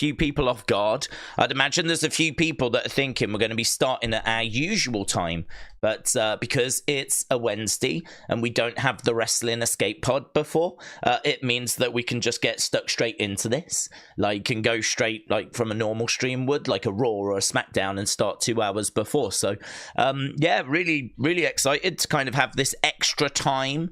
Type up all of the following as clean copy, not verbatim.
few people off guard. I'd imagine there's a few people that are thinking we're going to be starting at our usual time, but because it's a Wednesday and we don't have the Wrestling Escape Pod before, it means that we can just get stuck straight into this. Like, can go straight, like, from a normal stream would, like a Raw or a SmackDown, and start 2 hours before. So, yeah, really, really excited to kind of have this extra time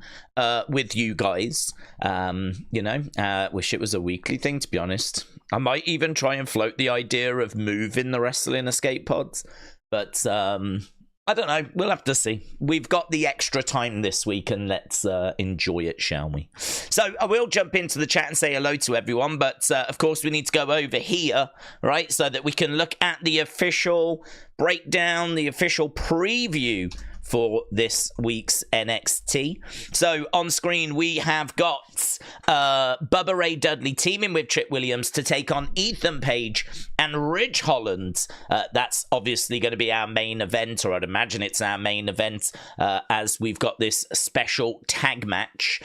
with you guys. You know, wish it was a weekly thing, to be honest. I might even try and float the idea of moving the Wrestling Escape Pods, but I don't know. We'll have to see. We've got the extra time this week, and let's enjoy it, shall we? So I will jump into the chat and say hello to everyone, but of course we need to go over here, right, so that we can look at the official breakdown, the official preview for this week's NXT. So on screen we have got Bubba Ray Dudley teaming with Trick Williams to take on Ethan Page and Ridge Holland. That's obviously going to be our main event, or I'd imagine it's our main event, as we've got this special tag match.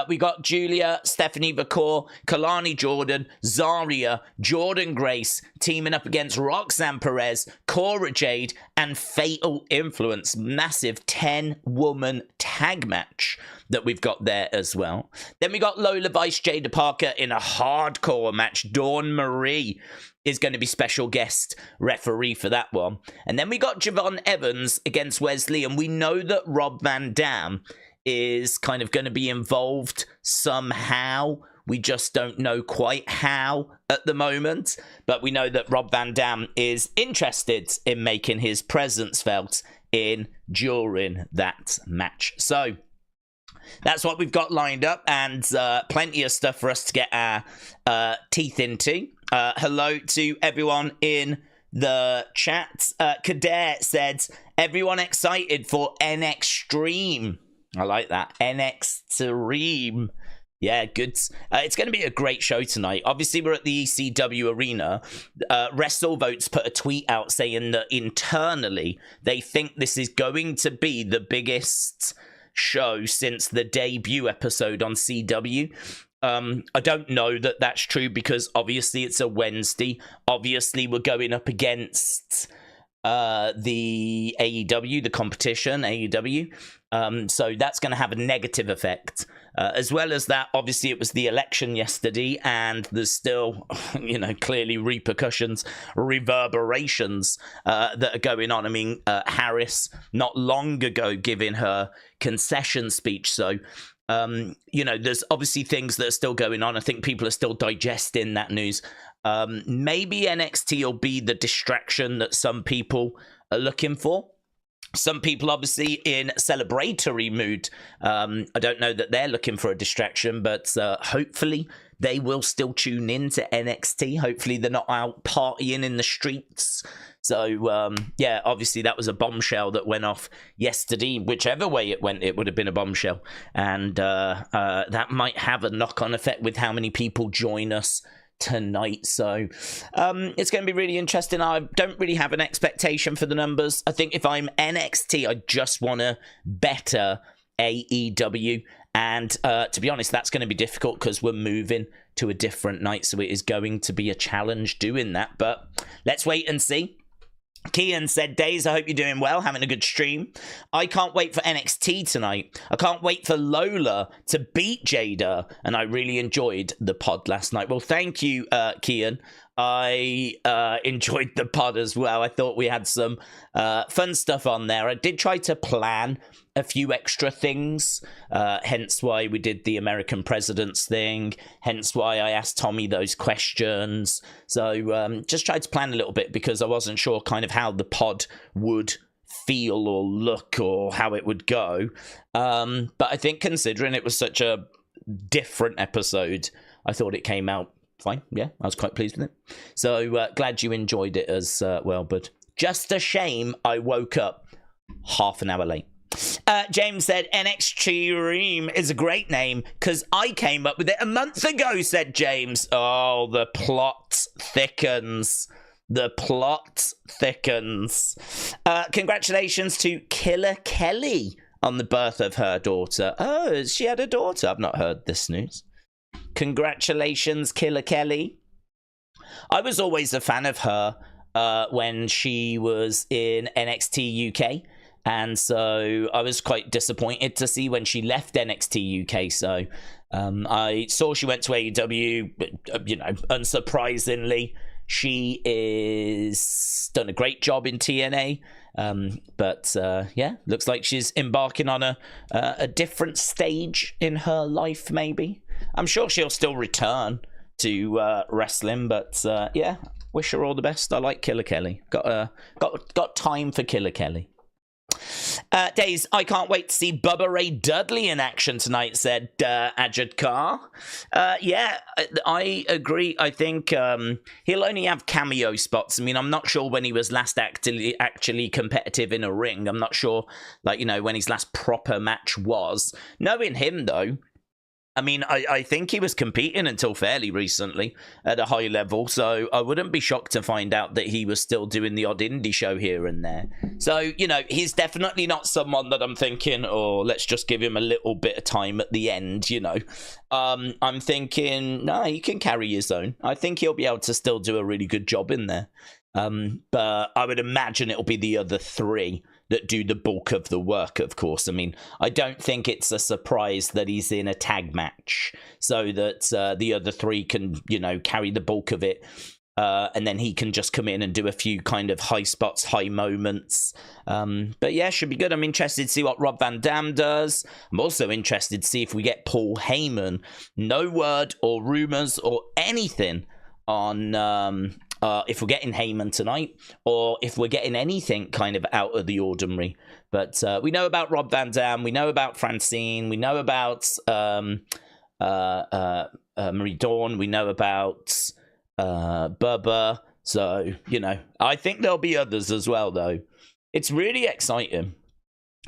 We got Julia, Stephanie Vacour, Kalani Jordan, Zarya, Jordan Grace teaming up against Roxanne Perez, Cora Jade, and Fatal Influence. Massive 10-woman tag match that we've got there as well. Then we got Lola Vice, Jada Parker in a hardcore match. Dawn Marie is going to be special guest referee for that one. And then we got Javon Evans against Wes Lee, and we know that Rob Van Dam is kind of going to be involved somehow. We just don't know quite how at the moment, but we know that Rob Van Dam is interested in making his presence felt during that match. So that's what we've got lined up, and plenty of stuff for us to get our teeth into. Hello to everyone in the chat. Kader said, everyone excited for NXtreme. I like that. NXtreme. Yeah, good. It's going to be a great show tonight. Obviously, we're at the ECW arena. WrestleVotes put a tweet out saying that internally, they think this is going to be the biggest show since the debut episode on CW. I don't know that that's true, because obviously it's a Wednesday. Obviously, we're going up against the AEW, the competition, AEW. So that's going to have a negative effect. As well as that, obviously it was the election yesterday, and there's still, you know, clearly repercussions, reverberations that are going on. I mean, Harris not long ago giving her concession speech. So, you know, there's obviously things that are still going on. I think people are still digesting that news. Maybe NXT will be the distraction that some people are looking for. Some people obviously in celebratory mood. I don't know that they're looking for a distraction, but hopefully they will still tune in to NXT. Hopefully they're not out partying in the streets. So, yeah, obviously that was a bombshell that went off yesterday. Whichever way it went, it would have been a bombshell. And that might have a knock-on effect with how many people join us tonight. So it's going to be really interesting. I don't really have an expectation for the numbers. I think if I'm NXT, I just want to better AEW, and to be honest, that's going to be difficult because we're moving to a different night, so it is going to be a challenge doing that, but let's wait and see. Kian said, Daze, I hope you're doing well, having a good stream. I can't wait for NXT tonight. I can't wait for Lola to beat Jada, and I really enjoyed the pod last night. Well, thank you, Kian. I enjoyed the pod as well. I thought we had some fun stuff on there. I did try to plan a few extra things, hence why we did the American presidents thing, hence why I asked Tommy those questions. So just tried to plan a little bit because I wasn't sure kind of how the pod would feel or look or how it would go. But I think considering it was such a different episode, I thought it came out fine. Yeah, I was quite pleased with it. So glad you enjoyed it as well, but just a shame I woke up half an hour late. James said NXtreme is a great name because I came up with it a month ago, said James. Oh, the plot thickens. The plot thickens. Congratulations to Killer Kelly on the birth of her daughter. Oh, she had a daughter. I've not heard this news. Congratulations, Killer Kelly. I was always a fan of her when she was in NXT UK. And so I was quite disappointed to see when she left NXT UK. So I saw she went to AEW, but, you know, unsurprisingly, she is done a great job in TNA. But yeah, looks like she's embarking on a different stage in her life, maybe. I'm sure she'll still return to wrestling, but yeah, wish her all the best. I like Killer Kelly. Got time for Killer Kelly. Daze, I can't wait to see Bubba Ray Dudley in action tonight, said Ajad Carr. Yeah, I agree. I think he'll only have cameo spots. I mean, I'm not sure when he was last actually competitive in a ring. I'm not sure, like, you know, when his last proper match was. Knowing him, though, I mean, I think he was competing until fairly recently at a high level, so I wouldn't be shocked to find out that he was still doing the odd indie show here and there. So, you know, he's definitely not someone that I'm thinking, oh, let's just give him a little bit of time at the end, you know. I'm thinking, no, he can carry his own. I think he'll be able to still do a really good job in there. But I would imagine it'll be the other three that do the bulk of the work, of course. I mean, I don't think it's a surprise that he's in a tag match so that the other three can, you know, carry the bulk of it. And then he can just come in and do a few kind of high spots, high moments. But yeah, should be good. I'm interested to see what Rob Van Dam does. I'm also interested to see if we get Paul Heyman. No word or rumors or anything on if we're getting Heyman tonight, or if we're getting anything kind of out of the ordinary. But we know about Rob Van Dam, we know about Francine, we know about Marie Dawn, we know about Bubba. So, you know, I think there'll be others as well, though. It's really exciting.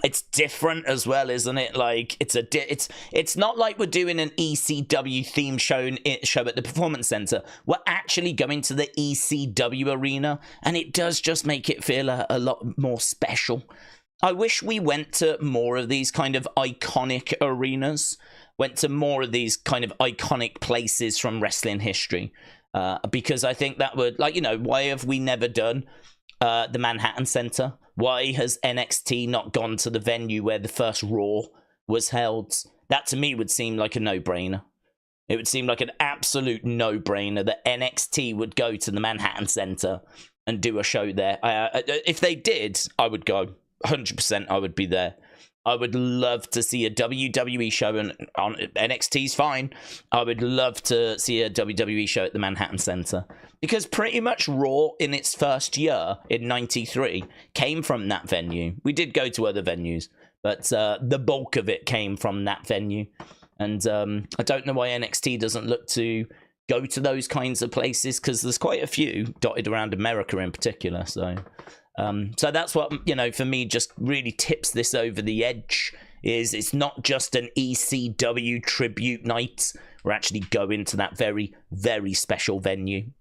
It's different as well, isn't it? Like, it's not like we're doing an ECW theme show at the Performance Center. We're actually going to the ECW arena, and it does just make it feel a lot more special. I wish we went to more of these kind of iconic arenas, went to more of these kind of iconic places from wrestling history, because I think that would, like, you know, why have we never done the Manhattan Center? Why has NXT not gone to the venue where the first Raw was held? That to me would seem like a no-brainer. It would seem like an absolute no-brainer that NXT would go to the Manhattan Center and do a show there. If they did, I would go. 100% I would be there. I would love to see a WWE show, and on NXT's fine. I would love to see a WWE show at the Manhattan Center, because pretty much Raw in its first year in '93 came from that venue. We did go to other venues, but the bulk of it came from that venue. And I don't know why NXT doesn't look to go to those kinds of places, because there's quite a few dotted around America in particular. So that's what, you know, for me, just really tips this over the edge. Is it's not just an ECW tribute night. We're actually going to that very, very special venue.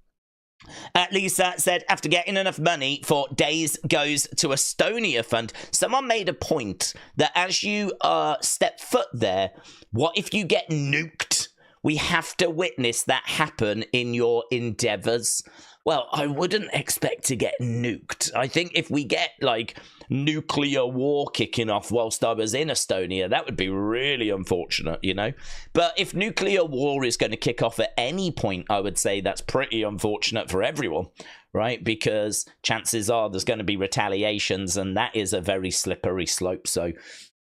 Lisa said, after getting enough money for Days Goes to Estonia Fund, someone made a point that as you step foot there, what if you get nuked? We have to witness that happen in your endeavors. Well, I wouldn't expect to get nuked. I think if we get, like, nuclear war kicking off whilst I was in Estonia, that would be really unfortunate, you know? But if nuclear war is going to kick off at any point, I would say that's pretty unfortunate for everyone, right? Because chances are there's going to be retaliations, and that is a very slippery slope. So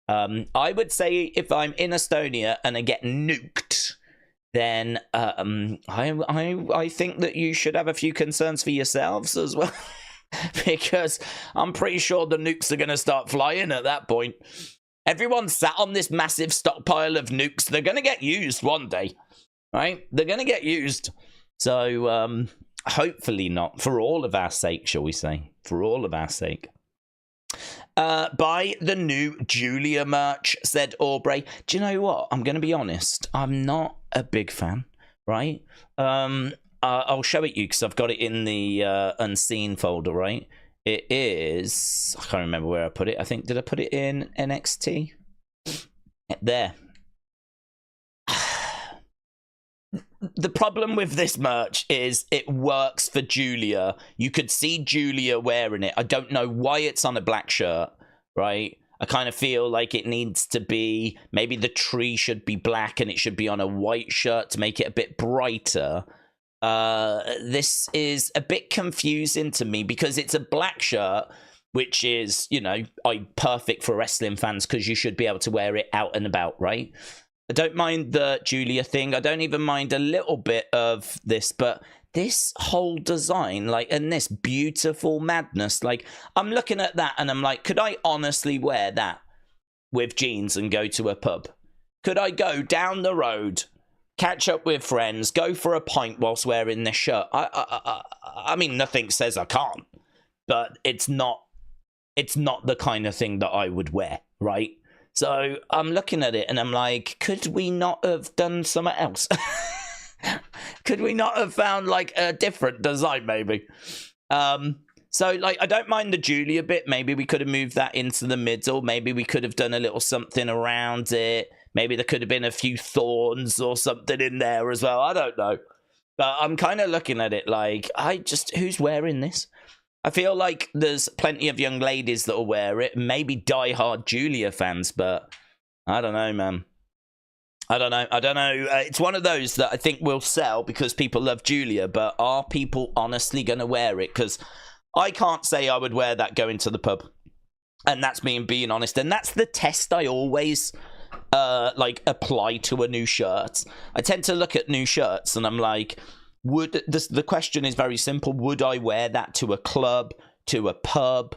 I would say if I'm in Estonia and I get nuked, then I think that you should have a few concerns for yourselves as well. Because I'm pretty sure the nukes are going to start flying at that point. Everyone sat on this massive stockpile of nukes. They're going to get used one day, right? They're going to get used. So hopefully not. For all of our sake, shall we say. For all of our sake. Buy the new Julia merch, said Aubrey. Do you know what? I'm going to be honest. I'm not a big fan, right? I'll show it you because I've got it in the unseen folder, right? It is... I can't remember where I put it. I think, did I put it in NXT? There. the problem with this merch is it works for Julia. You could see Julia wearing it. I don't know why it's on a black shirt, right? I kind of feel like it needs to be, maybe the tree should be black and it should be on a white shirt to make it a bit brighter. This is a bit confusing to me because it's a black shirt, which is, you know, perfect for wrestling fans because you should be able to wear it out and about, right? I don't mind the Julia thing. I don't even mind a little bit of this, but this whole design, like, and this beautiful madness, like, I'm looking at that and I'm like, could I honestly wear that with jeans and go to a pub? Could I go down the road, catch up with friends, go for a pint whilst wearing this shirt? I mean, nothing says I can't, but it's not the kind of thing that I would wear, right? So I'm looking at it and I'm like, could we not have done something else? Could we not have found like a different design maybe? So like, I don't mind the Julia bit. Maybe we could have moved that into the middle. Maybe we could have done a little something around it. Maybe there could have been a few thorns or something in there as well. I don't know. But I'm kind of looking at it like, who's wearing this? I feel like there's plenty of young ladies that will wear it. Maybe diehard Julia fans, but I don't know, man. I don't know. It's one of those that I think will sell because people love Julia, but are people honestly going to wear it? Because I can't say I would wear that going to the pub. And that's me being honest. And that's the test I always like apply to a new shirt. I tend to look at new shirts and I'm like, the question is very simple. Would I wear that to a club, to a pub?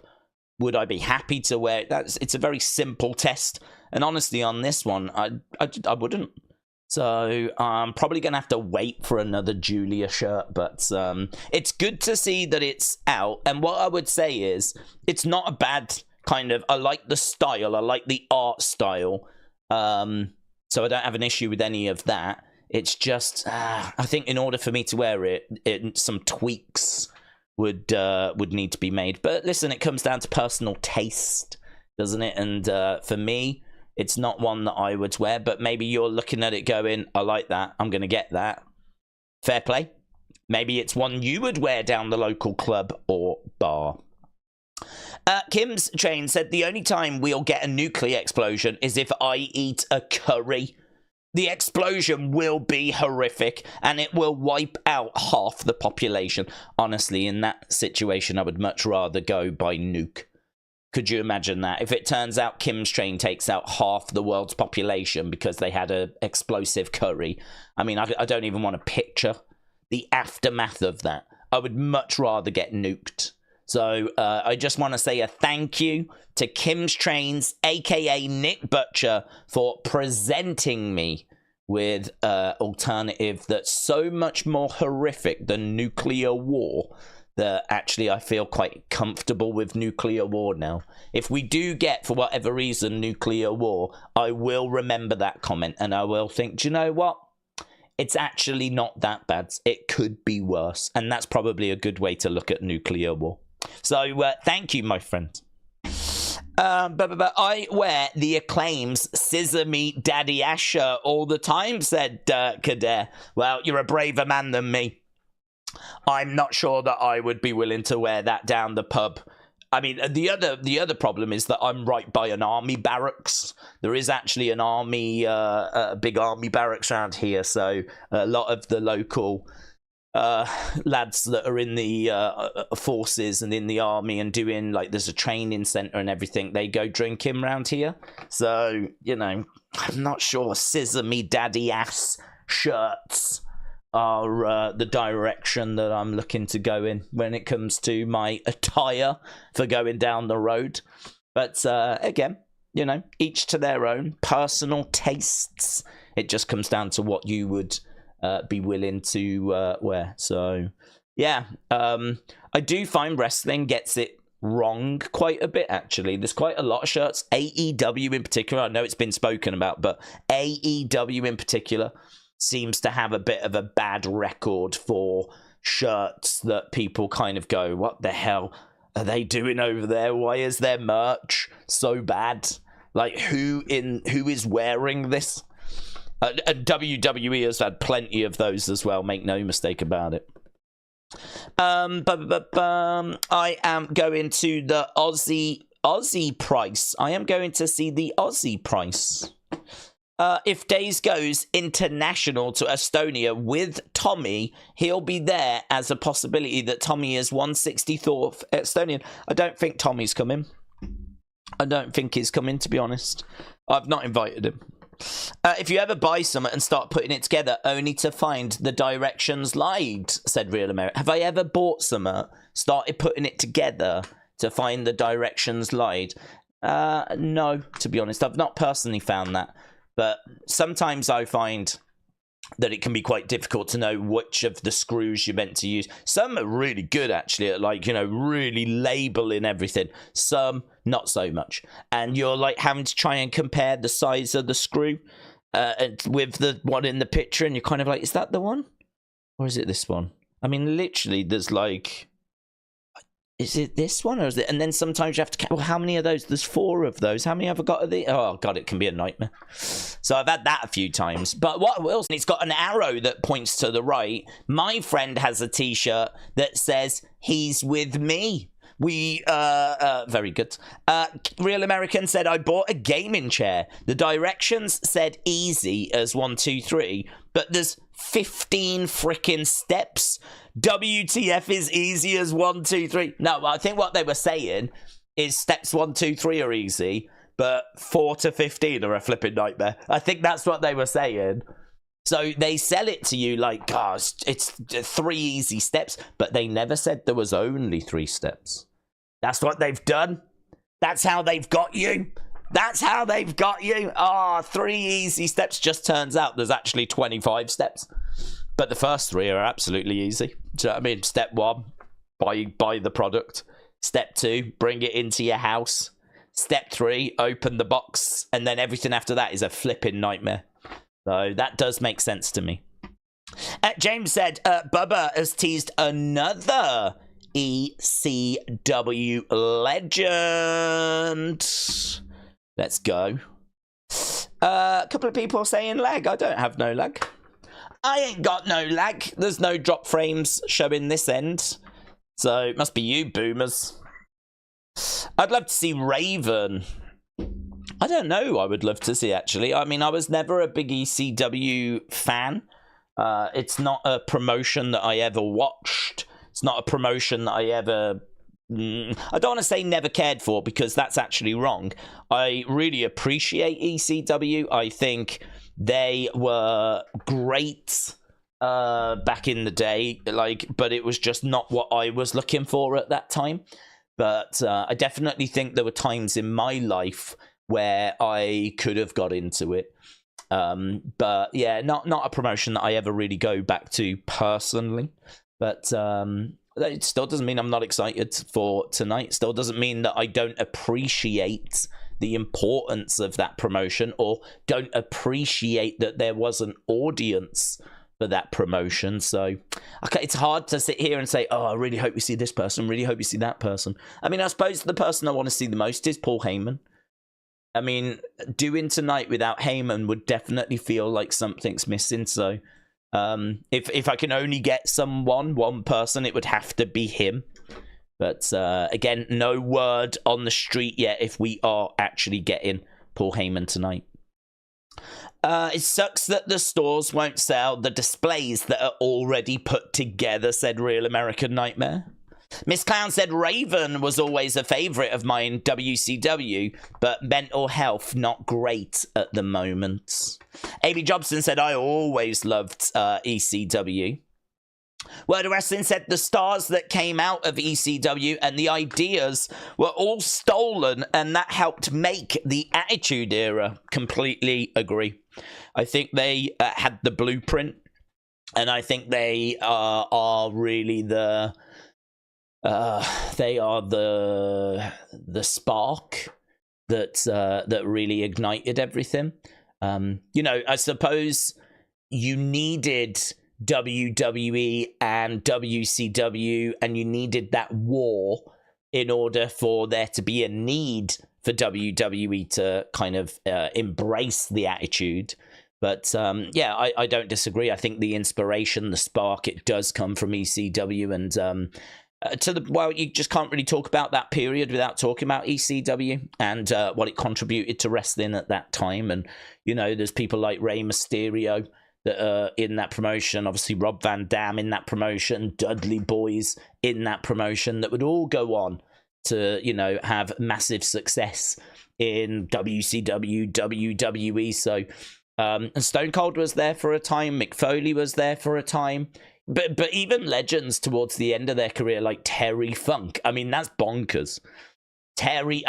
Would I be happy to wear it? It's a very simple test. And honestly, on this one, I wouldn't. So I'm probably going to have to wait for another Julia shirt. But it's good to see that it's out. And what I would say is, it's not a bad kind of... I like the style. I like the art style. So I don't have an issue with any of that. It's just, I think in order for me to wear it, some tweaks would need to be made. But listen, it comes down to personal taste, doesn't it? And for me, it's not one that I would wear, but maybe you're looking at it going, I like that, I'm going to get that. Fair play. Maybe it's one you would wear down the local club or bar. Kim's Chain said, the only time we'll get a nuclear explosion is if I eat a curry. The explosion will be horrific, and it will wipe out half the population. Honestly, in that situation, I would much rather go by nuke. Could you imagine that? If it turns out Kim's Train takes out half the world's population because they had an explosive curry. I mean, I don't even want to picture the aftermath of that. I would much rather get nuked. So I just want to say a thank you to Kim's Trains, a.k.a. Nick Butcher, for presenting me with an alternative that's so much more horrific than nuclear war that actually I feel quite comfortable with nuclear war now. If we do get, for whatever reason, nuclear war, I will remember that comment and I will think, do you know what? It's actually not that bad. It could be worse. And that's probably a good way to look at nuclear war. So thank you, my friend. But I wear the Acclaim's Scissor Me Daddy Ass shirt all the time, said Kader. Well, you're a braver man than me. I'm not sure that I would be willing to wear that down the pub. I mean, the other problem is that I'm right by an army barracks. There is actually an army, a big army barracks around here, so a lot of the local lads that are in the forces and in the army and doing, like, there's a training center and everything, they go drinking around here. So, you know, I'm not sure Scissor Me Daddy Ass shirts are the direction that I'm looking to go in when it comes to my attire for going down the road. But again, you know, each to their own personal tastes. It just comes down to what you would be willing to wear. So yeah, I do find wrestling gets it wrong quite a bit, actually. There's quite a lot of shirts, AEW in particular, I know it's been spoken about, but AEW in particular seems to have a bit of a bad record for shirts that people kind of go, what the hell are they doing over there? Why is their merch so bad? Like, who is wearing this? And WWE has had plenty of those as well, make no mistake about it. I am going to the Aussie price. I am going to see the Aussie price. If Daze goes international to Estonia with Tommy, he'll be there as a possibility that Tommy is 164th Estonian. I don't think Tommy's coming. I don't think he's coming, to be honest. I've not invited him. If you ever buy something and start putting it together only to find the directions lied, said Real America. Have I ever bought something, started putting it together to find the directions lied? No, to be honest. I've not personally found that. But sometimes I find that it can be quite difficult to know which of the screws you're meant to use. Some are really good, actually, at, like, you know, really labeling everything. Some, not so much. And you're, like, having to try and compare the size of the screw with the one in the picture. And you're kind of like, is that the one? Or is it this one? I mean, literally, there's, like... Is it this one or is it? And then sometimes you have to. Well, how many of those? There's 4 of those. How many have I got of the? Oh god, it can be a nightmare. So I've had that a few times. But what else? It's got an arrow that points to the right. My friend has a T-shirt that says "He's with me." Very good. Real American said, I bought a gaming chair. The directions said easy as 1, 2, 3, but there's 15 freaking steps. WTF is easy as 1, 2, 3. No, I think what they were saying is steps 1, 2, 3 are easy, but 4 to 15 are a flipping nightmare. I think that's what they were saying. So they sell it to you like, gosh, it's 3 easy steps, but they never said there was only 3 steps. That's what they've done. That's how they've got you. That's how they've got you. 3 easy steps. Just turns out there's actually 25 steps. But the first 3 are absolutely easy. Do you know what I mean? Step 1, buy the product. Step 2, bring it into your house. Step 3, open the box. And then everything after that is a flipping nightmare. So that does make sense to me. James said, Bubba has teased another ECW legend. Let's go. A couple of people saying lag. I don't have no lag. I ain't got no lag. There's no drop frames showing this end. So it must be you, boomers. I'd love to see Raven. I don't know. I would love to see, actually. I mean, I was never a big ECW fan. It's not a promotion that I ever watched. It's not a promotion that I ever... I don't want to say never cared for, because that's actually wrong. I really appreciate ECW. I think they were great back in the day, but it was just not what I was looking for at that time. But I definitely think there were times in my life where I could have got into it. But yeah, not a promotion that I ever really go back to personally. But it still doesn't mean I'm not excited for tonight. Still doesn't mean that I don't appreciate the importance of that promotion, or don't appreciate that there was an audience for that promotion. So okay, it's hard to sit here and say, oh, I really hope we see this person, really hope we see that person. I mean, I suppose the person I want to see the most is Paul Heyman. I mean, doing tonight without Heyman would definitely feel like something's missing. So if I can only get one person, it would have to be him. But again, no word on the street yet if we are actually getting Paul Heyman tonight. It sucks that the stores won't sell the displays that are already put together, said Real American Nightmare. Miss Clown said Raven was always a favourite of mine, WCW, but mental health not great at the moment. A.B. Jobson said I always loved ECW. Word of Wrestling said the stars that came out of ECW and the ideas were all stolen, and that helped make the Attitude Era. Completely agree. I think they had the blueprint, and I think they are really the spark that really ignited everything. You know, I suppose you needed WWE and WCW, and you needed that war in order for there to be a need for WWE to kind of embrace the Attitude. But yeah, I don't disagree. I think the inspiration, the spark, it does come from ECW, and well, you just can't really talk about that period without talking about ECW and what it contributed to wrestling at that time. And there's people like Rey Mysterio that are in that promotion. Obviously, Rob Van Dam in that promotion, Dudley Boys in that promotion, that would all go on to have massive success in WCW, WWE. So. And Stone Cold was there for a time. Mick Foley was there for a time. But even legends towards the end of their career, like Terry Funk. I mean, that's bonkers. Terry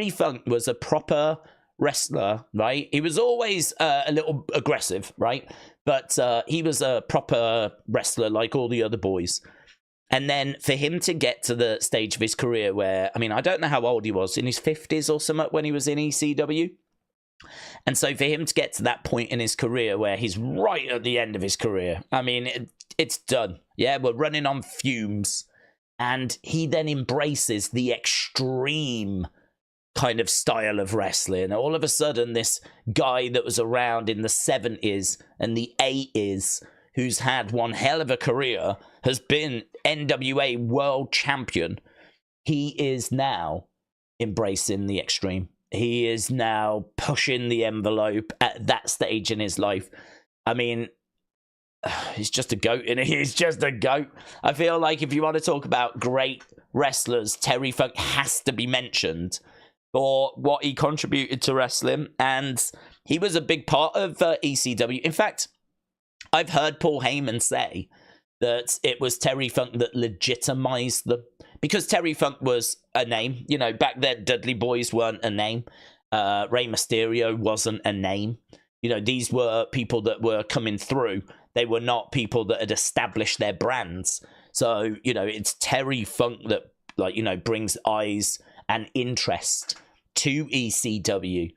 Funk was a proper wrestler, right? He was always a little aggressive, right? But he was a proper wrestler like all the other boys. And then for him to get to the stage of his career where, I mean, I don't know how old he was, in his 50s or something when he was in ECW. And so for him to get to that point in his career where he's right at the end of his career, I mean, it's done. Yeah, we're running on fumes. And he then embraces the extreme kind of style of wrestling. All of a sudden, this guy that was around in the 70s and the 80s, who's had one hell of a career, has been NWA world champion. He is now embracing the extreme. He is now pushing the envelope at that stage in his life. I mean, he's just a goat, and he's just a goat. I feel like if you want to talk about great wrestlers, Terry Funk has to be mentioned for what he contributed to wrestling, and he was a big part of ECW. In fact, I've heard Paul Heyman say that it was Terry Funk that legitimized the... Because Terry Funk was a name. Back then, Dudley Boys weren't a name. Rey Mysterio wasn't a name. These were people that were coming through. They were not people that had established their brands. So, it's Terry Funk that, brings eyes and interest to ECW.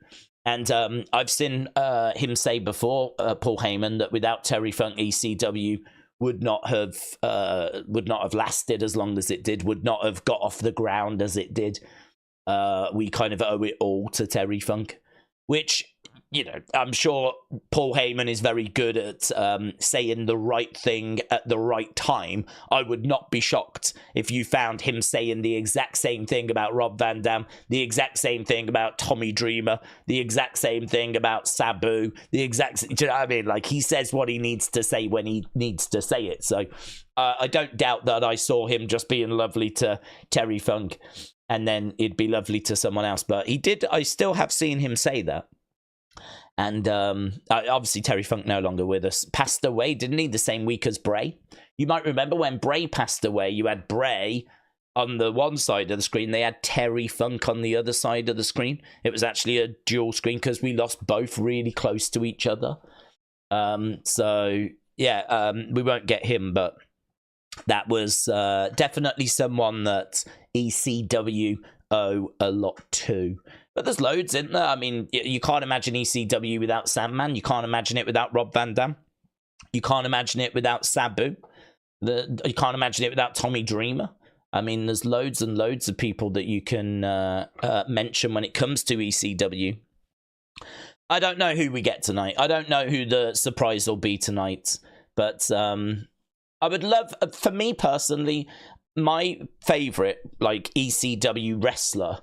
And I've seen him say before, Paul Heyman, that without Terry Funk, ECW would not have lasted as long as it did, would not have got off the ground as it did. We kind of owe it all to Terry Funk, which, I'm sure Paul Heyman is very good at saying the right thing at the right time. I would not be shocked if you found him saying the exact same thing about Rob Van Dam, the exact same thing about Tommy Dreamer, the exact same thing about Sabu, do you know what I mean? Like, he says what he needs to say when he needs to say it. So I don't doubt that I saw him just being lovely to Terry Funk and then it'd be lovely to someone else. But I still have seen him say that. And obviously Terry Funk no longer with us. Passed away, didn't he? The same week as Bray. You might remember when Bray passed away, you had Bray on the one side of the screen. They had Terry Funk on the other side of the screen. It was actually a dual screen because we lost both really close to each other. So, yeah, we won't get him, but that was definitely someone that ECW owe a lot to. But there's loads, isn't there? I mean, you can't imagine ECW without Sandman. You can't imagine it without Rob Van Dam. You can't imagine it without Sabu. You can't imagine it without Tommy Dreamer. I mean, there's loads and loads of people that you can mention when it comes to ECW. I don't know who we get tonight. I don't know who the surprise will be tonight. But I would love, for me personally, my favourite, ECW wrestler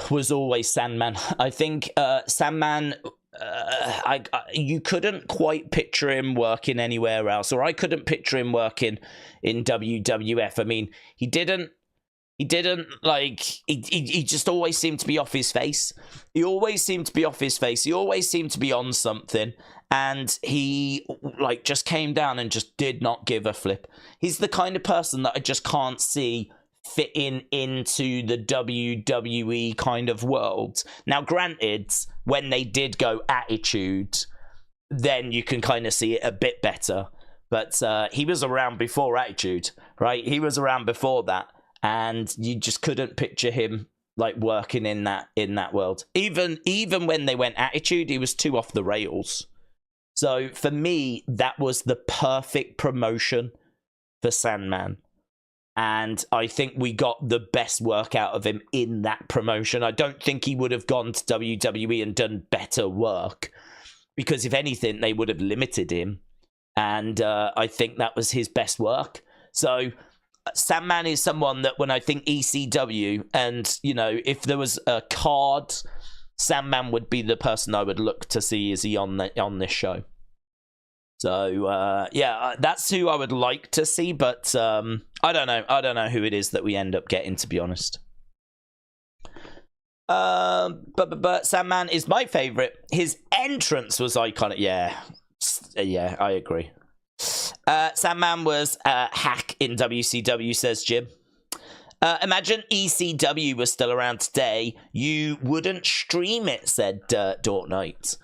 was always Sandman. I think Sandman, you couldn't quite picture him working anywhere else, or I couldn't picture him working in WWF. I mean, he just always seemed to be off his face. He always seemed to be off his face. He always seemed to be on something, and he just came down and just did not give a flip. He's the kind of person that I just can't see fitting into the WWE kind of world. Now, granted, when they did go Attitude, then you can kind of see it a bit better. But he was around before Attitude, right? He was around before that, and you just couldn't picture him working in that world. Even when they went Attitude, he was too off the rails. So for me, that was the perfect promotion for Sandman. And I think we got the best work out of him in that promotion. I don't think he would have gone to WWE and done better work, because if anything, they would have limited him. And I think that was his best work. So Sandman is someone that when I think ECW, and, you know, if there was a card, Sandman would be the person I would look to see, is he on this show. So, yeah, that's who I would like to see, but I don't know. I don't know who it is that we end up getting, to be honest. But Sandman is my favorite. His entrance was iconic. Yeah, I agree. Sandman was hack in WCW, says Jim. Imagine ECW was still around today. You wouldn't stream it, said Dort Knight.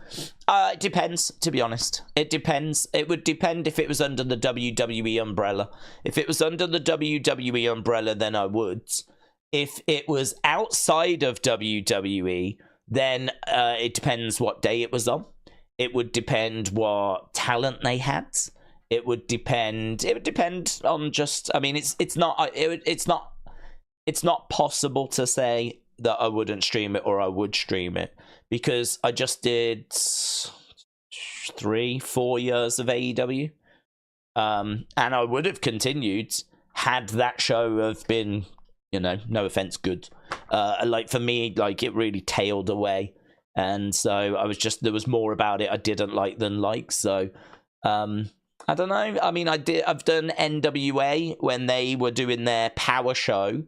It depends, to be honest. It depends. It would depend if it was under the WWE umbrella. If it was under the WWE umbrella, then I would. If it was outside of WWE, then it depends what day it was on. It would depend what talent they had. It would depend on just. I mean, it's not possible to say that I wouldn't stream it or I would stream it, because I just did 3-4 years of AEW, and I would have continued had that show have been, you know, no offense, good. Like for me, like it really tailed away, and so I was just, there was more about it I didn't like than like. So I don't know. I mean, I've done NWA when they were doing their power show.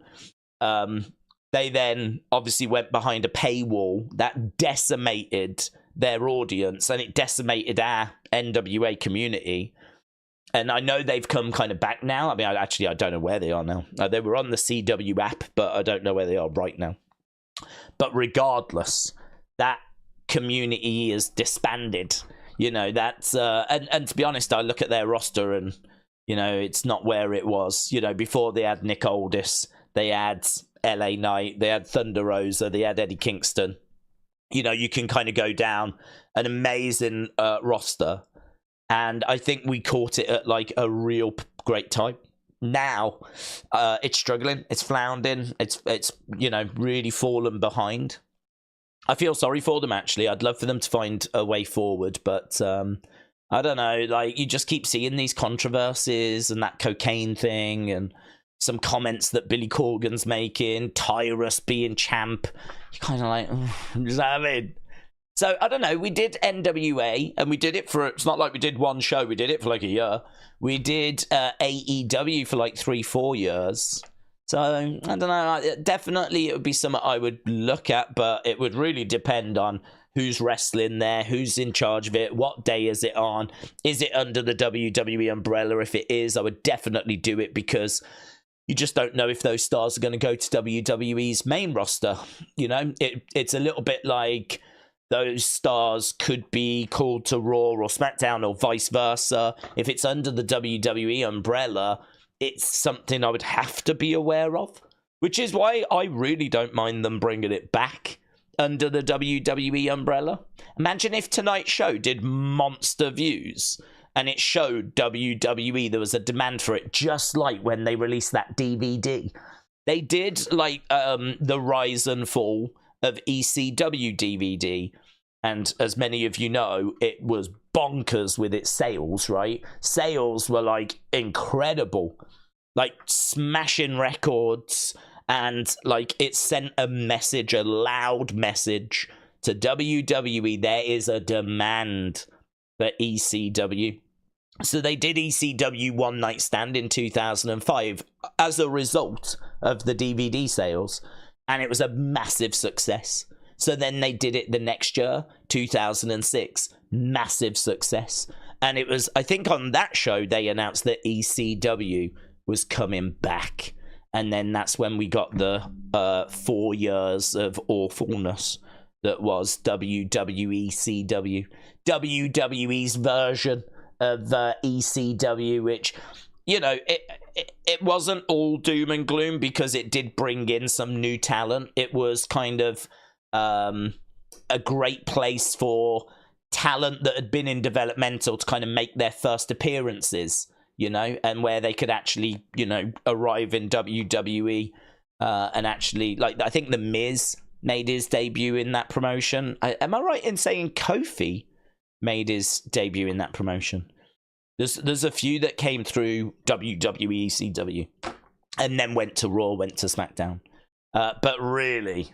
They then obviously went behind a paywall that decimated their audience, and it decimated our NWA community. And I know they've come kind of back now. I mean, I don't know where they are now. They were on the CW app, but I don't know where they are right now. But regardless, that community is disbanded. You know, that's and to be honest, I look at their roster and, you know, it's not where it was. You know, before they had Nick Aldis, they had LA Knight, they had Thunder Rosa, they had Eddie Kingston. You know, you can kind of go down an amazing roster. And I think we caught it at like a real great time. Now, it's struggling, it's floundering, it's you know, really fallen behind. I feel sorry for them, actually. I'd love for them to find a way forward, but I don't know. Like, you just keep seeing these controversies and that cocaine thing, and some comments that Billy Corgan's making, Tyrus being champ. You're kind of like, does that mean? So, I don't know, we did NWA, and we did it for, it's not like we did one show, we did it for like a year. We did AEW for like 3-4 years. So, I don't know, definitely it would be something I would look at, but it would really depend on who's wrestling there, who's in charge of it, what day is it on, is it under the WWE umbrella? If it is, I would definitely do it, because you just don't know if those stars are going to go to WWE's main roster. You know, it's a little bit like those stars could be called to Raw or SmackDown or vice versa. If it's under the WWE umbrella, it's something I would have to be aware of, which is why I really don't mind them bringing it back under the WWE umbrella. Imagine if tonight's show did monster views and it showed WWE, there was a demand for it, just like when they released that DVD. They did like the rise and fall of ECW DVD, and as many of you know, it was bonkers with its sales, right? Sales were like incredible, like smashing records, and like it sent a message, a loud message to WWE. There is a demand for ECW. So they did ECW One Night Stand in 2005 as a result of the DVD sales, and it was a massive success. So then they did it the next year, 2006, massive success. And it was, I think on that show, they announced that ECW was coming back. And then that's when we got the 4 years of awfulness that was WWECW. WWE's version of ECW, which, you know, it wasn't all doom and gloom, because it did bring in some new talent. It was kind of a great place for talent that had been in developmental to kind of make their first appearances, you know, and where they could actually, you know, arrive in WWE and actually, like, I think The Miz made his debut in that promotion. Am I right in saying Kofi made his debut in that promotion. There's a few that came through WWE ECW and then went to Raw, went to SmackDown. But really,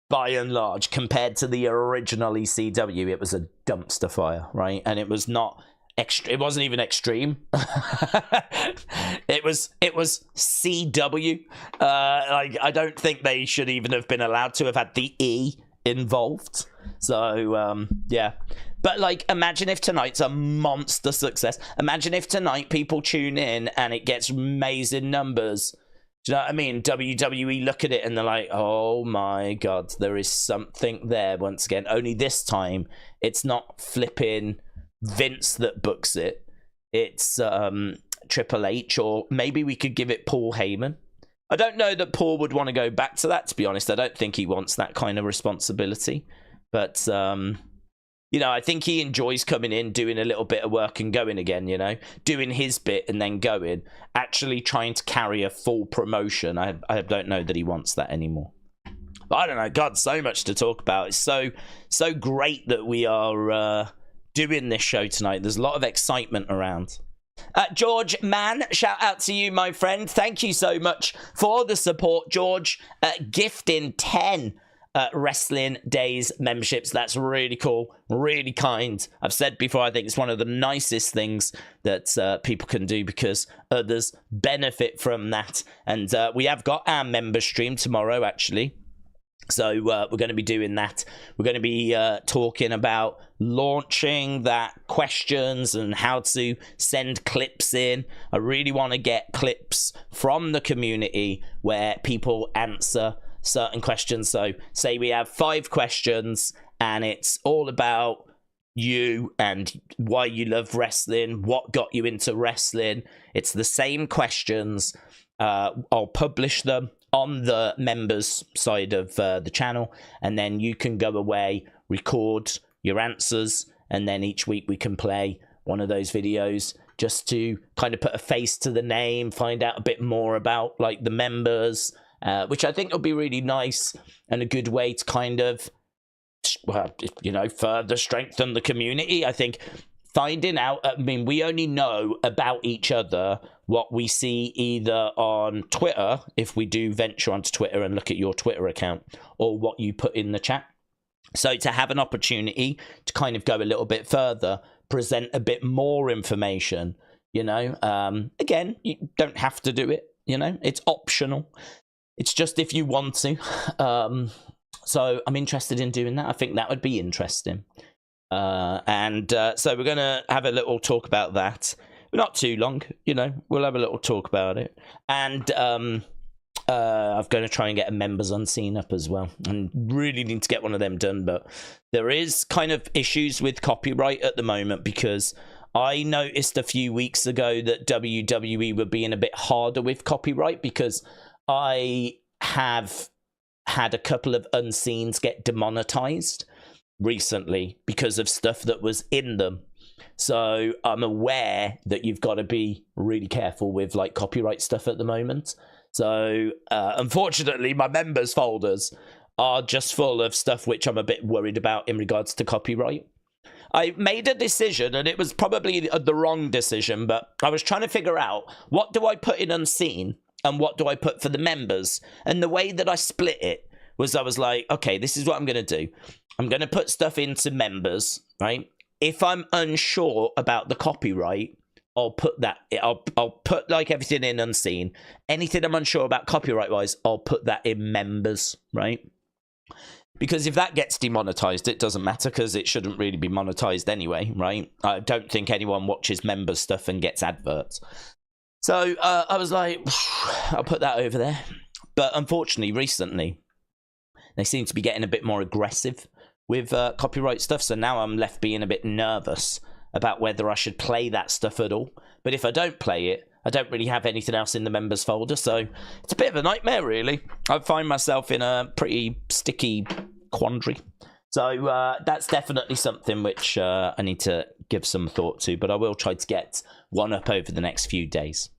by and large, compared to the original ECW, it was a dumpster fire, right? And it was not it wasn't even extreme. it was CW. Like, I don't think they should even have been allowed to have had the E involved. So yeah. But like, imagine if tonight's a monster success. Imagine if tonight people tune in and it gets amazing numbers. Do you know what I mean? WWE look at it and they're like, oh my God, there is something there once again. Only this time, it's not flipping Vince that books it. It's Triple H, or maybe we could give it Paul Heyman. I don't know that Paul would want to go back to that, to be honest. I don't think he wants that kind of responsibility. But you know, I think he enjoys coming in, doing a little bit of work and going again, you know, doing his bit and then going, actually trying to carry a full promotion. I don't know that he wants that anymore. But I don't know. God, so much to talk about. It's so great that we are doing this show tonight. There's a lot of excitement around. George Mann, shout out to you, my friend. Thank you so much for the support, George. Gifting 10 Wrestling Daze memberships. That's really cool, really kind. I've said before, I think it's one of the nicest things that people can do, because others benefit from that. And we have got our member stream tomorrow, actually. So we're going to be doing that. We're going to be talking about launching that questions and how to send clips in. I really want to get clips from the community where people answer certain questions. So say we have 5 questions and it's all about you and why you love wrestling, what got you into wrestling. It's the same questions. I'll publish them on the members side of the channel, and then you can go away, record your answers, and then each week we can play one of those videos just to kind of put a face to the name, find out a bit more about like the members, which I think will be really nice and a good way to kind of, well, you know, further strengthen the community. I think finding out, I mean, we only know about each other what we see either on Twitter, if we do venture onto Twitter and look at your Twitter account, or what you put in the chat. So to have an opportunity to kind of go a little bit further, present a bit more information, you know, again, you don't have to do it, you know, it's optional. It's just if you want to. So I'm interested in doing that. I think that would be interesting. So we're going to have a little talk about that. Not too long, you know, we'll have a little talk about it. And I'm going to try and get a members unseen up as well. And really need to get one of them done. But there is kind of issues with copyright at the moment, because I noticed a few weeks ago that WWE were being a bit harder with copyright, because I have had a couple of unseens get demonetized recently because of stuff that was in them. So I'm aware that you've got to be really careful with like copyright stuff at the moment. So unfortunately, my members folders are just full of stuff which I'm a bit worried about in regards to copyright. I made a decision, and it was probably the wrong decision, but I was trying to figure out, what do I put in unseen and what do I put for the members? And the way that I split it was, I was like, okay, this is what I'm going to do. I'm going to put stuff into members, right? If I'm unsure about the copyright, I'll put that. I'll put like everything in unseen. Anything I'm unsure about copyright wise, I'll put that in members, right? Because if that gets demonetized, it doesn't matter, because it shouldn't really be monetized anyway, right? I don't think anyone watches members stuff and gets adverts. So I was like, I'll put that over there. But unfortunately, recently, they seem to be getting a bit more aggressive with copyright stuff. So now I'm left being a bit nervous about whether I should play that stuff at all. But if I don't play it, I don't really have anything else in the members folder. So it's a bit of a nightmare, really. I find myself in a pretty sticky quandary. So that's definitely something which I need to give some thought to. But I will try to get one up over the next few days.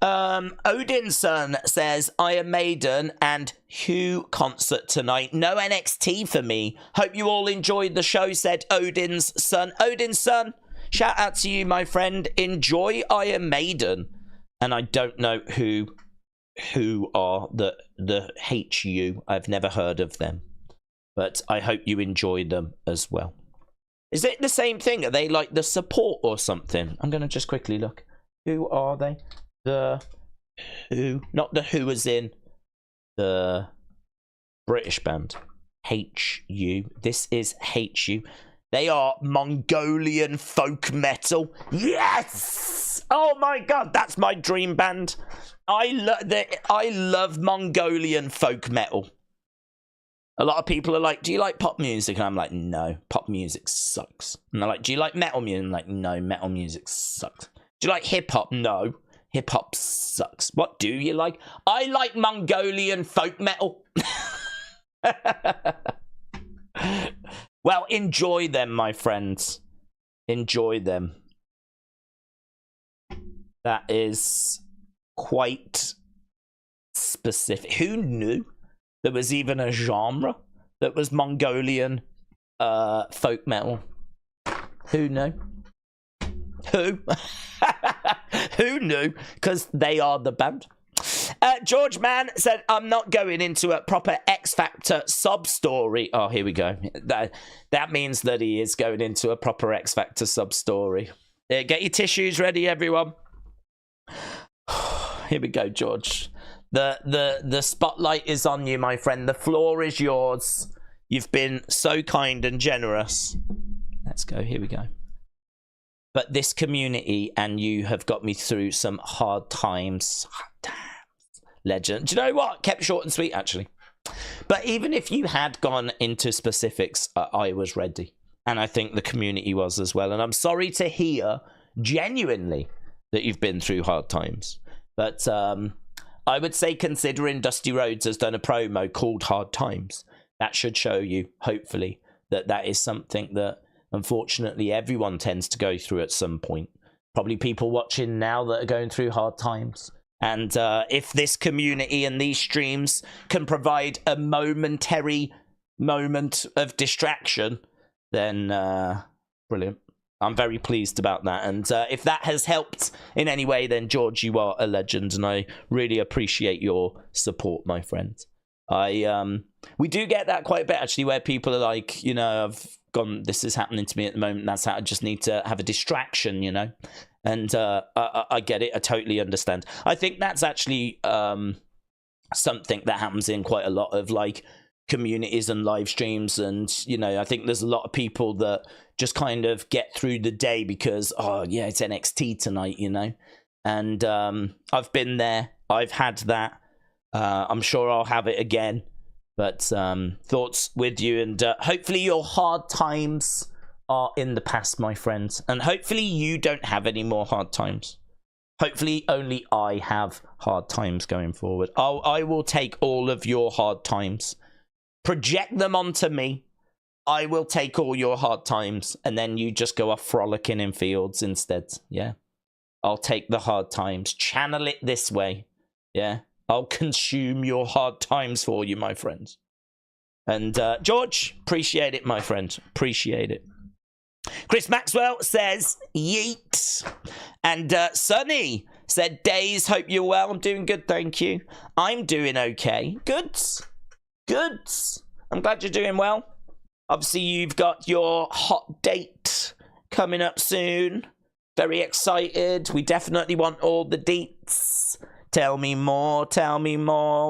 Odinson says, Iron Maiden and Who concert tonight. No NXT for me. Hope you all enjoyed the show, said Odin's son. Odin's son, shout out to you, my friend. Enjoy Iron Maiden. And I don't know who are the HU. I've never heard of them. But I hope you enjoy them as well. Is it the same thing? Are they like the support or something? I'm going to just quickly look. Who are they? The Who. Not the Who as in the British band. HU. This is HU. They are Mongolian folk metal. Yes! Oh my god, that's my dream band. I love Mongolian folk metal. A lot of people are like, do you like pop music? And I'm like, no, pop music sucks. And they're like, do you like metal music? I'm like, no, metal music sucks. Do you like hip-hop? No, hip-hop sucks. What do you like? I like Mongolian folk metal. Well, enjoy them, my friends. Enjoy them. That is quite specific. Who knew there was even a genre that was Mongolian folk metal? Who knew? Who? Who knew? Because they are the band. George Mann said, I'm not going into a proper X Factor sub-story. Oh, here we go. That means that he is going into a proper X Factor sub-story. Get your tissues ready, everyone. Here we go, George. The spotlight is on you, my friend. The floor is yours. You've been so kind and generous. Let's go. Here we go. But this community and you have got me through some hard times. Damn. Legend. Do you know what? Kept short and sweet, actually. But even if you had gone into specifics, I was ready. And I think the community was as well. And I'm sorry to hear, genuinely, that you've been through hard times. But I would say, considering Dusty Rhodes has done a promo called Hard Times, that should show you, hopefully, that that is something that, unfortunately, everyone tends to go through at some point. Probably people watching now that are going through hard times. And if this community and these streams can provide a momentary moment of distraction, then brilliant. I'm very pleased about that. And if that has helped in any way, then George, you are a legend. And I really appreciate your support, my friend. We do get that quite a bit, actually, where people are like, you know, I've gone, this is happening to me at the moment. That's how I just need to have a distraction, you know. And I get it. I totally understand. I think that's actually something that happens in quite a lot of like communities and live streams. And, you know, I think there's a lot of people that just kind of get through the day because, oh, yeah, it's NXT tonight, you know. And I've been there. I've had that. I'm sure I'll have it again. But thoughts with you. And hopefully your hard times are in the past, my friends, and hopefully you don't have any more hard times. Hopefully only I have hard times going forward. I will take all of your hard times, project them onto me. I will take all your hard times, and then you just go off frolicking in fields instead. Yeah, I'll take the hard times, channel it this way. Yeah, I'll consume your hard times for you, my friends. And George, appreciate it, my friend. Appreciate it. Chris Maxwell says, yeet. And Sonny said, Daze, hope you're well. I'm doing good, thank you. I'm doing okay. Good. Good. I'm glad you're doing well. Obviously, you've got your hot date coming up soon. Very excited. We definitely want all the deets. Tell me more,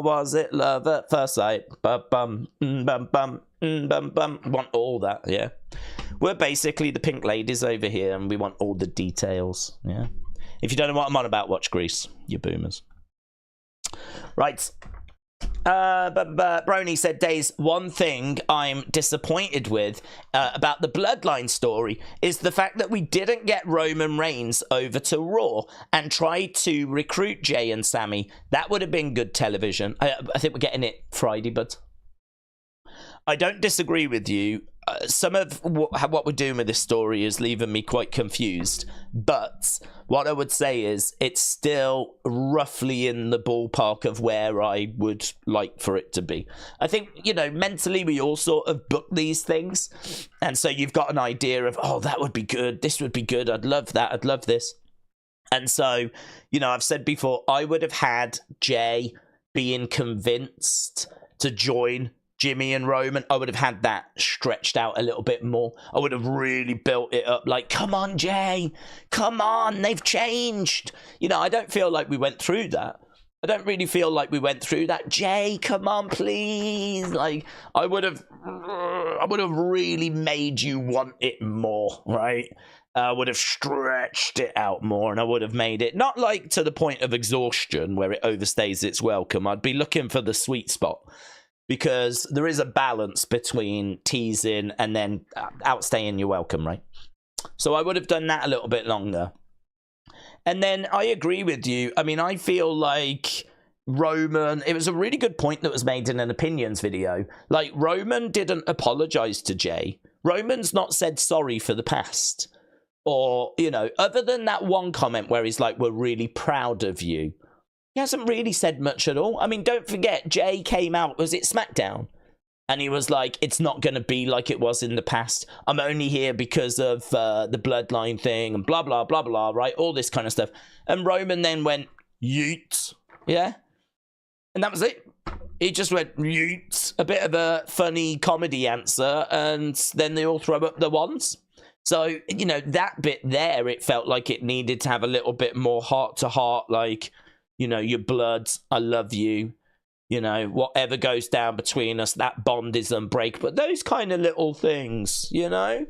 was it love at first sight? Bum, bum, bum, bum, bum. Want all that, yeah. We're basically the pink ladies over here, and we want all the details, yeah. If you don't know what I'm on about, watch Grease, you boomers. Right. Brony said, Daze, one thing I'm disappointed with about the Bloodline story is the fact that we didn't get Roman Reigns over to Raw and try to recruit Jay and Sammy. That would have been good television. I think we're getting it Friday, but I don't disagree with you. some of what we're doing with this story is leaving me quite confused. But what I would say is it's still roughly in the ballpark of where I would like for it to be. I think, you know, mentally we all sort of book these things. And so you've got an idea of, oh, that would be good. This would be good. I'd love that. I'd love this. And so, you know, I've said before, I would have had Jay being convinced to join Jimmy and Roman. I would have had that stretched out a little bit more. I would have really built it up like, come on, Jay, come on, they've changed. You know, I don't feel like we went through that. I don't really feel like we went through that. Jay, come on, please. Like, I would have really made you want it more, right? I would have stretched it out more, and I would have made it not like to the point of exhaustion where it overstays its welcome. I'd be looking for the sweet spot, because there is a balance between teasing and then outstaying your welcome, right? So I would have done that a little bit longer. And then I agree with you. I mean, I feel like Roman, it was a really good point that was made in an opinions video. Like, Roman didn't apologize to Jay. Roman's not said sorry for the past. Or, you know, other than that one comment where he's like, we're really proud of you. He hasn't really said much at all. I mean, don't forget, Jay came out, was it SmackDown? And he was like, it's not going to be like it was in the past. I'm only here because of the bloodline thing and blah, blah, blah, blah, right? All this kind of stuff. And Roman then went, yeet. Yeah? And that was it. He just went, yeet. A bit of a funny comedy answer. And then they all throw up the wands. So, you know, that bit there, it felt like it needed to have a little bit more heart-to-heart, like, you know, your bloods, I love you. You know, whatever goes down between us, that bond is unbreakable. Those kind of little things, you know,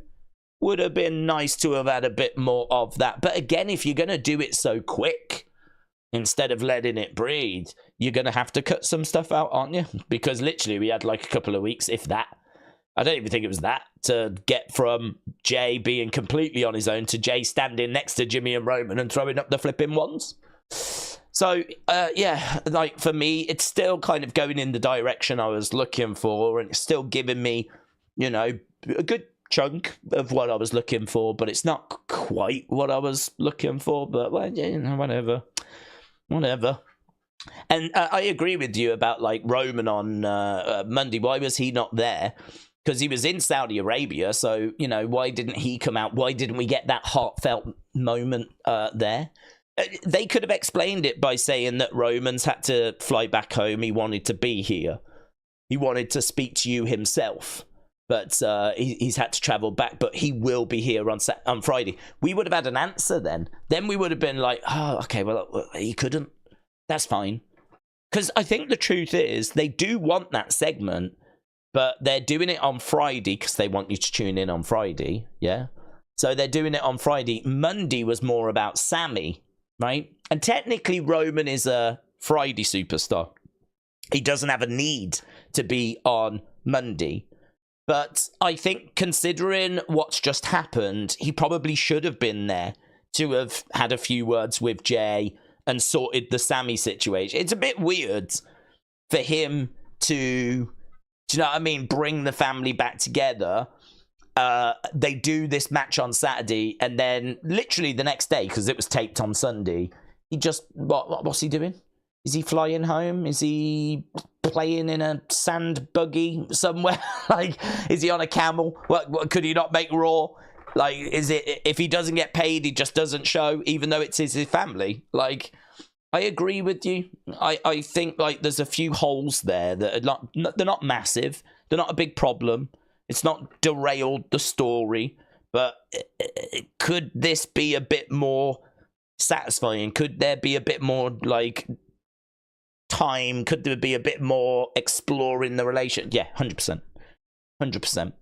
would have been nice to have had a bit more of that. But again, if you're going to do it so quick, instead of letting it breathe, you're going to have to cut some stuff out, aren't you? Because literally we had like a couple of weeks, if that. I don't even think it was that, to get from Jay being completely on his own to Jay standing next to Jimmy and Roman and throwing up the flipping wands. So, yeah, like, for me, it's still kind of going in the direction I was looking for, and it's still giving me, you know, a good chunk of what I was looking for, but it's not quite what I was looking for, but, well, yeah, you know, whatever. And I agree with you about, like, Roman on Monday. Why was he not there? Because he was in Saudi Arabia, so, you know, why didn't he come out? Why didn't we get that heartfelt moment there? They could have explained it by saying that Roman's had to fly back home. He wanted to be here. He wanted to speak to you himself. But he's had to travel back. But he will be here on Friday. We would have had an answer then. Then we would have been like, oh, okay, well, he couldn't. That's fine. Because I think the truth is they do want that segment. But they're doing it on Friday because they want you to tune in on Friday. Yeah? So they're doing it on Friday. Monday was more about Sammy. Right? And technically, Roman is a Friday superstar. He doesn't have a need to be on Monday. But I think considering what's just happened, he probably should have been there to have had a few words with Jay and sorted the Sammy situation. It's a bit weird for him to, do you know what I mean, bring the family back together. They do this match on Saturday, and then literally the next day, because it was taped on Sunday, he just, what's he doing? Is he flying home? Is he playing in a sand buggy somewhere? Like, is he on a camel? What could he not make Raw? Like, is it, if he doesn't get paid, he just doesn't show, even though it's his family? Like, I agree with you. I think, like, there's a few holes there that are they're not massive. They're not a big problem. It's not derailed the story, but could this be a bit more satisfying? Could there be a bit more, like, time? Could there be a bit more exploring the relation? Yeah, 100%. 100%.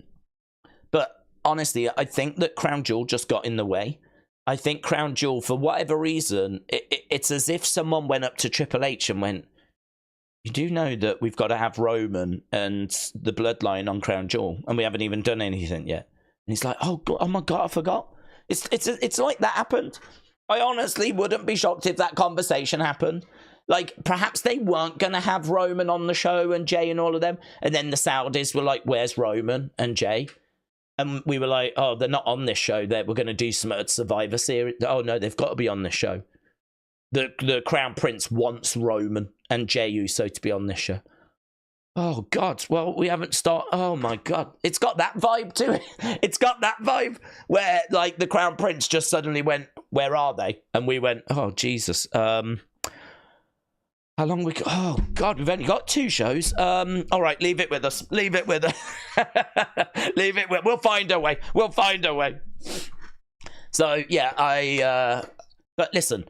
But honestly, I think that Crown Jewel just got in the way. I think Crown Jewel, for whatever reason, it's as if someone went up to Triple H and went, you do know that we've got to have Roman and the bloodline on Crown Jewel, and we haven't even done anything yet. And he's like, oh my God, I forgot. It's like that happened. I honestly wouldn't be shocked if that conversation happened. Like, perhaps they weren't going to have Roman on the show and Jay and all of them, and then the Saudis were like, where's Roman and Jay? And we were like, oh, they're not on this show. We're going to do some Survivor Series. Oh, no, they've got to be on this show. The Crown Prince wants Roman and Jey Uso to be on this show. Oh, God. Well, we haven't started. Oh, my God. It's got that vibe to it. It's got that vibe where, like, the Crown Prince just suddenly went, where are they? And we went, oh, Jesus. How long we got? Oh, God, we've only got 2 shows. All right, leave it with us. Leave it with us. Leave it with... We'll find a way. We'll find a way. So, yeah, but listen,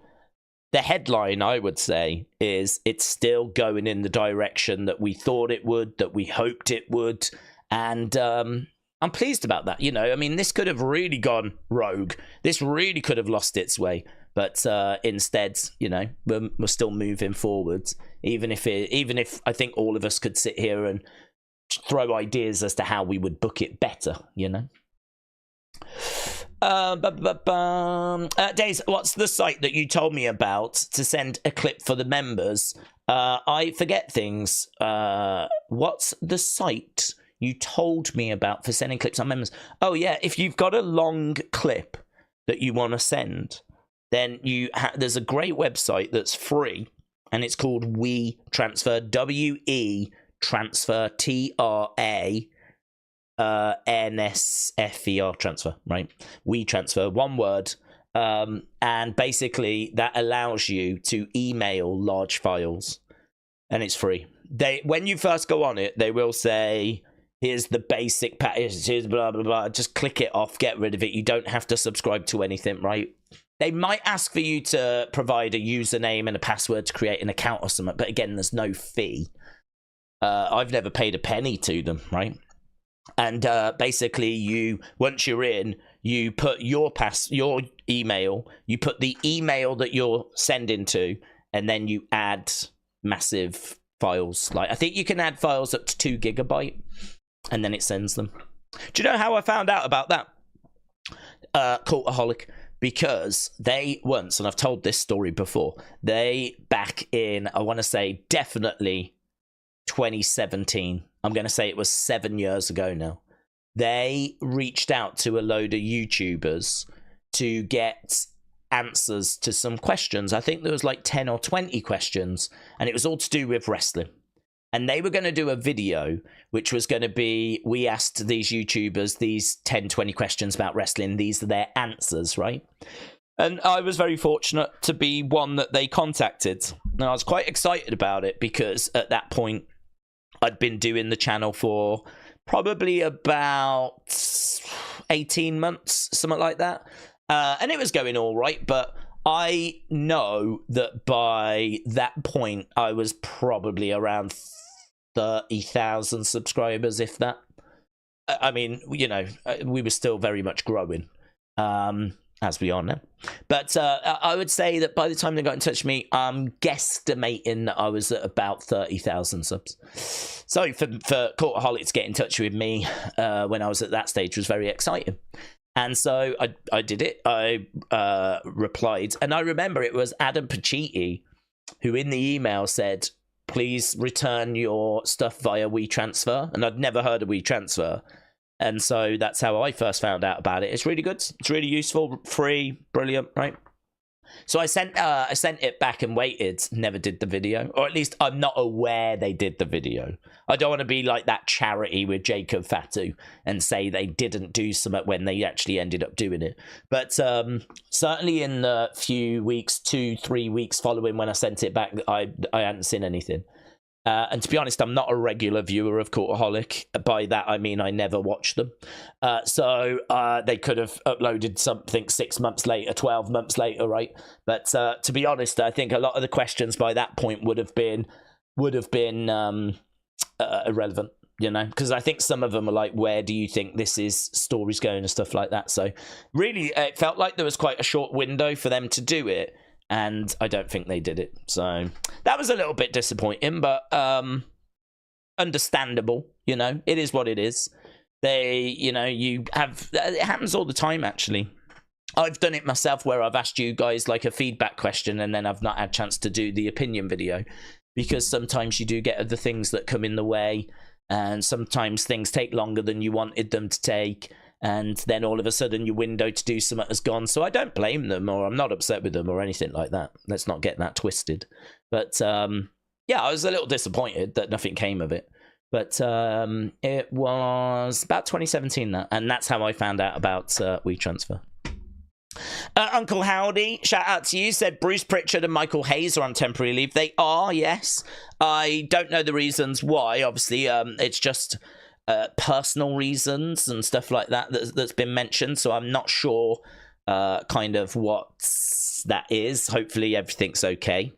the headline, I would say, is it's still going in the direction that we thought it would, that we hoped it would, and I'm pleased about that. You know, I mean, this could have really gone rogue. This really could have lost its way. But instead, you know, we're still moving forwards. Even if I think all of us could sit here and throw ideas as to how we would book it better, you know. Daze, what's the site that you told me about to send a clip for the members? I forget things. What's the site you told me about for sending clips on members? Oh yeah, if you've got a long clip that you want to send, then there's a great website that's free, and it's called We Transfer, WE Transfer, TRA transfer, right? We Transfer, one word, and basically that allows you to email large files, and it's free. When you first go on it, they will say, here's the basic package, here's blah blah blah, just click it off, get rid of it. You don't have to subscribe to anything, right? They might ask for you to provide a username and a password to create an account or something, but again, there's no fee. I've never paid a penny to them, right? And basically, once you're in, you put your email, you put the email that you're sending to, and then you add massive files. Like, I think you can add files up to 2 GB, and then it sends them. Do you know how I found out about that? Cultaholic. Because they once, and I've told this story before, they back in, I want to say definitely 2017, I'm going to say it was 7 years ago now, they reached out to a load of YouTubers to get answers to some questions. I think there was like 10 or 20 questions, and it was all to do with wrestling. And they were going to do a video, which was going to be, we asked these YouTubers these 10, 20 questions about wrestling. These are their answers, right? And I was very fortunate to be one that they contacted. And I was quite excited about it because at that point, I'd been doing the channel for probably about 18 months, something like that. And it was going all right, but I know that by that point, I was probably around 30,000 subscribers, if that. I mean, you know, we were still very much growing, as we are now. But I would say that by the time they got in touch with me, I'm guesstimating that I was at about 30,000 subs. So for Cultaholic to get in touch with me when I was at that stage was very exciting. And so I did it. I replied. And I remember it was Adam Pacitti who in the email said, please return your stuff via WeTransfer. And I'd never heard of WeTransfer. And so that's how I first found out about it. It's really good. It's really useful, free, brilliant, right? So I sent it back and waited, never did the video. Or at least I'm not aware they did the video. I don't want to be like that charity with Jacob Fatu and say they didn't do something when they actually ended up doing it. But certainly in the few weeks, 2-3 weeks following when I sent it back, I hadn't seen anything. And to be honest, I'm not a regular viewer of Cultaholic. By that, I mean I never watch them. So they could have uploaded something 6 months later, 12 months later, right? But to be honest, I think a lot of the questions by that point would have been irrelevant, you know? Because I think some of them are like, where do you think this story's going and stuff like that. So really, it felt like there was quite a short window for them to do it. And I don't think they did it. So that was a little bit disappointing, but understandable, you know. It is what it is. It happens all the time, actually. I've done it myself where I've asked you guys like a feedback question and then I've not had a chance to do the opinion video. Because sometimes you do get other things that come in the way. And sometimes things take longer than you wanted them to take. and then all of a sudden your window to do something has gone. So I don't blame them, or I'm not upset with them or anything like that. Let's not get that twisted. But yeah, I was a little disappointed that nothing came of it. But it was about 2017, and that's how I found out about WeTransfer. Uncle Howdy, shout out to you, said Bruce Pritchard and Michael Hayes are on temporary leave. They are, yes. I don't know the reasons why. Obviously, it's just personal reasons and stuff like that that's been mentioned. So I'm not sure kind of what that is. Hopefully everything's okay.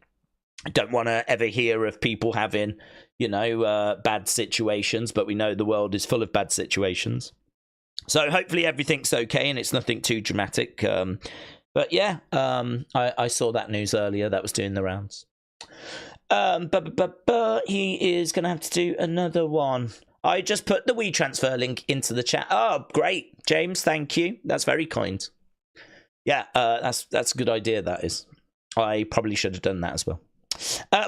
I don't want to ever hear of people having, you know, bad situations, but we know the world is full of bad situations. So hopefully everything's okay and it's nothing too dramatic. But yeah, I saw that news earlier. That was doing the rounds. He is going to have to do another one. I just put the WeTransfer link into the chat. Oh, great. James, thank you. That's very kind. Yeah, that's a good idea, that is. I probably should have done that as well.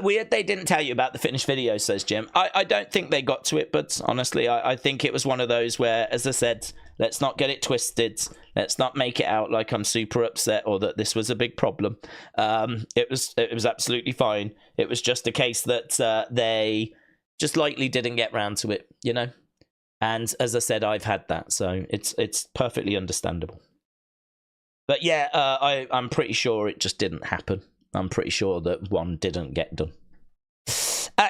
Weird they didn't tell you about the finished video, says Jim. I don't think they got to it, but honestly, I think it was one of those where, as I said, let's not get it twisted. Let's not make it out like I'm super upset or that this was a big problem. It was absolutely fine. It was just a case that they just lightly didn't get round to it, you know? And as I said, I've had that, so it's perfectly understandable. But yeah, I'm pretty sure it just didn't happen. I'm pretty sure that one didn't get done.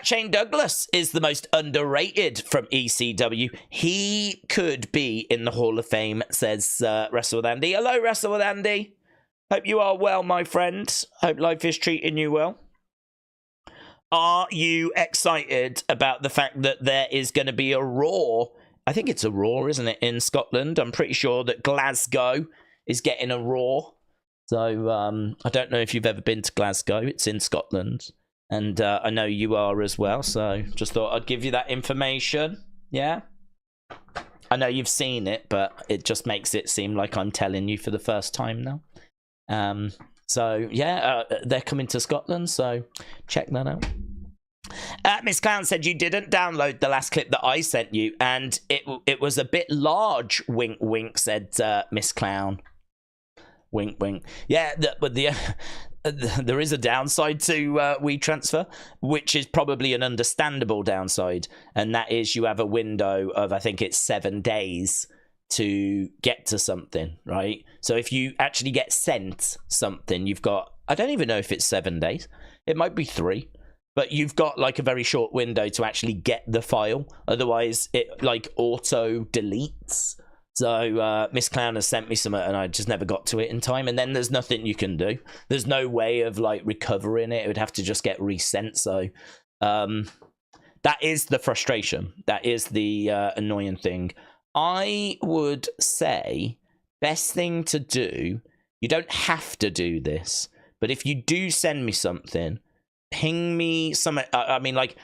Shane Douglas is the most underrated from ECW. He could be in the Hall of Fame, says Wrestle with Andy. Hello, Wrestle with Andy. Hope you are well, my friend. Hope life is treating you well. Are you excited about the fact that there is going to be a Raw? I think it's a Raw, isn't it, in Scotland? I'm pretty sure that Glasgow is getting a Raw. So I don't know if you've ever been to Glasgow. It's in Scotland. And I know you are as well. So just thought I'd give you that information. Yeah. I know you've seen it, but it just makes it seem like I'm telling you for the first time now. So yeah, they're coming to Scotland. So check that out. Miss Clown said you didn't download the last clip that I sent you. And it was a bit large. Wink, wink, said Miss Clown. Wink, wink. Yeah, but there is a downside to WeTransfer, which is probably an understandable downside, and that is you have a window of, I think it's 7 days to get to something, right? So if you actually get sent something, you've got, I don't even know if it's 7 days. It might be 3, but you've got like a very short window to actually get the file. Otherwise, it like auto deletes. So Miss Clown has sent me some, and I just never got to it in time. And then there's nothing you can do. There's no way of like recovering it. It would have to just get resent. So that is the frustration. That is the annoying thing. I would say best thing to do. You don't have to do this, but if you do send me something, ping me some. I mean, like.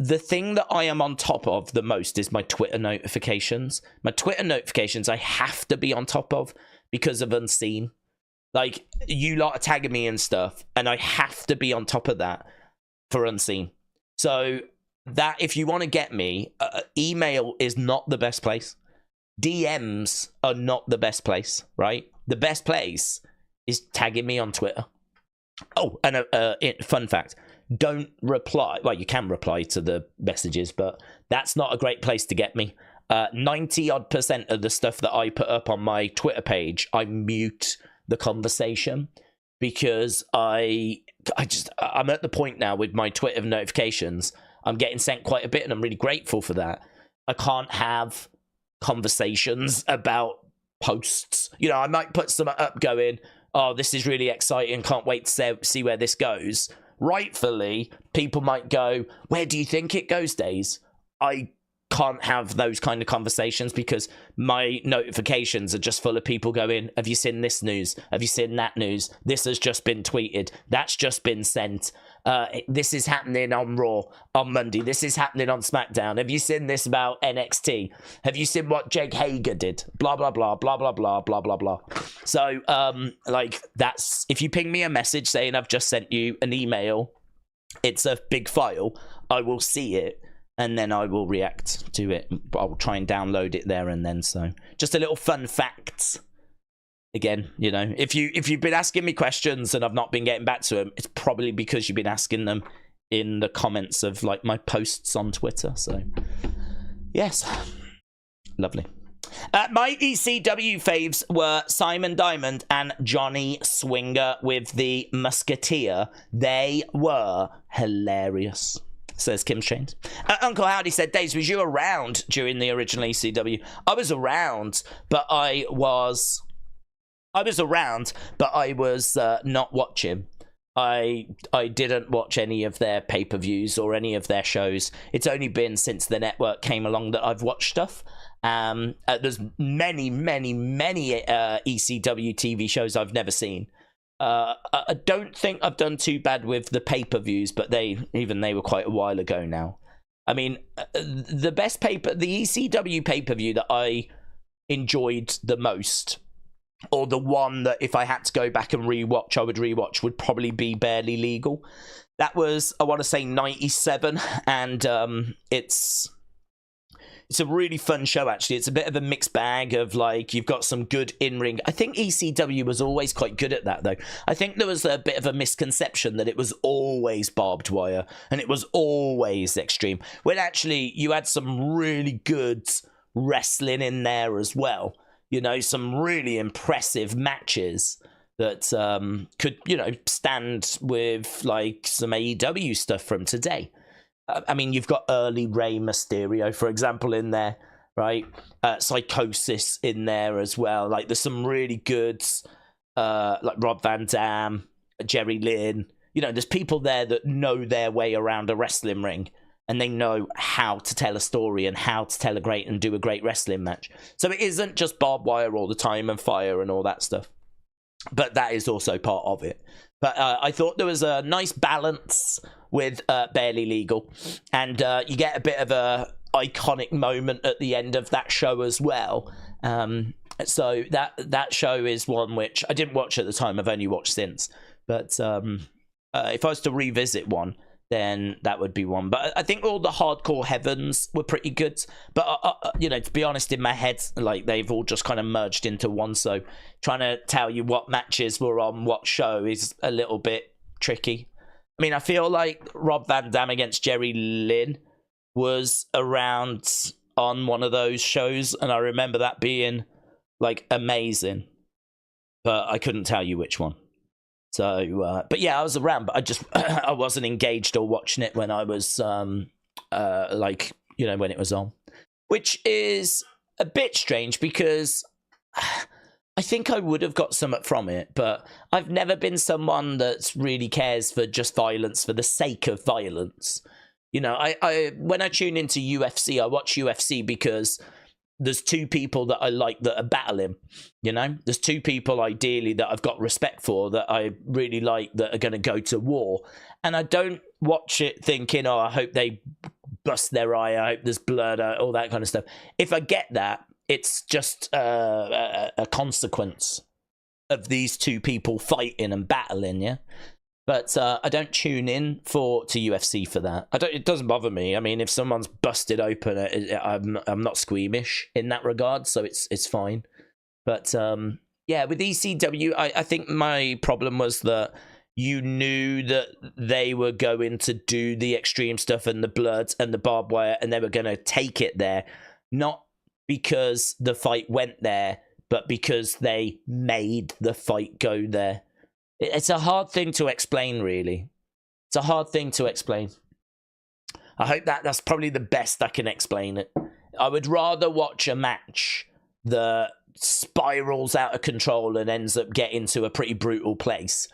The thing that I am on top of the most is my Twitter notifications. My Twitter notifications I have to be on top of because of Unseen. Like, you lot are tagging me and stuff, and I have to be on top of that for Unseen. So, that if you want to get me, email is not the best place. DMs are not the best place, right? The best place is tagging me on Twitter. Oh, and fun fact. Don't reply. Well, you can reply to the messages, but that's not a great place to get me. 90% of the stuff that I put up on my Twitter page, I mute the conversation because I'm at the point now with my Twitter notifications. I'm getting sent quite a bit, and I'm really grateful for that. I can't have conversations about posts. You know, I might put some up going, oh, this is really exciting. Can't wait to see where this goes. Rightfully, people might go, where do you think it goes, Daze? I can't have those kind of conversations because my notifications are just full of people going, have you seen this news? Have you seen that news? This has just been tweeted. That's just been sent. This is happening on Raw on Monday. This is happening on SmackDown. Have you seen this about NXT? Have you seen what Jake Hager did? Blah, blah, blah, blah, blah, blah, blah, blah, blah. So, like, that's, if you ping me a message saying I've just sent you an email, it's a big file, I will see it. and then I will react to it. I'll try and download it there and then. So just a little fun fact. Again, you know, if you've been asking me questions and I've not been getting back to them, it's probably because you've been asking them in the comments of like my posts on Twitter. So yes, lovely. My ECW faves were Simon Diamond and Johnny Swinger with the Musketeer. They were hilarious, says Kim Shanes. Uncle Howdy said, Daze, was you around during the original ECW? I was around, but I was not watching. I didn't watch any of their pay-per-views or any of their shows. It's only been since the network came along that I've watched stuff. There's many ECW TV shows I've never seen. I don't think I've done too bad with the pay-per-views, but they were quite a while ago now. I mean, the ECW pay-per-view that I enjoyed the most, or the one that if I had to go back and rewatch, I would rewatch, would probably be Barely Legal. That was, I want to say, 97, and it's a really fun show, actually. It's a bit of a mixed bag of, like, you've got some good in-ring. I think ECW was always quite good at that, though. I think there was a bit of a misconception that it was always barbed wire and it was always extreme, when actually you had some really good wrestling in there as well. You know, some really impressive matches that could, you know, stand with, like, some AEW stuff from today. I mean, you've got early Rey Mysterio, for example, in there, right? Psychosis in there as well. Like, there's some really good, like Rob Van Dam, Jerry Lynn. You know, there's people there that know their way around a wrestling ring, and they know how to tell a story and how to tell and do a great wrestling match. So it isn't just barbed wire all the time and fire and all that stuff. But that is also part of it. But I thought there was a nice balance with Barely Legal. And you get a bit of a iconic moment at the end of that show as well. So that show is one which I didn't watch at the time. I've only watched since. But if I was to revisit one, then that would be one. But I think all the Hardcore Heavens were pretty good. But, you know, to be honest, in my head, like, they've all just kind of merged into one. So trying to tell you what matches were on what show is a little bit tricky. I mean, I feel like Rob Van Dam against Jerry Lynn was around on one of those shows. And I remember that being, like, amazing. But I couldn't tell you which one. So, but yeah, I was around, but I wasn't engaged or watching it when I was, like, you know, when it was on. Which is a bit strange because I think I would have got something from it, but I've never been someone that really cares for just violence for the sake of violence. You know, I when I tune into UFC, I watch UFC because there's two people that I like that are battling, you know? There's two people, ideally, that I've got respect for, that I really like, that are going to go to war. And I don't watch it thinking, oh, I hope they bust their eye, I hope there's blood, all that kind of stuff. If I get that, it's just a consequence of these two people fighting and battling, yeah? But I don't tune in to UFC for that. It doesn't bother me. I mean, if someone's busted open, I'm not squeamish in that regard, so it's fine. But yeah, with ECW, I think my problem was that you knew that they were going to do the extreme stuff and the blood and the barbed wire, and they were going to take it there, not because the fight went there, but because they made the fight go there. It's a hard thing to explain, really. It's a hard thing to explain. I hope that's probably the best I can explain it. I would rather watch a match that spirals out of control and ends up getting to a pretty brutal place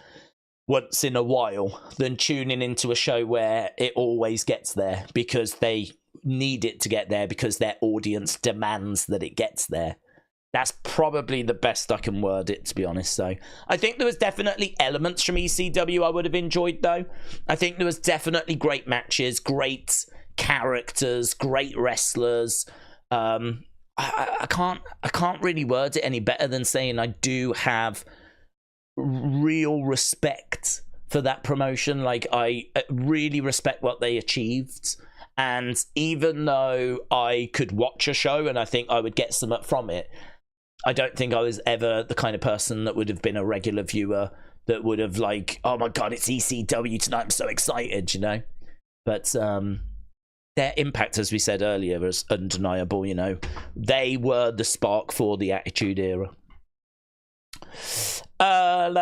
once in a while than tuning into a show where it always gets there because they need it to get there because their audience demands that it gets there. That's probably the best I can word it, to be honest. So I think there was definitely elements from ECW I would have enjoyed, though. I think there was definitely great matches, great characters, great wrestlers. I can't really word it any better than saying I do have real respect for that promotion. Like, I really respect what they achieved. And even though I could watch a show and I think I would get something from it, I don't think I was ever the kind of person that would have been a regular viewer that would have like, oh my God, it's ECW tonight, I'm so excited, you know? But their impact, as we said earlier, was undeniable, you know? They were the spark for the Attitude Era. Attack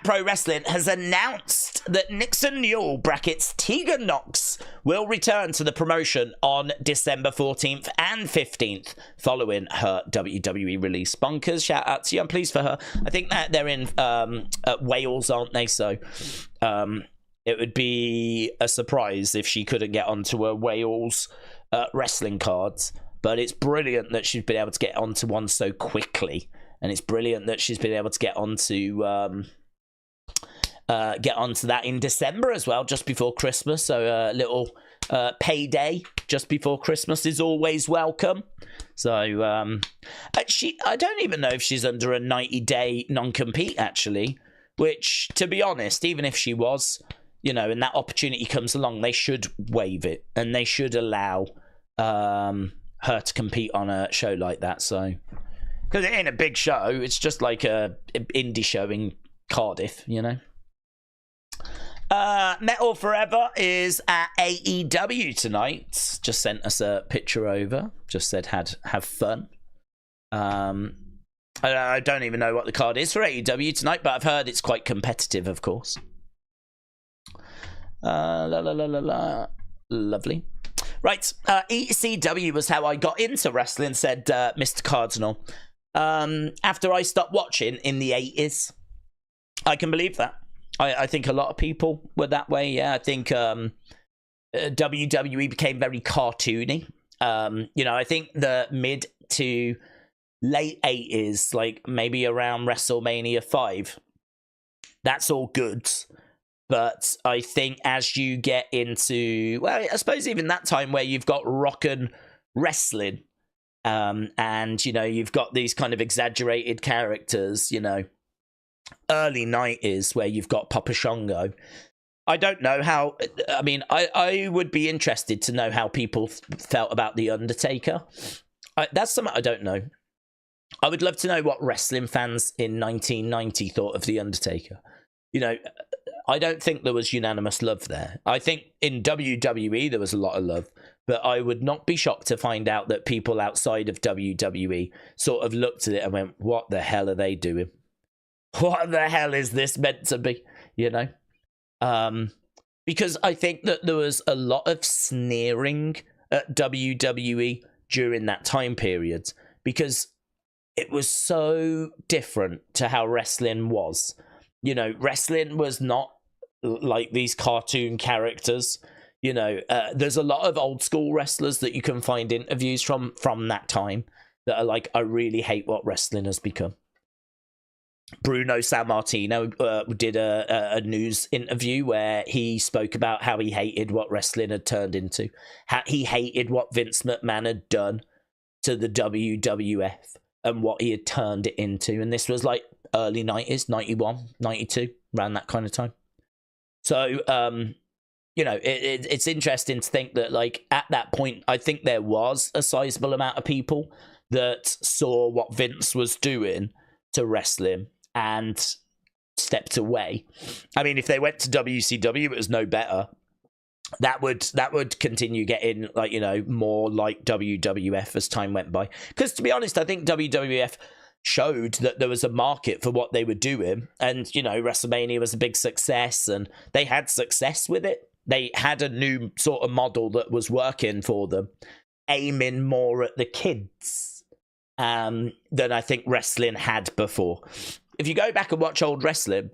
Pro Wrestling has announced that Nixon Newell brackets Tegan Knox will return to the promotion on December 14th and 15th following her WWE release. Bonkers, shout out to you. I'm pleased for her. I think that they're in Wales, aren't they? So it would be a surprise if she couldn't get onto a Wales wrestling cards. But it's brilliant that she's been able to get onto one so quickly. And it's brilliant that she's been able to get onto that in December as well, just before Christmas. So a little payday just before Christmas is always welcome. So I don't even know if she's under a 90-day non-compete, actually. Which, to be honest, even if she was, you know, and that opportunity comes along, they should waive it. And they should allow her to compete on a show like that, so... Because it ain't a big show. It's just like a indie show in Cardiff, you know. Metal Forever is at AEW tonight. Just sent us a picture over. Just said have fun. I don't even know what the card is for AEW tonight, but I've heard it's quite competitive, of course. Lovely. Right. ECW was how I got into wrestling, said Mr. Cardinal. After I stopped watching in the 80s. I can believe that. I think a lot of people were that way. Yeah, I think WWE became very cartoony. You know, I think the mid to late 80s, like maybe around WrestleMania 5, that's all good. But I think as you get into, well, I suppose even that time where you've got rock and wrestling, and, you know, you've got these kind of exaggerated characters, you know, early 90s where you've got Papa Shango. I don't know how, I mean, I would be interested to know how people felt about The Undertaker. That's something I don't know. I would love to know what wrestling fans in 1990 thought of The Undertaker. You know, I don't think there was unanimous love there. I think in WWE there was a lot of love, but I would not be shocked to find out that people outside of WWE sort of looked at it and went, what the hell are they doing? What the hell is this meant to be? You know? Because I think that there was a lot of sneering at WWE during that time period because it was so different to how wrestling was. You know, wrestling was not like these cartoon characters. You know, there's a lot of old school wrestlers that you can find interviews from that time that are like, I really hate what wrestling has become. Bruno Sammartino did a news interview where he spoke about how he hated what wrestling had turned into. How he hated what Vince McMahon had done to the WWF and what he had turned it into. And this was like early 90s, 91, 92, around that kind of time. So, you know, it's interesting to think that, like, at that point, I think there was a sizable amount of people that saw what Vince was doing to wrestling and stepped away. I mean, if they went to WCW, it was no better. That would continue getting, like, you know, more like WWF as time went by. Because, to be honest, I think WWF showed that there was a market for what they were doing. And, you know, WrestleMania was a big success and they had success with it. They had a new sort of model that was working for them, aiming more at the kids than I think wrestling had before. If you go back and watch old wrestling,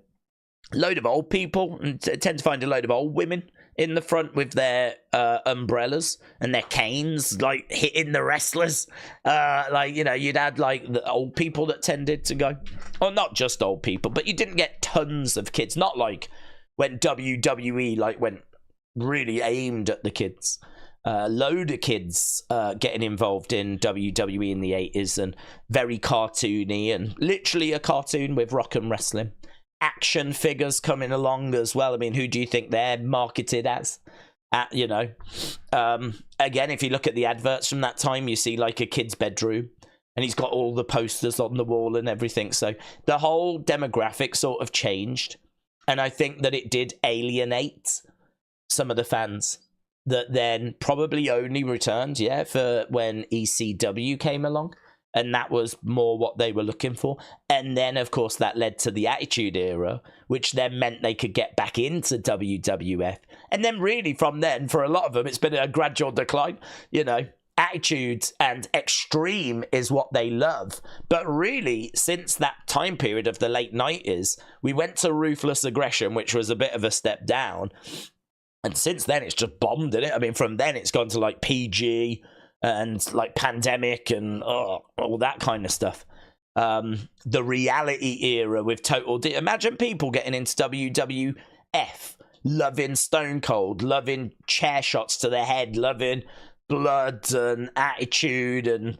a load of old people, and tend to find a load of old women in the front with their umbrellas and their canes, like, hitting the wrestlers. Like, you know, you'd had, like, the old people that tended to go. Or not just old people, but you didn't get tons of kids. Not like when WWE, like, went really aimed at the kids. Load of kids getting involved in WWE in the 80s and very cartoony and literally a cartoon with rock and wrestling. Action figures coming along as well. I mean, who do you think they're marketed as? You know, again, if you look at the adverts from that time, you see like a kid's bedroom, and he's got all the posters on the wall and everything. So the whole demographic sort of changed, and I think that it did alienate some of the fans that then probably only returned, for when ECW came along. And that was more what they were looking for. And then, of course, that led to the Attitude Era, which then meant they could get back into WWF. And then really from then, for a lot of them, it's been a gradual decline. You know, Attitude and Extreme is what they love. But really, since that time period of the late 90s, we went to Ruthless Aggression, which was a bit of a step down. And since then, it's just bombed, isn't it? I mean, from then, it's gone to like PG and like Pandemic and all that kind of stuff. The reality era with imagine people getting into WWF, loving Stone Cold, loving chair shots to the head, loving blood and Attitude and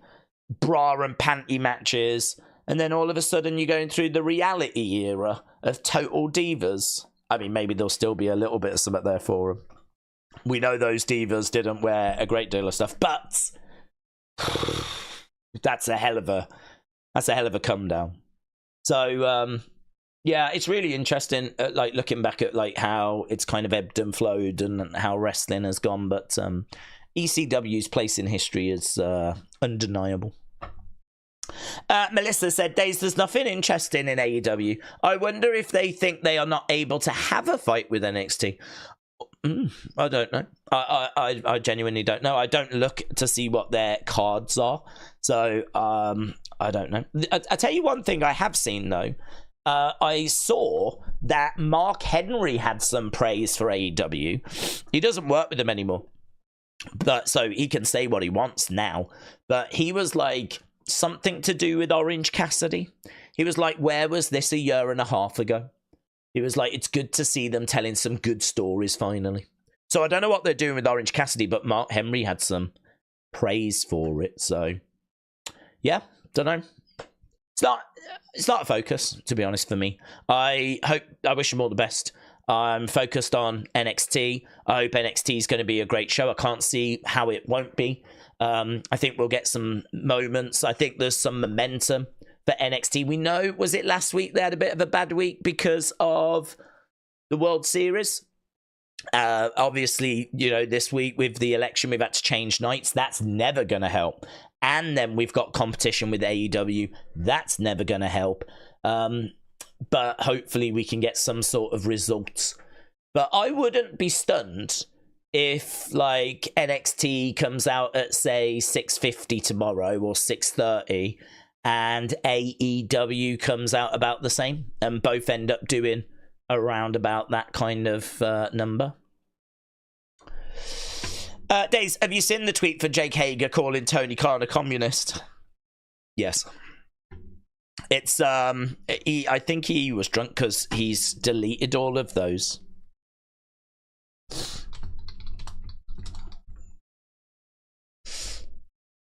bra and panty matches, and then all of a sudden you're going through the reality era of Total Divas. I mean, maybe there'll still be a little bit of something there for them. We know those divas didn't wear a great deal of stuff, but that's a hell of a come down. So yeah, it's really interesting, like looking back at like how it's kind of ebbed and flowed and how wrestling has gone. But ECW's place in history is undeniable. Melissa said, Daze, there's nothing interesting in AEW. I wonder if they think they are not able to have a fight with NXT. I don't know. I genuinely don't know. I don't look to see what their cards are. So I don't know. I tell you one thing I have seen, though. I saw that Mark Henry had some praise for AEW. He doesn't work with them anymore, but so he can say what he wants now. But he was like, something to do with Orange Cassidy. He was like, where was this a year and a half ago? He was like, it's good to see them telling some good stories finally. So I don't know what they're doing with Orange Cassidy, but Mark Henry had some praise for it. So yeah, don't know. It's not a focus, to be honest, for me. I wish them all the best. I'm focused on NXT. I hope NXT is going to be a great show. I can't see how it won't be. I think we'll get some moments. I think there's some momentum for NXT. We know, was it last week they had a bit of a bad week because of the World Series? Obviously, you know, this week with the election, we've had to change nights. That's never going to help. And then we've got competition with AEW. That's never going to help. But hopefully we can get some sort of results. But I wouldn't be stunned if like NXT comes out at say 6:50 tomorrow or 6:30 and AEW comes out about the same and both end up doing around about that kind of number. Daze, have you seen the tweet for Jake Hager calling Tony Khan a communist? Yes. It's I think he was drunk because he's deleted all of those.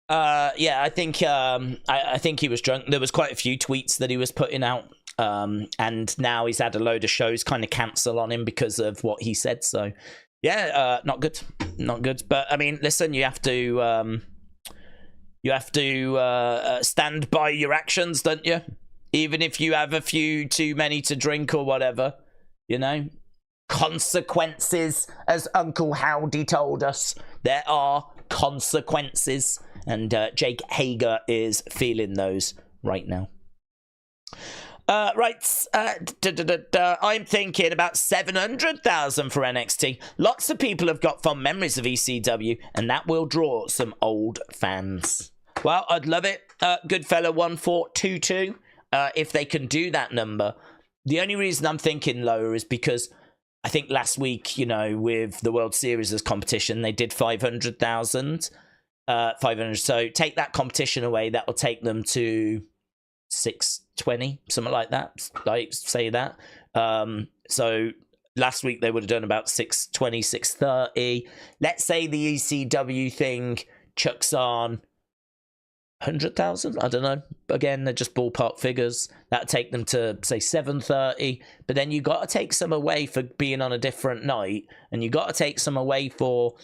Yeah, I think I think he was drunk. There was quite a few tweets that he was putting out, and now he's had a load of shows kind of cancel on him because of what he said. So yeah, not good. But I mean, listen, you have to stand by your actions, don't you? Even if you have a few too many to drink or whatever, you know. Consequences, as Uncle Howdy told us. There are consequences, and Jake Hager is feeling those right now. Right, I'm thinking about 700,000 for NXT. Lots of people have got fond memories of ECW, and that will draw some old fans. Well, I'd love it. Goodfella 1422, if they can do that number. The only reason I'm thinking lower is because I think last week, you know, with the World Series as competition, they did 500,000. 500. So take that competition away. That'll take them to 620, something like that. Like, say that. So last week they would have done about 620, 630. Let's say the ECW thing chucks on 100,000. I don't know. Again, they're just ballpark figures. That'd take them to say 730. But then you got to take some away for being on a different night, and you got to take some away for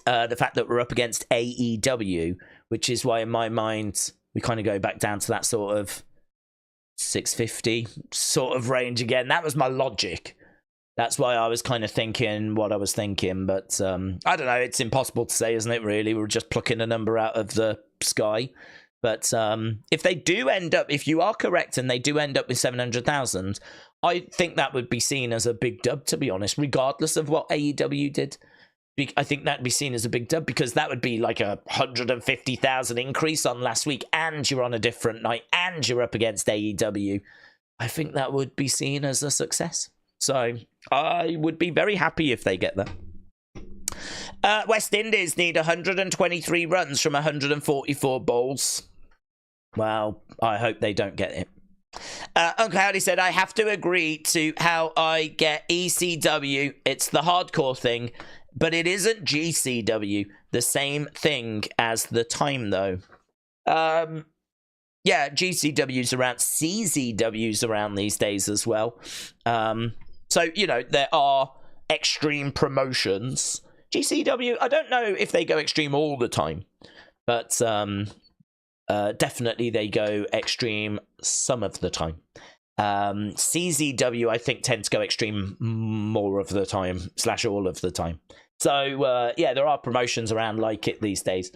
the fact that we're up against AEW, which is why in my mind we kind of go back down to that sort of 650 sort of range again. That was my logic. That's why I was kind of thinking what I was thinking. But I don't know. It's impossible to say, isn't it, really? We're just plucking a number out of the sky. But if they do end up, if you are correct and they do end up with 700,000, I think that would be seen as a big dub, to be honest, regardless of what AEW did. I think that'd be seen as a big dub, because that would be like a 150,000 increase on last week, and you're on a different night, and you're up against AEW. I think that would be seen as a success. So I would be very happy if they get that. West Indies need 123 runs from 144 balls. Well, I hope they don't get it. Uncle Howdy said, I have to agree to how I get ECW. It's the hardcore thing, but it isn't GCW. The same thing as the time, though. Yeah, GCW's around. CZW's around these days as well. So, you know, there are extreme promotions. GCW, I don't know if they go extreme all the time, but definitely they go extreme some of the time. CZW, I think, tends to go extreme more of the time, / all of the time. So, yeah, there are promotions around like it these days.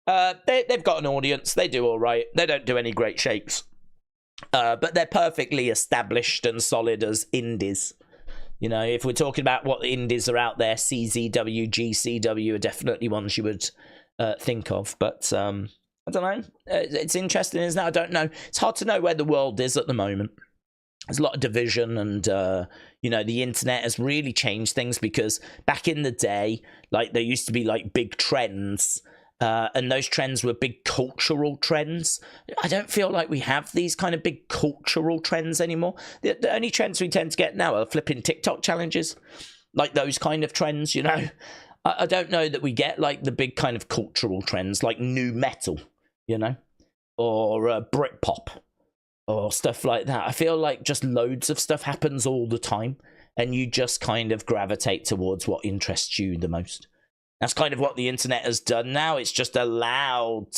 They've got an audience. They do all right. They don't do any great shakes. But they're perfectly established and solid as indies. You know, if we're talking about what indies are out there, CZW, GCW are definitely ones you would think of. But I don't know. It's interesting, isn't it? I don't know. It's hard to know where the world is at the moment. There's a lot of division, and you know, the internet has really changed things, because back in the day, like, there used to be like big trends, and those trends were big cultural trends. I don't feel like we have these kind of big cultural trends anymore. The only trends we tend to get now are flipping TikTok challenges, like those kind of trends, you know. I don't know that we get like the big kind of cultural trends like new metal, you know, or Britpop or stuff like that. I feel like just loads of stuff happens all the time, and you just kind of gravitate towards what interests you the most. That's kind of what the internet has done now. It's just allowed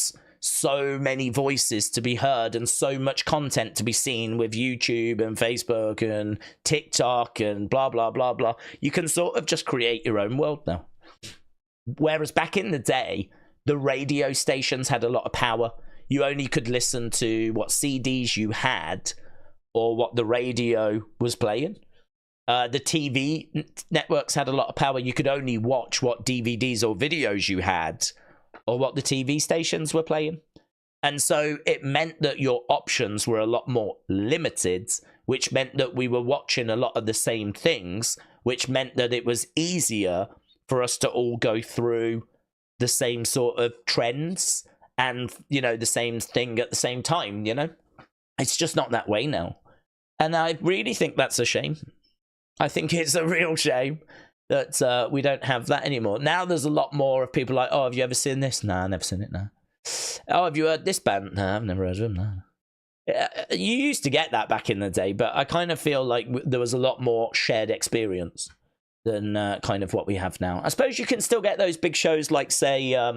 so many voices to be heard and so much content to be seen with YouTube and Facebook and TikTok and blah, blah, blah, blah. You can sort of just create your own world now. Whereas back in the day, the radio stations had a lot of power. You only could listen to what CDs you had or what the radio was playing. The TV networks had a lot of power. You could only watch what DVDs or videos you had or what the TV stations were playing. And so it meant that your options were a lot more limited, which meant that we were watching a lot of the same things, which meant that it was easier for us to all go through the same sort of trends and, you know, the same thing at the same time, you know? It's just not that way now. And I really think that's a shame. I think it's a real shame that we don't have that anymore. Now there's a lot more of people like, oh, have you ever seen this? Nah, I've never seen it, no. Oh, have you heard this band? Nah, I've never heard of them, no. You used to get that back in the day, but I kind of feel like there was a lot more shared experience than kind of what we have now. I suppose you can still get those big shows like, say, a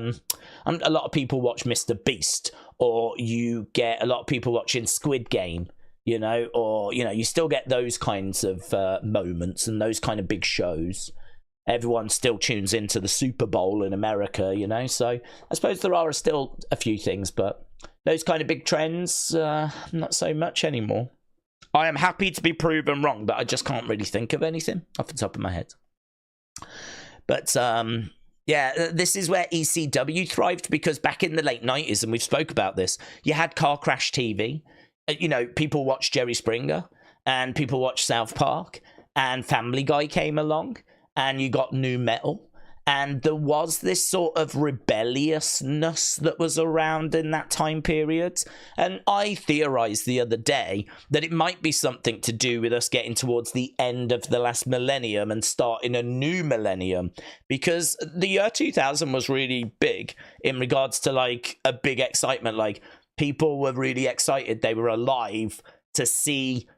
lot of people watch Mr. Beast, or you get a lot of people watching Squid Game, you know, or, you know, you still get those kinds of moments and those kind of big shows. Everyone still tunes into the Super Bowl in America, you know, so I suppose there are still a few things, but those kind of big trends, not so much anymore. I am happy to be proven wrong, but I just can't really think of anything off the top of my head. But, yeah, this is where ECW thrived, because back in the late 90s, and we've spoke about this, you had Car Crash TV. You know, people watched Jerry Springer, and people watched South Park, and Family Guy came along, and you got new metal. And there was this sort of rebelliousness that was around in that time period. And I theorized the other day that it might be something to do with us getting towards the end of the last millennium and starting a new millennium. Because the year 2000 was really big in regards to like a big excitement, like people were really excited. They were alive to see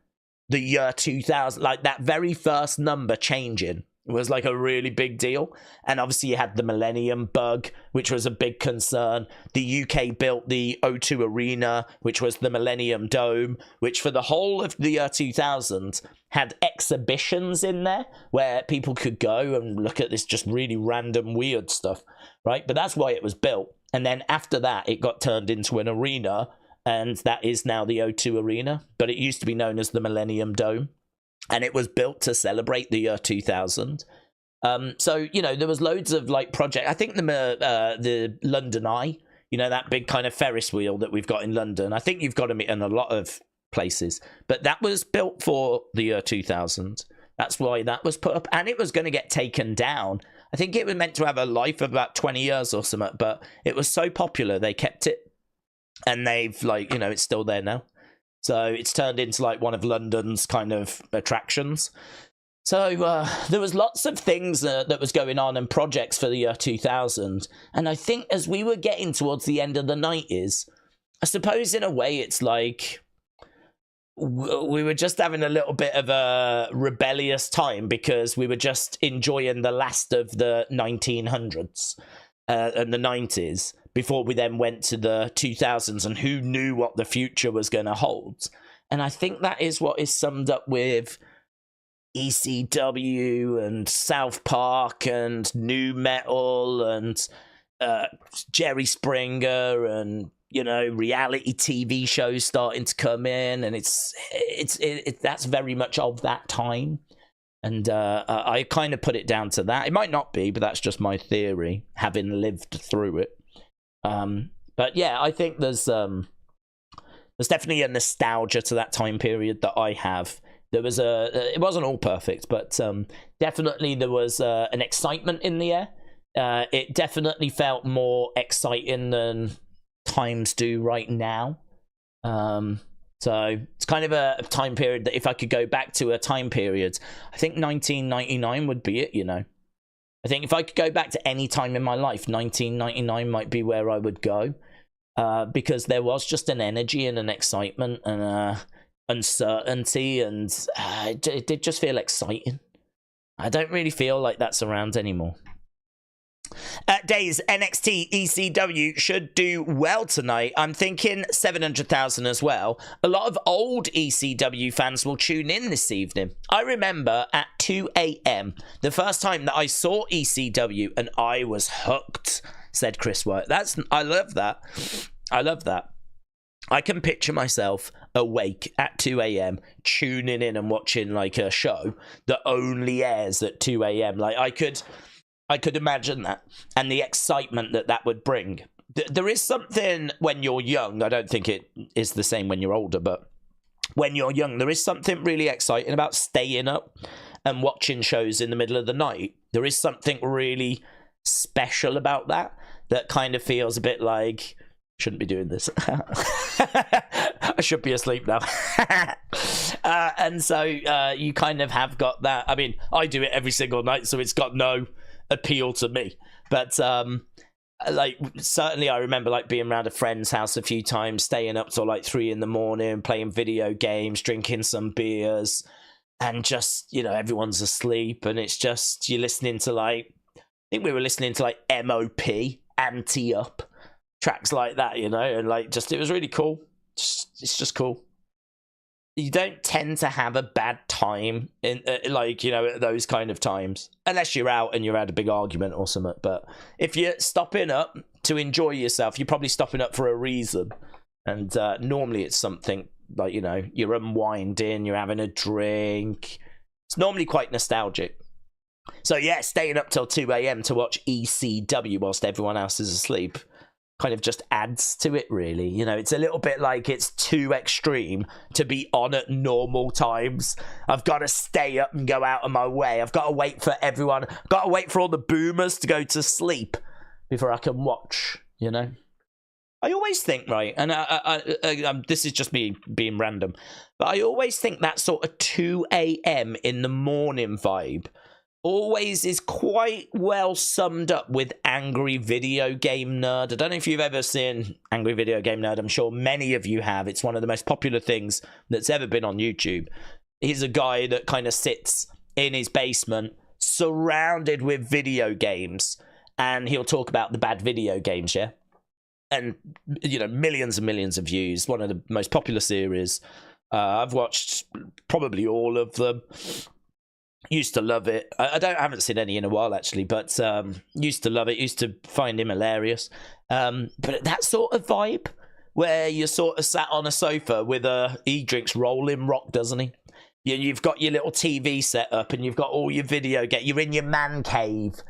the year 2000, like that very first number changing was like a really big deal. And obviously you had the Millennium Bug, which was a big concern. The UK built the O2 Arena, which was the Millennium Dome, which for the whole of the year 2000 had exhibitions in there where people could go and look at this just really random weird stuff, right? But that's why it was built. And then after that, it got turned into an arena, and that is now the O2 Arena, but it used to be known as the Millennium Dome. And it was built to celebrate the year 2000. So, you know, there was loads of like project. I think the London Eye, you know, that big kind of Ferris wheel that we've got in London. I think you've got them in a lot of places. But that was built for the year 2000. That's why that was put up. And it was going to get taken down. I think it was meant to have a life of about 20 years or something. But it was so popular, they kept it. And they've, like, you know, it's still there now. So it's turned into like one of London's kind of attractions. So there was lots of things that was going on and projects for the year 2000. And I think as we were getting towards the end of the 90s, I suppose in a way it's like we were just having a little bit of a rebellious time because we were just enjoying the last of the 1900s and the 90s. Before we then went to the 2000s, and who knew what the future was going to hold. And I think that is what is summed up with ECW and South Park and Nu Metal and Jerry Springer and, you know, reality TV shows starting to come in. And that's very much of that time. And I kind of put it down to that. It might not be, but that's just my theory, having lived through it. But yeah, I think there's definitely a nostalgia to that time period that I have. There was it wasn't all perfect, but definitely there was an excitement in the air. It definitely felt more exciting than times do right now. So it's kind of a time period that if I could go back to a time period, I think 1999 would be it, you know. I think if I could go back to any time in my life, 1999 might be where I would go, because there was just an energy and an excitement and uncertainty, and it did just feel exciting. I don't really feel like that's around anymore. Daze, NXT ECW should do well tonight. I'm thinking 700,000 as well. A lot of old ECW fans will tune in this evening. I remember at 2 a.m. the first time that I saw ECW and I was hooked, said Chris White. I love that. I love that. I can picture myself awake at 2 a.m. tuning in and watching like a show that only airs at 2 a.m. Like I could imagine that, and the excitement that would bring. There is something when you're young, I don't think it is the same when you're older, but when you're young, there is something really exciting about staying up and watching shows in the middle of the night. There is something really special about that kind of feels a bit like, shouldn't be doing this. I should be asleep now. And so you kind of have got that. I mean, I do it every single night, so it's got no appeal to me, but like certainly I remember like being around a friend's house a few times, staying up till like 3 a.m, playing video games, drinking some beers, and just, you know, everyone's asleep and it's just you're listening to like, I think we were listening to like MOP, Anti Up, tracks like that, you know, and like just it was really cool. It's just cool. You don't tend to have a bad time in like, you know, at those kind of times, unless you're out and you had a big argument or something. But if you're stopping up to enjoy yourself, you're probably stopping up for a reason. And normally it's something like, you know, you're unwinding, you're having a drink. It's normally quite nostalgic. So yeah, staying up till 2 a.m. to watch ECW whilst everyone else is asleep kind of just adds to it, really. You know, it's a little bit like it's too extreme to be on at normal times. I've got to stay up and go out of my way. I've got to wait for everyone. I've got to wait for all the boomers to go to sleep before I can watch, you know. I always think, right, and this is just me being random, but I always think that sort of 2 a.m. in the morning vibe always is quite well summed up with Angry Video Game Nerd. I don't know if you've ever seen Angry Video Game Nerd. I'm sure many of you have. It's one of the most popular things that's ever been on YouTube. He's a guy that kind of sits in his basement surrounded with video games, and he'll talk about the bad video games, yeah? And, you know, millions and millions of views. One of the most popular series. I've watched probably all of them. Used to love it. I haven't seen any in a while, actually, but used to love it. Used to find him hilarious. But that sort of vibe where you're sort of sat on a sofa with he drinks Rolling Rock, doesn't he? You've got your little TV set up and you've got all your video game. You're in your man cave.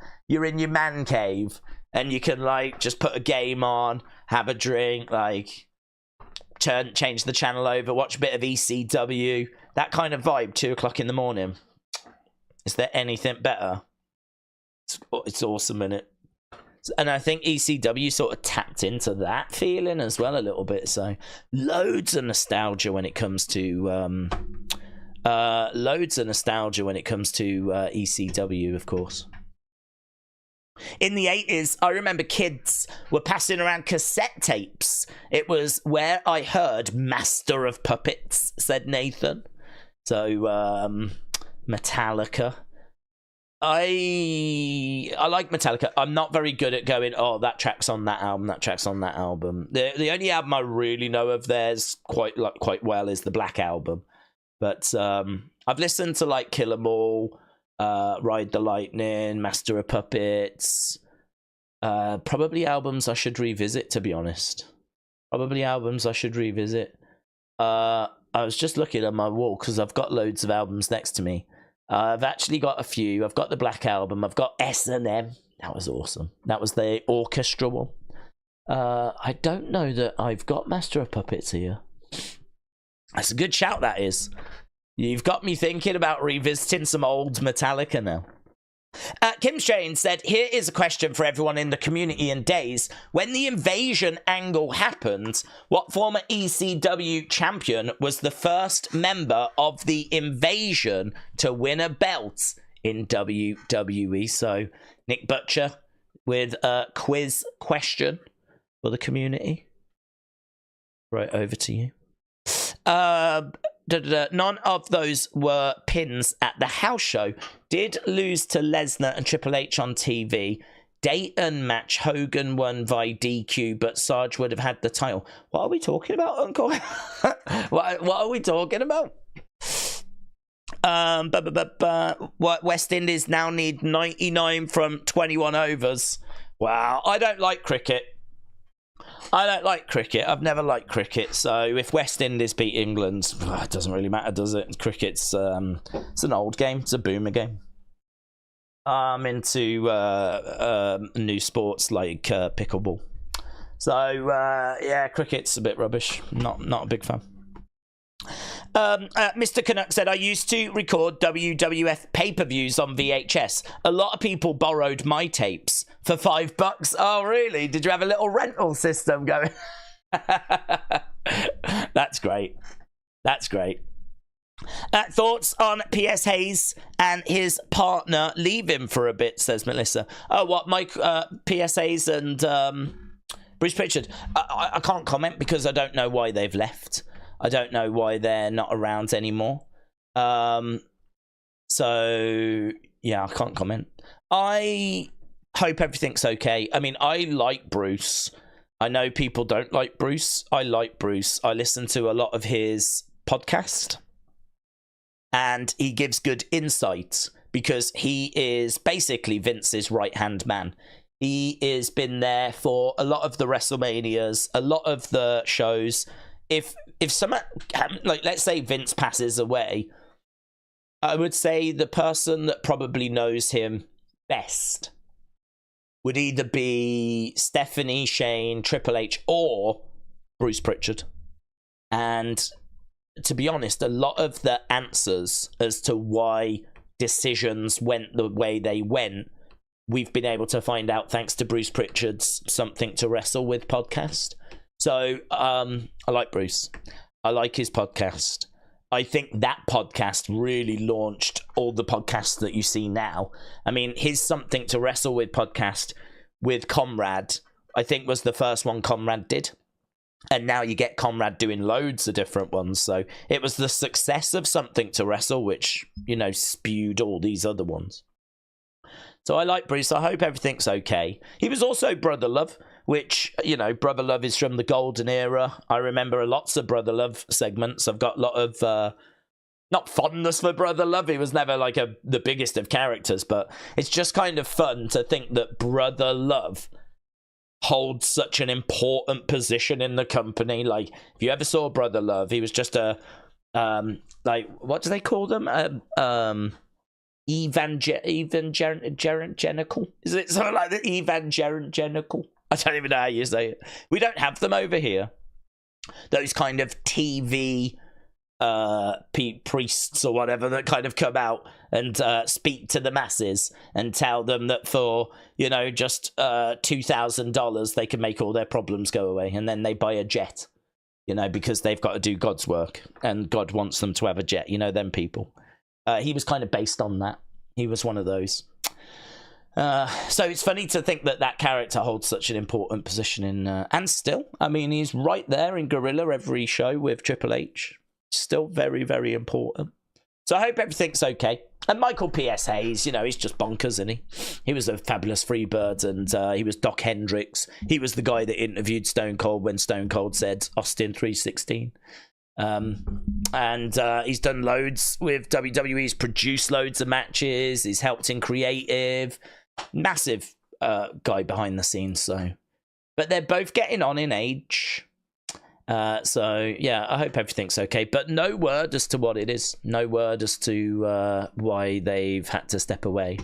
And you can, like, just put a game on, have a drink, like, change the channel over, watch a bit of ECW. That kind of vibe, 2 o'clock in the morning. Is there anything better? It's awesome, isn't it? And I think ECW sort of tapped into that feeling as well a little bit. So loads of nostalgia when it comes to ECW, of course. In the 80s, I remember kids were passing around cassette tapes. It was where I heard Master of Puppets, said Nathan. So, Metallica. I like Metallica. I'm not very good at going, oh, that track's on that album, that track's on that album. The only album I really know of theirs quite well is the Black Album. But I've listened to, like, Kill 'Em All, Ride the Lightning, Master of Puppets. Probably albums I should revisit, to be honest. I was just looking at my wall because I've got loads of albums next to me. I've actually got a few. I've got the Black Album. I've got S&M. That was awesome. That was the orchestra one. I don't know that I've got Master of Puppets here. That's a good shout, that is. You've got me thinking about revisiting some old Metallica now. Kim Shane said, here is a question for everyone in the community and Daze. When the invasion angle happened, what former ECW champion was the first member of the invasion to win a belt in WWE? So, Nick Butcher with a quiz question for the community. Right, over to you. None of those were pins at the house show. Did lose to Lesnar and Triple H on TV. Dayton match, Hogan won via DQ, but Sarge would have had the title. What are we talking about, Uncle? What are we talking about? What West Indies now need 99 from 21 overs. Wow, I don't like cricket. I've never liked cricket. So if West Indies beat England, it doesn't really matter, does it? Cricket's it's an old game. It's a boomer game. I'm into new sports like pickleball. So yeah, cricket's a bit rubbish. Not a big fan. Mr. Canuck said, I used to record WWF pay-per-views on VHS. A lot of people borrowed my tapes for $5. Oh, really? Did you have a little rental system going? That's great. Thoughts on P.S. Hayes and his partner leaving for a bit, says Melissa. Oh, what, Mike, P.S. Hayes and Bruce Pritchard? I can't comment because I don't know why they've left. I don't know why they're not around anymore. So, yeah, I can't comment. I hope everything's okay. I mean, I like Bruce. I know people don't like Bruce. I like Bruce. I listen to a lot of his podcast. And he gives good insight because he is basically Vince's right-hand man. He has been there for a lot of the WrestleManias, a lot of the shows. If someone, like, let's say Vince passes away, I would say the person that probably knows him best would either be Stephanie, Shane, Triple H, or Bruce Pritchard. And to be honest, a lot of the answers as to why decisions went the way they went, we've been able to find out thanks to Bruce Pritchard's Something to Wrestle With podcast. So I like Bruce. I like his podcast. I think that podcast really launched all the podcasts that you see now. I mean, his Something to Wrestle With podcast with Conrad, I think was the first one Conrad did. And now you get Conrad doing loads of different ones. So it was the success of Something to Wrestle, which, you know, spewed all these other ones. So I like Bruce. I hope everything's okay. He was also Brother Love, which, you know, Brother Love is from the golden era. I remember lots of Brother Love segments. I've got a lot of, not fondness for Brother Love. He was never like the biggest of characters, but it's just kind of fun to think that Brother Love holds such an important position in the company. Like, if you ever saw Brother Love, he was just a, like, what do they call them? Evangelical? Is it something like that? Evangelical? I don't even know how you say it. We don't have them over here. Those kind of TV priests or whatever that kind of come out and speak to the masses and tell them that for, you know, just $2,000 they can make all their problems go away, and then they buy a jet, you know, because they've got to do God's work and God wants them to have a jet, you know, them people. He was kind of based on that. He was one of those. So it's funny to think that that character holds such an important position in, and still, I mean, he's right there in Gorilla every show with Triple H. Still very, very important. So I hope everything's okay. And Michael P.S. Hayes, you know, he's just bonkers, isn't he? He was a fabulous Freebird, and he was Doc Hendricks. He was the guy that interviewed Stone Cold when Stone Cold said Austin 316. And he's done loads with WWE. He's produced loads of matches. He's helped in creative. Massive guy behind the scenes. So, but they're both getting on in age. So yeah, I hope everything's okay. But no word as to what it is. No word as to why they've had to step away.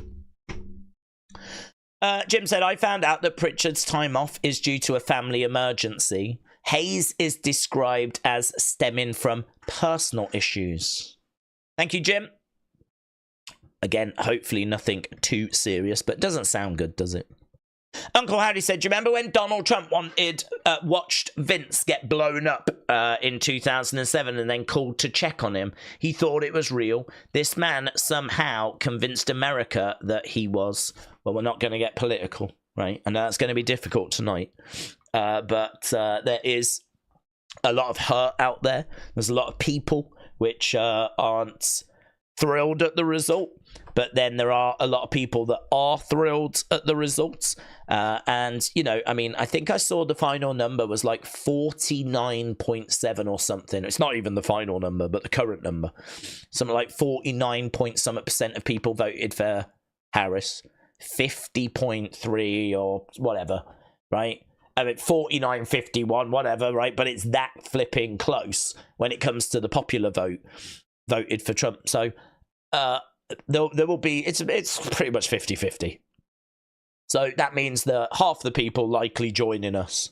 Jim said, I found out that Pritchard's time off is due to a family emergency. Hayes is described as stemming from personal issues. Thank you, Jim. Again, hopefully nothing too serious, but doesn't sound good, does it? Uncle Howdy said, do you remember when Donald Trump watched Vince get blown up in 2007 and then called to check on him? He thought it was real. This man somehow convinced America that he was. Well, we're not going to get political, right? I know that's going to be difficult tonight. But there is a lot of hurt out there. There's a lot of people which aren't thrilled at the result. But then there are a lot of people that are thrilled at the results. And, you know, I mean, I think I saw the final number was like 49.7 or something. It's not even the final number, but the current number. Something like 49 point something % of people voted for Harris. 50.3 or whatever, right? I mean, 49, 51, whatever, right? But it's that flipping close when it comes to the popular vote voted for Trump. So, there will be, it's pretty much 50-50. So that means that half the people likely joining us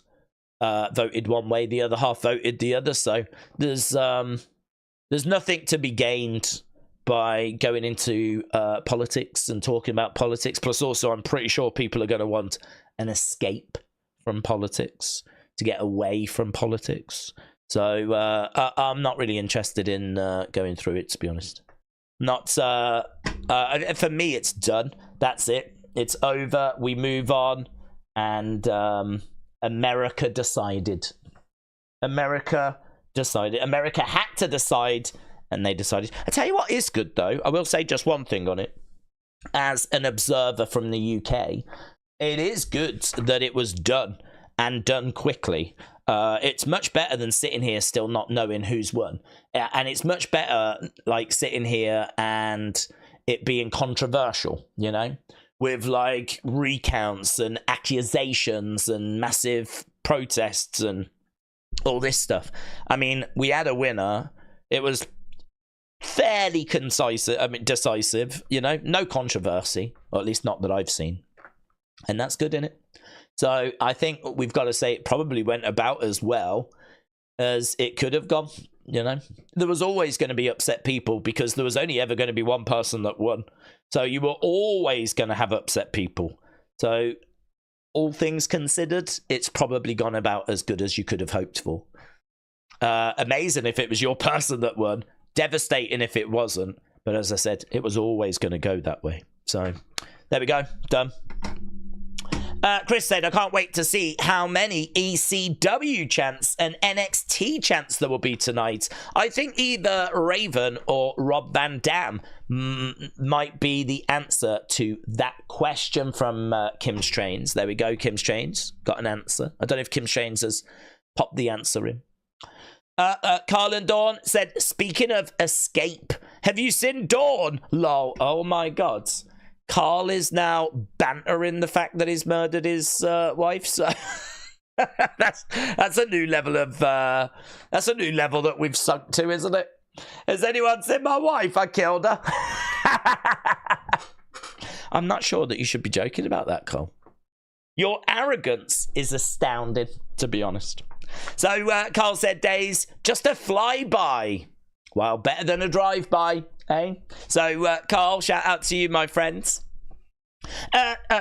voted one way, the other half voted the other. So there's nothing to be gained by going into politics and talking about politics. Plus also, I'm pretty sure people are going to want an escape from politics, to get away from politics. So I'm not really interested in going through it, to be honest. Not for me, it's done. That's it. It's over. We move on. And America decided. America had to decide, and they decided. I tell you what is good, though. I will say just one thing on it. As an observer from the UK, it is good that it was done, and done quickly. It's much better than sitting here still not knowing who's won. And it's much better, like, sitting here and it being controversial, you know, with, like, recounts and accusations and massive protests and all this stuff. I mean, we had a winner. It was fairly decisive, you know, no controversy, or at least not that I've seen. And that's good, innit? So I think we've got to say it probably went about as well as it could have gone, you know. There was always going to be upset people because there was only ever going to be one person that won. So you were always going to have upset people. So all things considered, it's probably gone about as good as you could have hoped for. Amazing if it was your person that won. devastating if it wasn't. But as I said, it was always going to go that way. So there we go. Done. Chris said, I can't wait to see how many ECW chants and NXT chants there will be tonight. I think either Raven or Rob Van Dam might be the answer to that question from Kim's Trains. There we go, Kim's Trains. Got an answer. I don't know if Kim's Trains has popped the answer in. Carl and Dawn said, speaking of escape, have you seen Dawn? Lol. Oh my god. Carl is now bantering the fact that he's murdered his wife. So that's a new level of that's a new level that we've sunk to, isn't it? Has anyone seen my wife? I killed her. I'm not sure that you should be joking about that, Carl. Your arrogance is astounding, to be honest. So Carl said, Daze, just a flyby. Well, better than a drive-by, eh? So, Carl, shout out to you, my friends.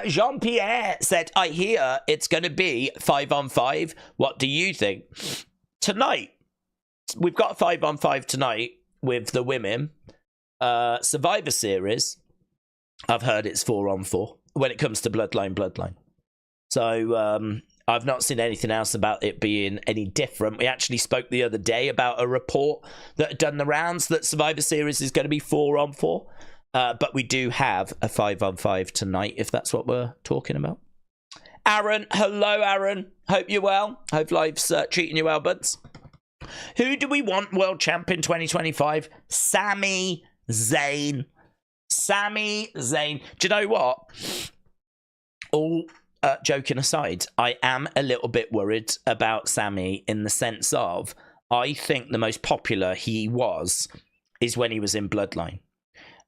Jean-Pierre said, I hear it's going to be 5-on-5. What do you think? Tonight, we've got 5-on-5 tonight with the women. Survivor Series, I've heard it's 4-on-4 when it comes to Bloodline. So, I've not seen anything else about it being any different. We actually spoke the other day about a report that had done the rounds that Survivor Series is going to be 4-on-4. But we do have a 5-on-5 tonight, if that's what we're talking about. Aaron, hello, Aaron. Hope you're well. Hope life's treating you well, buds. Who do we want world champion 2025? Sami Zayn. Sami Zayn. Do you know what? All joking aside, I am a little bit worried about Sami in the sense of I think the most popular he was is when he was in Bloodline.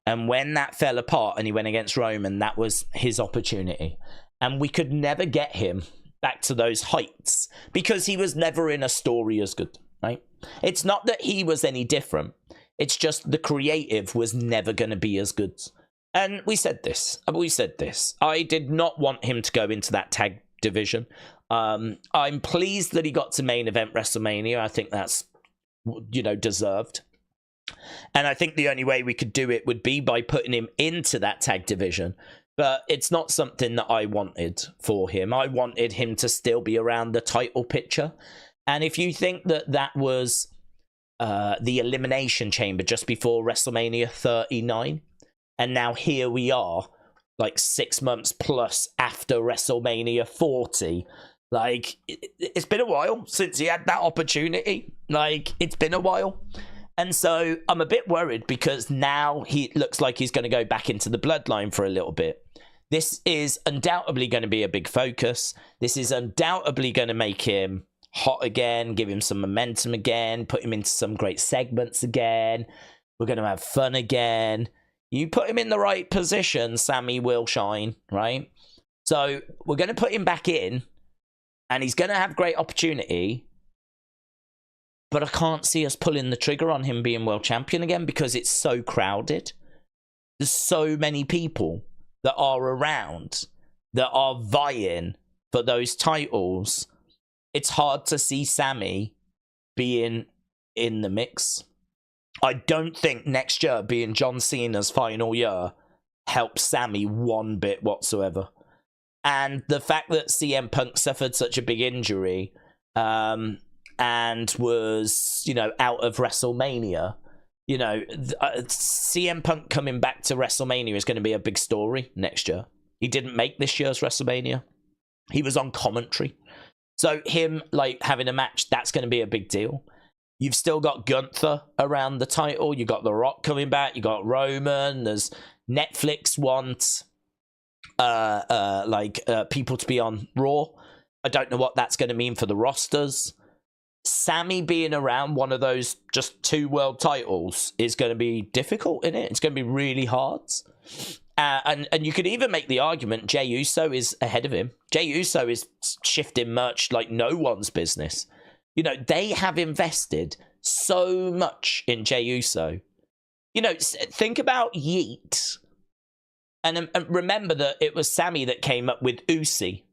And when that fell apart and he went against Roman, that was his opportunity. And we could never get him back to those heights because he was never in a story as good, right? It's not that he was any different. It's just the creative was never going to be as good. And we said this. I did not want him to go into that tag division. I'm pleased that he got to main event WrestleMania. I think that's, deserved. And I think the only way we could do it would be by putting him into that tag division. But it's not something that I wanted for him. I wanted him to still be around the title picture. And if you think that that was the Elimination Chamber just before WrestleMania 39, and now here we are, like 6 months plus after WrestleMania 40. Like, it's been a while since he had that opportunity. Like, it's been a while. And so I'm a bit worried because now he looks like he's going to go back into the Bloodline for a little bit. This is undoubtedly going to be a big focus. This is undoubtedly going to make him hot again, give him some momentum again, put him into some great segments again. We're going to have fun again. You put him in the right position, Sami will shine, right? So we're going to put him back in, and he's going to have great opportunity. But I can't see us pulling the trigger on him being world champion again because it's so crowded. There's so many people that are around that are vying for those titles. It's hard to see Sami being in the mix. I don't think next year being John Cena's final year helps Sami one bit whatsoever. And the fact that CM Punk suffered such a big injury and was, out of WrestleMania, CM Punk coming back to WrestleMania is going to be a big story next year. He didn't make this year's WrestleMania. He was on commentary. So him, having a match, that's going to be a big deal. You've still got Gunther around the title. You got The Rock coming back. You got Roman. There's Netflix wants people to be on Raw. I don't know what that's going to mean for the rosters. Sami being around one of those just 2 world titles is going to be difficult, isn't it? It's going to be really hard. And you could even make the argument Jey Uso is ahead of him. Jey Uso is shifting merch like no one's business. They have invested so much in Jey Uso. Think about Yeet. And remember that it was Sami that came up with Usi.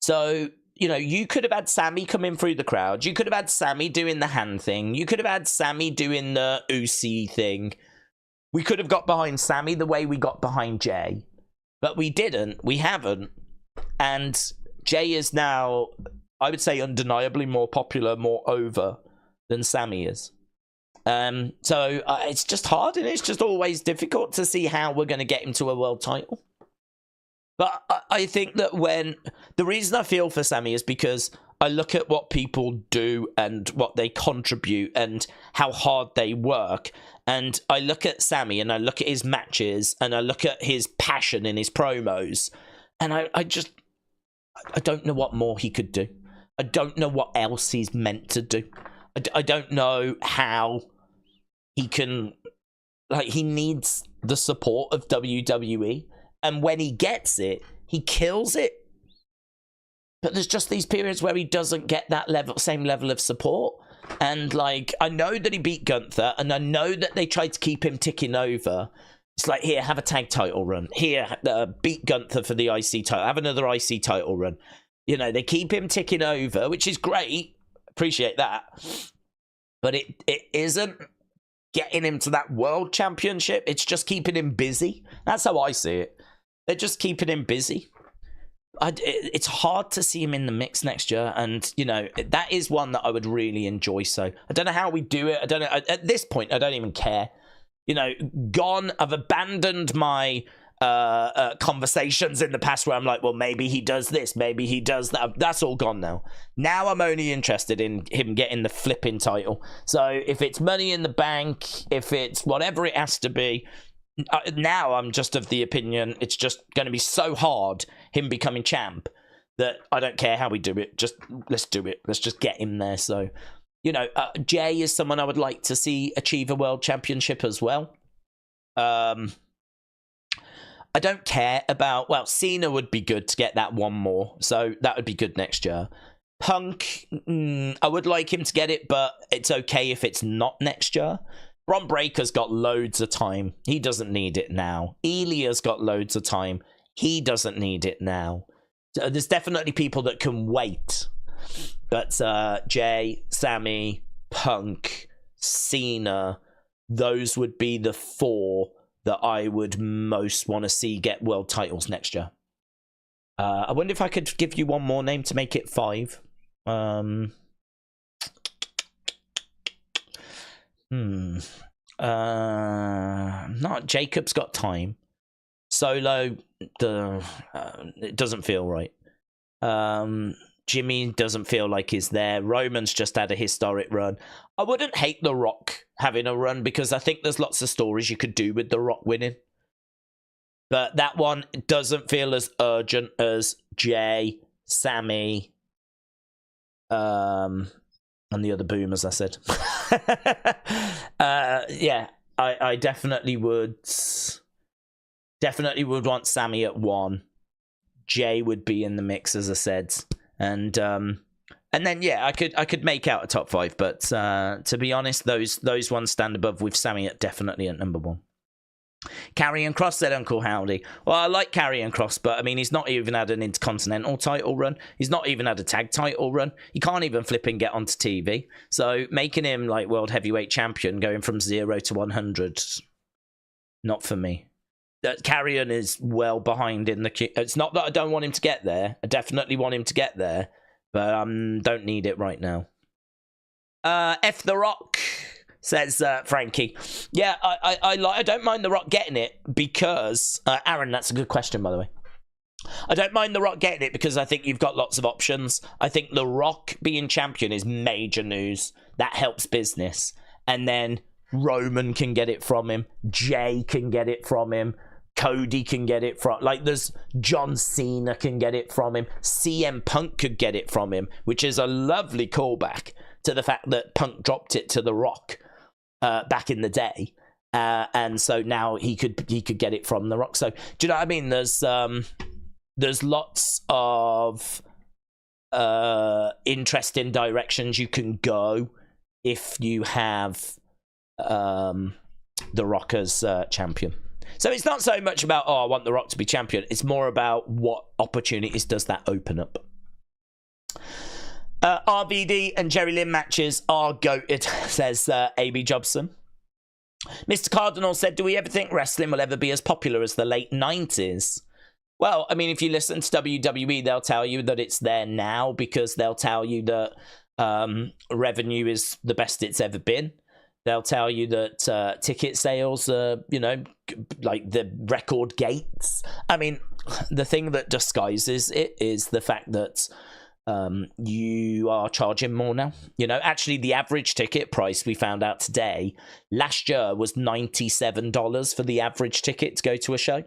So you know, you could have had Sammy coming through the crowd. You could have had Sammy doing the hand thing. You could have had Sammy doing the Uzi thing. We could have got behind Sammy the way we got behind Jay. But we didn't. We haven't. And Jay is now, I would say, undeniably more popular, more over than Sammy is. So it's just hard, and it's just always difficult to see how we're going to get him to a world title. But I think that the reason I feel for Sammy is because I look at what people do and what they contribute and how hard they work. And I look at Sammy and I look at his matches and I look at his passion in his promos. And I don't know what more he could do. I don't know what else he's meant to do. I don't know how he can, like, he needs the support of WWE. And when he gets it, he kills it. But there's just these periods where he doesn't get that same level of support. And, like, I know that he beat Gunther, and I know that they tried to keep him ticking over. It's like, here, have a tag title run. Here, beat Gunther for the IC title. Have another IC title run. You know, they keep him ticking over, which is great. Appreciate that. But it isn't getting him to that world championship. It's just keeping him busy. That's how I see it. They're just keeping him busy. It's hard to see him in the mix next year, and you know that is one that I would really enjoy. So I don't know how we do it. I don't know. At this point, I don't even care. You know, I've abandoned my conversations in the past where I'm like, well, maybe he does this, maybe he does that. That's all gone now. Now I'm only interested in him getting the flipping title. So if it's Money in the Bank, if it's whatever it has to be. Now I'm just of the opinion it's just going to be so hard him becoming champ that I don't care how we do it. Just let's do it. Let's just get him there. So, you know, Jay is someone I would like to see achieve a world championship as well. I don't care about, well, Cena would be good to get that one more. So that would be good next year. Punk, I would like him to get it, but it's okay if it's not next year. Bron Breakker's got loads of time. He doesn't need it now. Elia's got loads of time. He doesn't need it now. So there's definitely people that can wait. But Jay, Sammy, Punk, Cena, those would be the four that I would most want to see get world titles next year. I wonder if I could give you one more name to make it 5. Not Jacob's got time. Solo, it doesn't feel right. Jimmy doesn't feel like he's there. Roman's just had a historic run. I wouldn't hate The Rock having a run because I think there's lots of stories you could do with The Rock winning. But that one doesn't feel as urgent as Jay, Sammy, and the other boomers I said. Yeah, I definitely would want Sammy at 1. Jay would be in the mix, as I said. And then yeah, I could make out a top 5, but to be honest, those ones stand above with Sammy definitely at number 1. Karrion Kross, said Uncle Howdy. Well, I like Karrion Kross, but I mean, he's not even had an Intercontinental title run. He's not even had a tag title run. He can't even flip and get onto TV. So making him like World Heavyweight Champion, going from 0 to 100, not for me. Karrion is well behind in the queue. It's not that I don't want him to get there. I definitely want him to get there, but don't need it right now. F The Rock, says Frankie. Yeah, I don't mind The Rock getting it because Aaron, that's a good question, by the way. I don't mind The Rock getting it because I think you've got lots of options. I think The Rock being champion is major news. That helps business. And then Roman can get it from him. Jay can get it from him. Cody can get it from, like, there's John Cena can get it from him. CM Punk could get it from him, which is a lovely callback to the fact that Punk dropped it to The Rock back in the day. And so now he could get it from The Rock. So do you know what I mean? There's lots of interesting directions you can go if you have The Rock as champion. So it's not so much about, oh, I want The Rock to be champion. It's more about what opportunities does that open up. RVD and Jerry Lynn matches are goated, says AB Jobson. Mr. Cardinal said, do we ever think wrestling will ever be as popular as the late 90s? Well, I mean, if you listen to WWE, they'll tell you that it's there now because they'll tell you that revenue is the best it's ever been. They'll tell you that ticket sales are, you know, like the record gates. I mean, the thing that disguises it is the fact that you are charging more now. You know, actually, the average ticket price we found out today, last year was $97 for the average ticket to go to a show.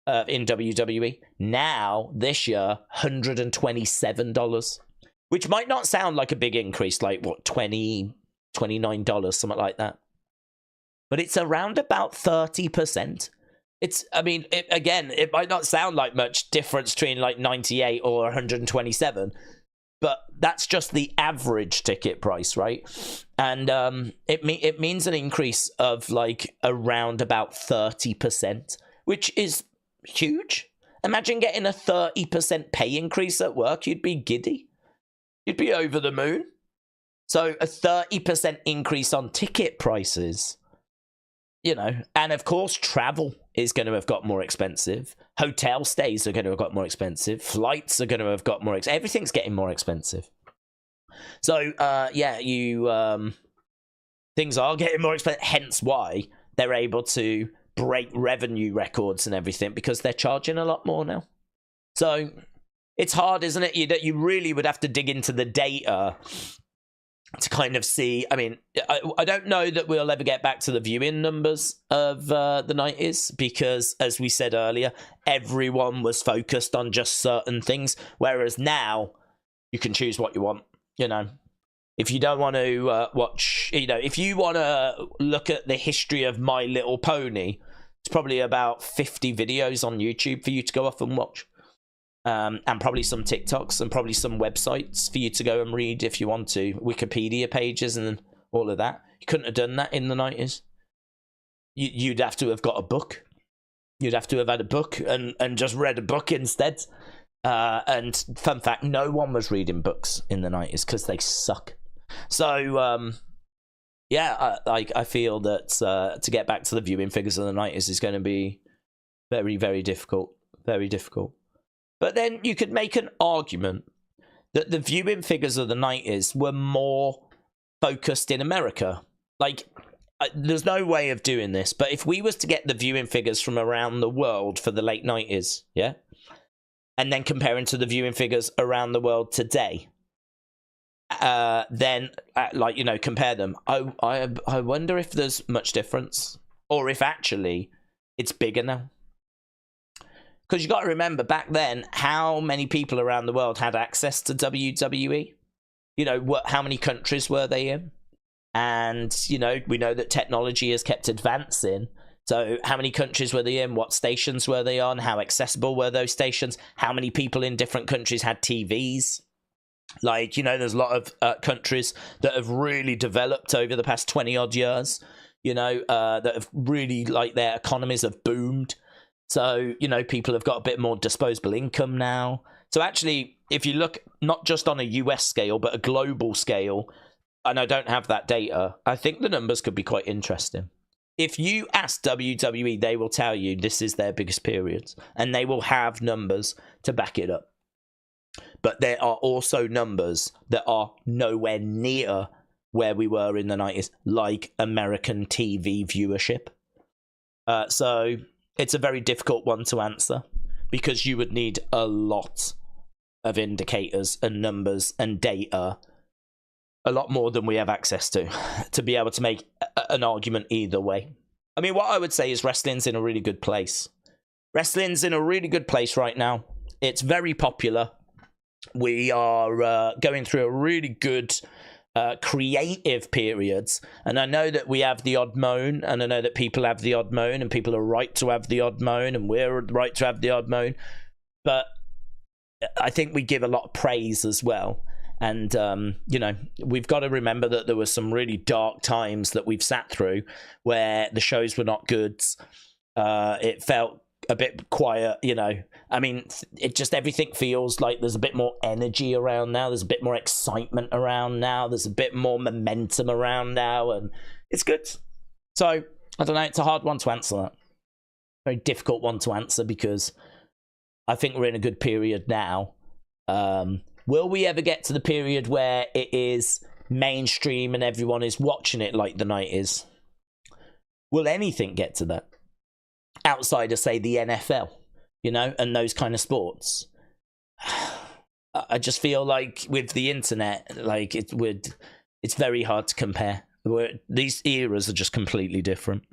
In WWE. Now, this year, $127, which might not sound like a big increase, like what, $29, something like that. But it's around about 30%. It's, I mean, it might not sound like much difference between like 98 or 127, but that's just the average ticket price, right? And it means an increase of like around about 30%, which is huge. Imagine getting a 30% pay increase at work. You'd be giddy. You'd be over the moon. So a 30% increase on ticket prices, you know, and of course travel is going to have got more expensive. Hotel stays are going to have got more expensive. Flights are going to have got more expensive. Everything's getting more expensive. So yeah, things are getting more expensive. Hence why they're able to break revenue records and everything, because they're charging a lot more now. So it's hard, isn't it? You really would have to dig into the data to kind of see. I mean, I don't know that we'll ever get back to the viewing numbers of the 90s, because as we said earlier, everyone was focused on just certain things, whereas now you can choose what you want. You know, if you don't want to watch, you know, if you want to look at the history of My Little Pony, it's probably about 50 videos on YouTube for you to go off and watch. And probably some TikToks and probably some websites for you to go and read if you want to. Wikipedia pages and all of that. You couldn't have done that in the 90s. You'd have to have got a book. You'd have to have had a book and just read a book instead. And fun fact, no one was reading books in the 90s because they suck. So, yeah, I feel that to get back to the viewing figures of the 90s is going to be very, very difficult. Very difficult. But then you could make an argument that the viewing figures of the 90s were more focused in America. Like, there's no way of doing this, but if we was to get the viewing figures from around the world for the late 90s, yeah, and then comparing to the viewing figures around the world today, then like, you know, compare them. I wonder if there's much difference, or if actually it's bigger now. Because you got to remember, back then, how many people around the world had access to WWE? You know, how many countries were they in? And, you know, we know that technology has kept advancing. So how many countries were they in? What stations were they on? How accessible were those stations? How many people in different countries had TVs? Like, you know, there's a lot of countries that have really developed over the past 20-odd years, you know, that have really, like, their economies have boomed. So, you know, people have got a bit more disposable income now. So actually, if you look not just on a US scale, but a global scale, and I don't have that data, I think the numbers could be quite interesting. If you ask WWE, they will tell you this is their biggest period, and they will have numbers to back it up. But there are also numbers that are nowhere near where we were in the 90s, like American TV viewership. So it's a very difficult one to answer, because you would need a lot of indicators and numbers and data, a lot more than we have access to be able to make an argument either way. I mean, what I would say is wrestling's in a really good place. Wrestling's in a really good place right now. It's very popular. We are going through a really good creative periods, and I know that we have the odd moan, and I know that people have the odd moan, and people are right to have the odd moan, and we're right to have the odd moan, but I think we give a lot of praise as well. And you know, we've got to remember that there were some really dark times that we've sat through where the shows were not good. It felt a bit quiet, you know. I mean, it just, everything feels like there's a bit more energy around now. There's a bit more excitement around now. There's a bit more momentum around now, and it's good. So, I don't know, it's a hard one to answer that. Very difficult one to answer, because I think we're in a good period now. Will we ever get to the period where it is mainstream and everyone is watching it like the 90s? Will anything get to that? Outside of, say, the NFL, you know, and those kind of sports. I just feel like with the internet, like it's very hard to compare. These eras are just completely different.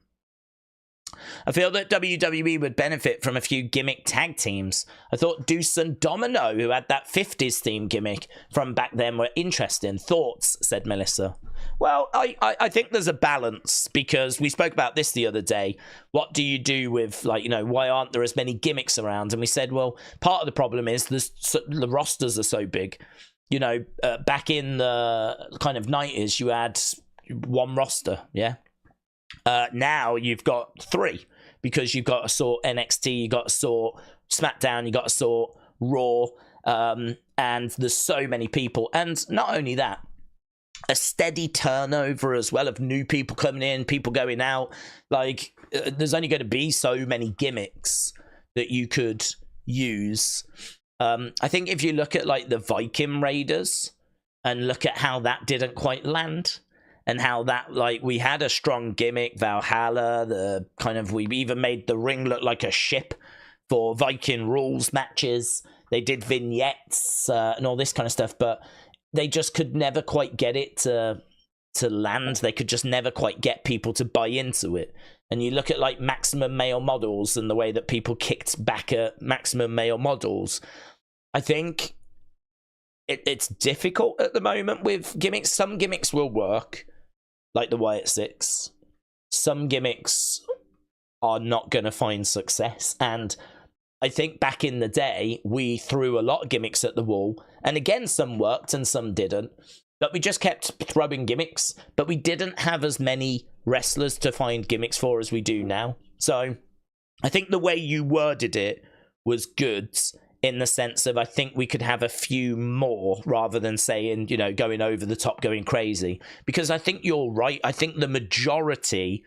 I feel that WWE would benefit from a few gimmick tag teams. I thought Deuce and Domino, who had that 50s theme gimmick from back then, were interesting. Thoughts, said Melissa. Well, I think there's a balance, because we spoke about this the other day. What do you do with, like, you know, why aren't there as many gimmicks around? And we said, well, part of the problem is the rosters are so big. You know, back in the kind of 90s, you had one roster, yeah? Now you've got three, because you've got to sort NXT, you've got to sort SmackDown, you've got to sort Raw, and there's so many people. And not only that, a steady turnover as well of new people coming in, people going out. Like, there's only going to be so many gimmicks that you could use. I think if you look at, like, the Viking Raiders and look at how that didn't quite land, and how that, like, we had a strong gimmick, Valhalla, the kind of, we even made the ring look like a ship for Viking rules matches. They did vignettes and all this kind of stuff, but they just could never quite get it to land. They could just never quite get people to buy into it. And you look at, like, Maximum Male Models and the way that people kicked back at Maximum Male Models. I think it's difficult at the moment with gimmicks. Some gimmicks will work, like the Wyatt Six. Some gimmicks are not going to find success. And I think back in the day, we threw a lot of gimmicks at the wall. And again, some worked and some didn't. But we just kept throwing gimmicks. But we didn't have as many wrestlers to find gimmicks for as we do now. So I think the way you worded it was good, in the sense of, I think we could have a few more, rather than saying, you know, going over the top, going crazy. Because I think you're right. I think the majority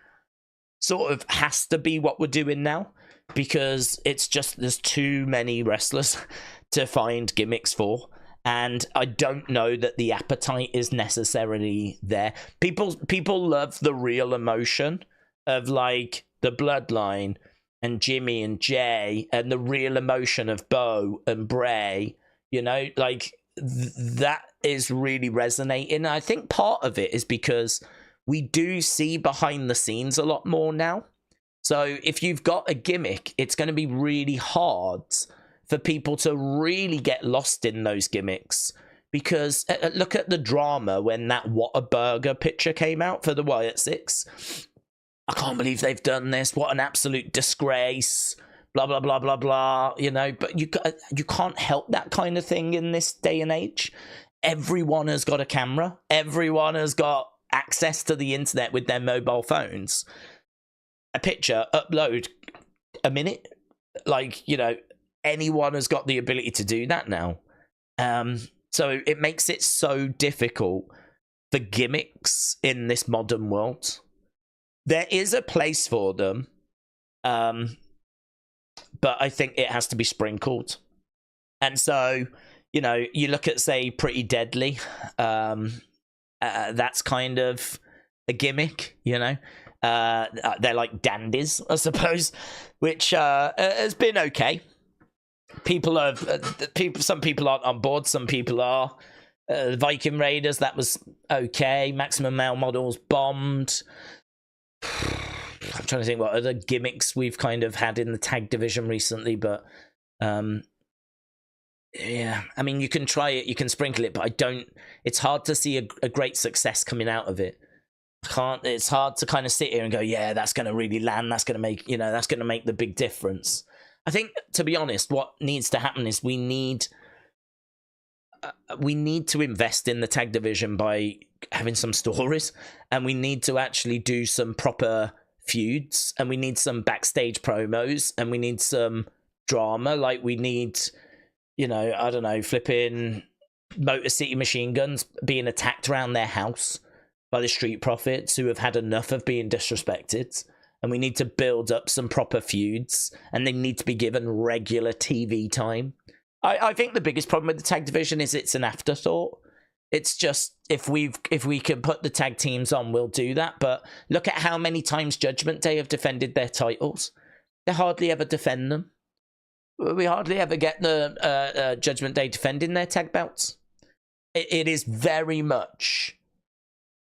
sort of has to be what we're doing now, because it's just, there's too many wrestlers to find gimmicks for. And I don't know that the appetite is necessarily there. People love the real emotion of, like, the Bloodline and Jimmy and Jay, and the real emotion of Bo and Bray, you know, like, that is really resonating. And I think part of it is because we do see behind the scenes a lot more now. So if you've got a gimmick, it's going to be really hard for people to really get lost in those gimmicks. Because look at the drama when that Whataburger picture came out for the Wyatt Six. I can't believe they've done this. What an absolute disgrace. Blah, blah, blah, blah, blah. You know, but you can't help that kind of thing in this day and age. Everyone has got a camera. Everyone has got access to the internet with their mobile phones. A picture, upload a minute. Like, you know, anyone has got the ability to do that now. So it makes it so difficult for gimmicks in this modern world. There is a place for them, but I think it has to be sprinkled. And so, you know, you look at, say, Pretty Deadly. That's kind of a gimmick, you know. They're like dandies, I suppose, which has been okay. Some people aren't on board, some people are. Viking Raiders, that was okay. Maximum Male Models bombed. I'm trying to think what other gimmicks we've kind of had in the tag division recently, but yeah, I mean, you can try it, you can sprinkle it, but it's hard to see a great success coming out of it. It's hard to kind of sit here and go, yeah, that's going to really land, that's going to make, you know, that's going to make the big difference. I think, to be honest, what needs to happen is we need to invest in the tag division by having some stories, and we need to actually do some proper feuds, and we need some backstage promos, and we need some drama. Like, we need, you know, I don't know, flipping Motor City Machine Guns being attacked around their house by the Street Profits, who have had enough of being disrespected. And we need to build up some proper feuds, and they need to be given regular TV time. I think the biggest problem with the tag division is it's an afterthought. It's just, if we can put the tag teams on, we'll do that. But look at how many times Judgment Day have defended their titles. They hardly ever defend them. We hardly ever get the Judgment Day defending their tag belts. It is very much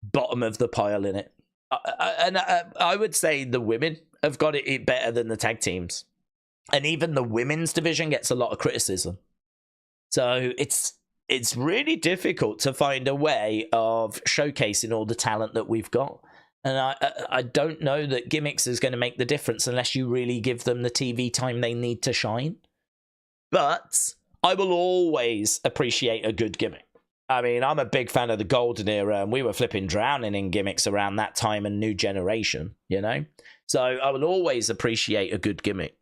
bottom of the pile in it. And I would say the women have got it better than the tag teams. And even the women's division gets a lot of criticism. So it's really difficult to find a way of showcasing all the talent that we've got. And I don't know that gimmicks is going to make the difference unless you really give them the TV time they need to shine. But I will always appreciate a good gimmick. I mean, I'm a big fan of the golden era, and we were flipping drowning in gimmicks around that time and New Generation, you know? So I will always appreciate a good gimmick.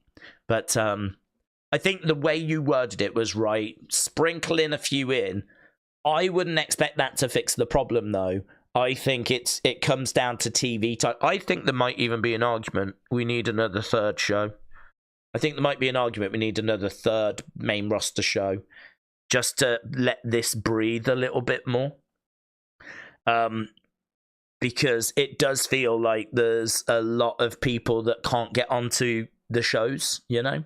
But I think the way you worded it was right. Sprinkle in a few in. I wouldn't expect that to fix the problem, though. I think it comes down to TV time. I think there might even be an argument we need another third show. I think there might be an argument we need another third main roster show, just to let this breathe a little bit more. Because it does feel like there's a lot of people that can't get onto the shows, you know?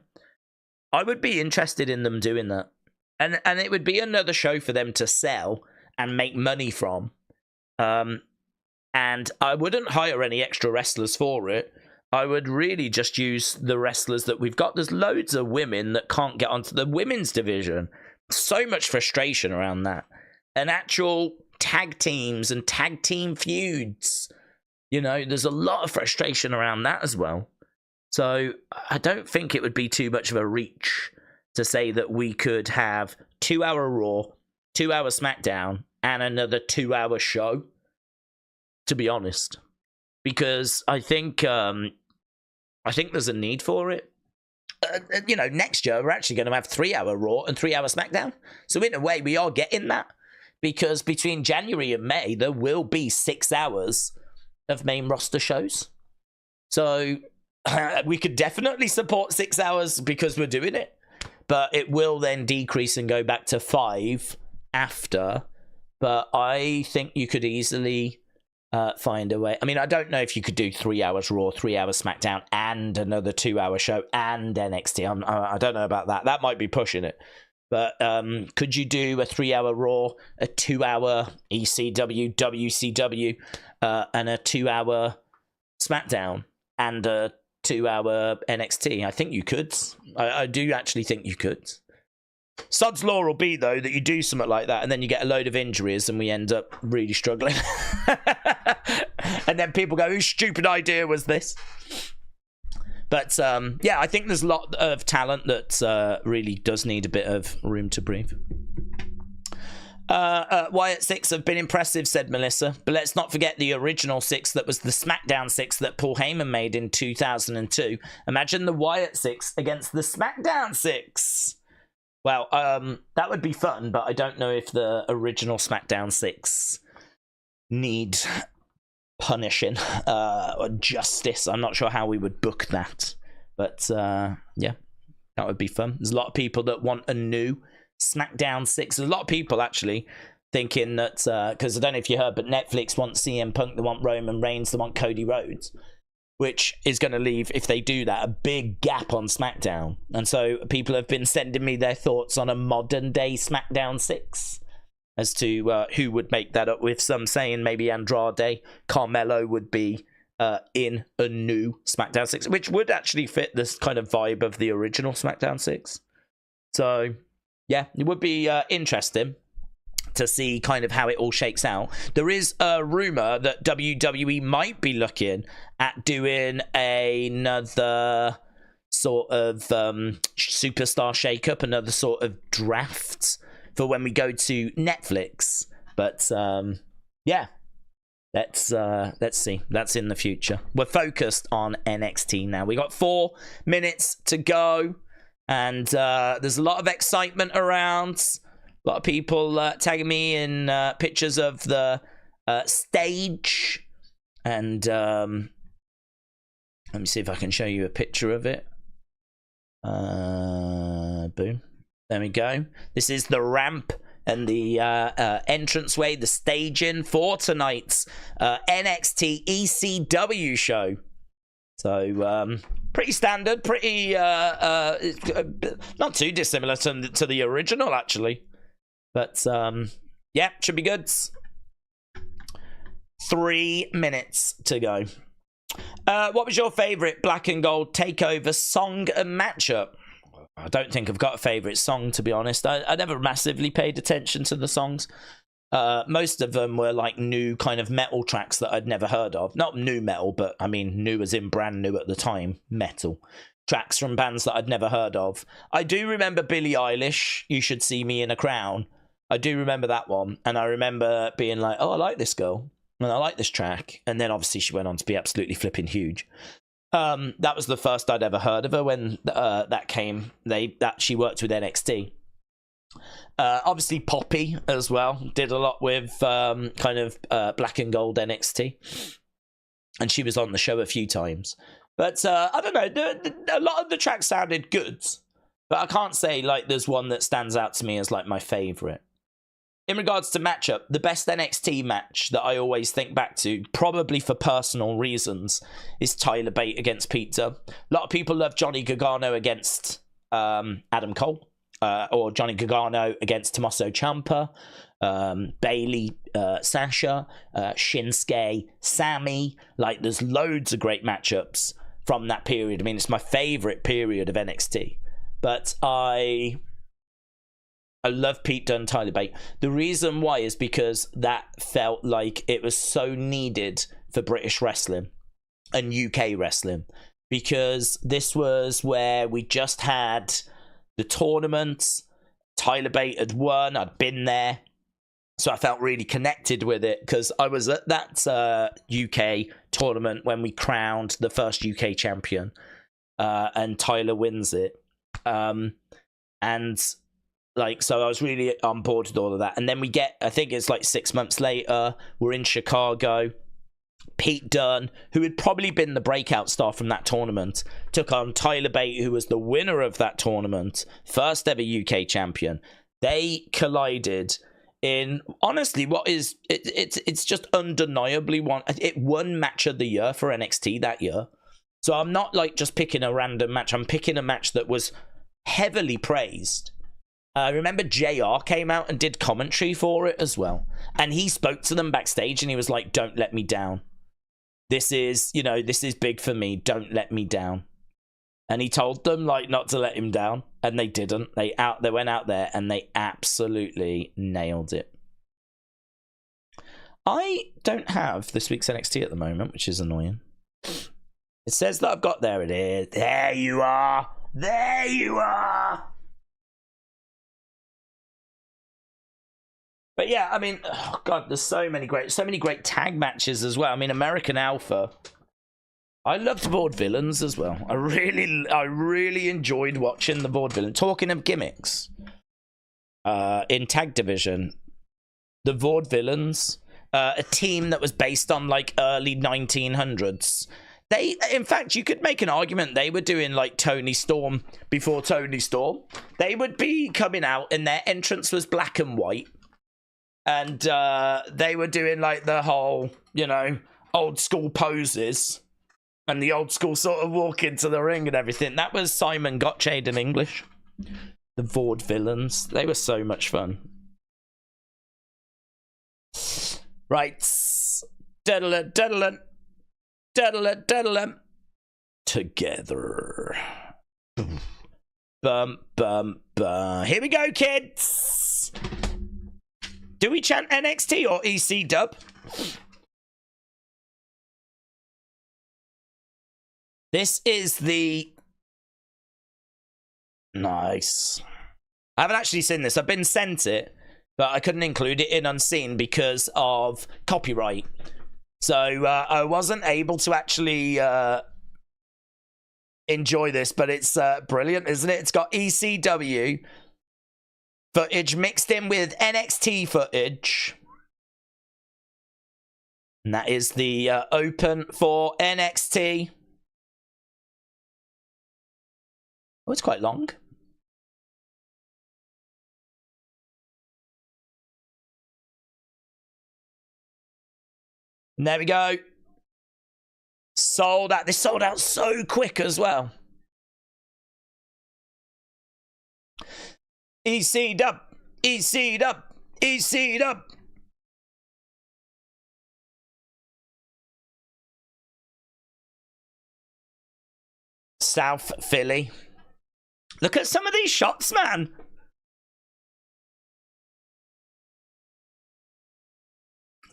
I would be interested in them doing that. And it would be another show for them to sell and make money from. And I wouldn't hire any extra wrestlers for it. I would really just use the wrestlers that we've got. There's loads of women that can't get onto the women's division. So much frustration around that. And actual tag teams and tag team feuds. You know, there's a lot of frustration around that as well. So I don't think it would be too much of a reach to say that we could have 2-hour Raw, 2-hour SmackDown, and another 2-hour show, to be honest. Because I think there's a need for it. You know, next year we're actually going to have 3-hour Raw and 3-hour SmackDown. So in a way, we are getting that. Because between January and May, there will be 6 hours of main roster shows. So we could definitely support 6 hours because we're doing it. But it will then decrease and go back to 5 after. But I think you could easily find a way. I mean, I don't know if you could do 3 hours Raw, 3 hours SmackDown, and another 2-hour show, and NXT. I don't know about that. That might be pushing it. But could you do a 3-hour Raw, a 2-hour ECW, WCW, and a 2-hour SmackDown, and a 2-hour NXT? I think you could. I do actually think you could. Sod's law will be, though, that you do something like that and then you get a load of injuries and we end up really struggling. And then people go, whose stupid idea was this? But, yeah, I think there's a lot of talent that really does need a bit of room to breathe. Wyatt 6 have been impressive, said Melissa. But let's not forget the original 6 that was the SmackDown 6 that Paul Heyman made in 2002. Imagine the Wyatt 6 against the SmackDown 6. Well, that would be fun, but I don't know if the original SmackDown 6 need punishing or justice. I'm not sure how we would book that. But, yeah, that would be fun. There's a lot of people that want a new SmackDown 6. There's a lot of people, actually, thinking that, because I don't know if you heard, but Netflix wants CM Punk, they want Roman Reigns, they want Cody Rhodes, which is going to leave, if they do that, a big gap on SmackDown. And so people have been sending me their thoughts on a modern-day SmackDown 6 as to who would make that up, with some saying maybe Andrade, Carmelo would be in a new SmackDown 6, which would actually fit this kind of vibe of the original SmackDown 6. So, yeah, it would be interesting to see kind of how it all shakes out. There is a rumor that WWE might be looking at doing another sort of superstar shakeup, another sort of draft for when we go to Netflix. But yeah, Let's see. That's in the future. We're focused on NXT now. We got 4 minutes to go, and there's a lot of excitement around. A lot of people tagging me in pictures of the stage, and let me see if I can show you a picture of it. Boom. There we go. This is the ramp and the entranceway, the staging for tonight's NXT ECW show. So, pretty standard, pretty, not too dissimilar to the original, actually. But, yeah, should be good. 3 minutes to go. What was your favourite Black and Gold takeover song and matchup? I don't think I've got a favourite song, to be honest. I never massively paid attention to the songs. Most of them were like new kind of metal tracks that I'd never heard of. Not new metal, but I mean new as in brand new at the time. Metal. Tracks from bands that I'd never heard of. I do remember Billie Eilish, You Should See Me in a Crown. I do remember that one. And I remember being like, oh, I like this girl. And I like this track. And then obviously she went on to be absolutely flipping huge. That was the first I'd ever heard of her when that came. She worked with NXT. Obviously Poppy as well. Did a lot with kind of Black and Gold NXT. And she was on the show a few times. But I don't know. A lot of the tracks sounded good. But I can't say like there's one that stands out to me as like my favourite. In regards to matchup, the best NXT match that I always think back to, probably for personal reasons, is Tyler Bate against Pete Dunne. A lot of people love Johnny Gargano against Adam Cole, or Johnny Gargano against Tommaso Ciampa, Bayley, Sasha, Shinsuke, Sammy. Like, there's loads of great matchups from that period. I mean, it's my favourite period of NXT. But I love Pete Dunne, Tyler Bate. The reason why is because that felt like it was so needed for British wrestling and UK wrestling. Because this was where we just had the tournament. Tyler Bate had won. I'd been there. So I felt really connected with it because I was at that UK tournament when we crowned the first UK champion. And Tyler wins it. And like, so I was really on board with all of that. And then we get, I think it's like 6 months later, we're in Chicago. Pete Dunne, who had probably been the breakout star from that tournament, took on Tyler Bate, who was the winner of that tournament, first ever UK champion. They collided in, honestly, what is, it's just undeniably one match of the year for NXT that year. So I'm not like just picking a random match. I'm picking a match that was heavily praised. I remember JR came out and did commentary for it as well. And he spoke to them backstage and he was like, don't let me down. This is, you know, this is big for me. Don't let me down. And he told them like not to let him down. And they didn't. They went out there and they absolutely nailed it. I don't have this week's NXT at the moment, which is annoying. It says that I've got, there it is. There you are. There you are. But yeah, I mean, oh God, there's so many great tag matches as well. I mean, American Alpha. I loved Vaudevillains as well. I really enjoyed watching the Vaudevillains. Talking of gimmicks, in tag division, the Vaudevillains, a team that was based on like early 1900s. They, in fact, you could make an argument they were doing like Tony Storm before Tony Storm. They would be coming out and their entrance was black and white. And they were doing like the whole, you know, old school poses and the old school sort of walk into the ring and everything. That was Simon Gottschalk in English. The Vaudevillains. They were so much fun. Right. Diddle-a, diddle-a, diddle-a, diddle-a. Together. Bum, bum, bum. Here we go, kids. Do we chant NXT or ECW? This is the... Nice. I haven't actually seen this. I've been sent it, but I couldn't include it in Unseen because of copyright. So I wasn't able to actually enjoy this, but it's brilliant, isn't it? It's got ECW footage mixed in with NXT footage. And that is the open for NXT. Oh, it's quite long. And there we go. Sold out. They sold out so quick as well. ECW, ECW, ECW. South Philly. Look at some of these shots, man.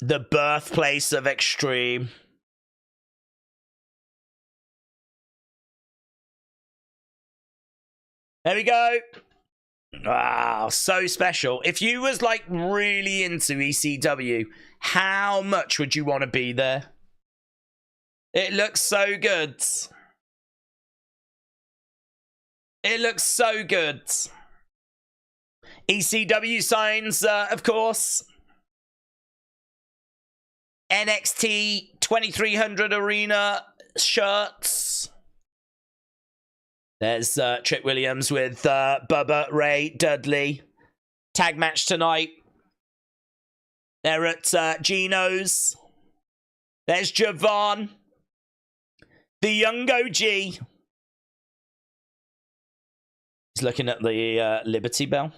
The birthplace of Extreme. There we go. Wow, so special. If you was like really into ECW, how much would you want to be there? It looks so good. It looks so good. ECW signs, of course. NXT 2300 Arena shirts. There's Trick Williams with Bubba, Ray, Dudley. Tag match tonight. They're at Gino's. There's Javon. The young OG. He's looking at the Liberty Bell.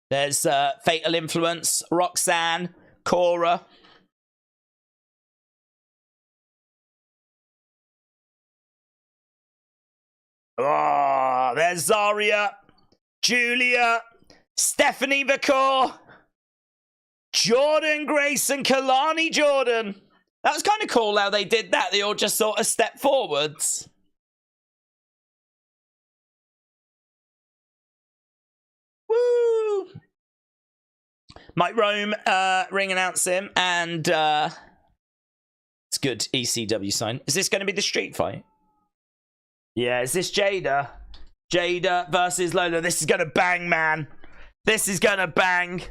There's Fatal Influence, Roxanne, Cora. Oh, there's Zaria, Julia, Stephanie Vakor, Jordan Grace, and Kalani Jordan. That was kind of cool how they did that. They all just sort of stepped forwards. Woo! Mike Rome, ring announce him, and it's good ECW sign. Is this going to be the street fight? Yeah, is this Jada? Jada versus Lola. This is going to bang, man. This is going to bang.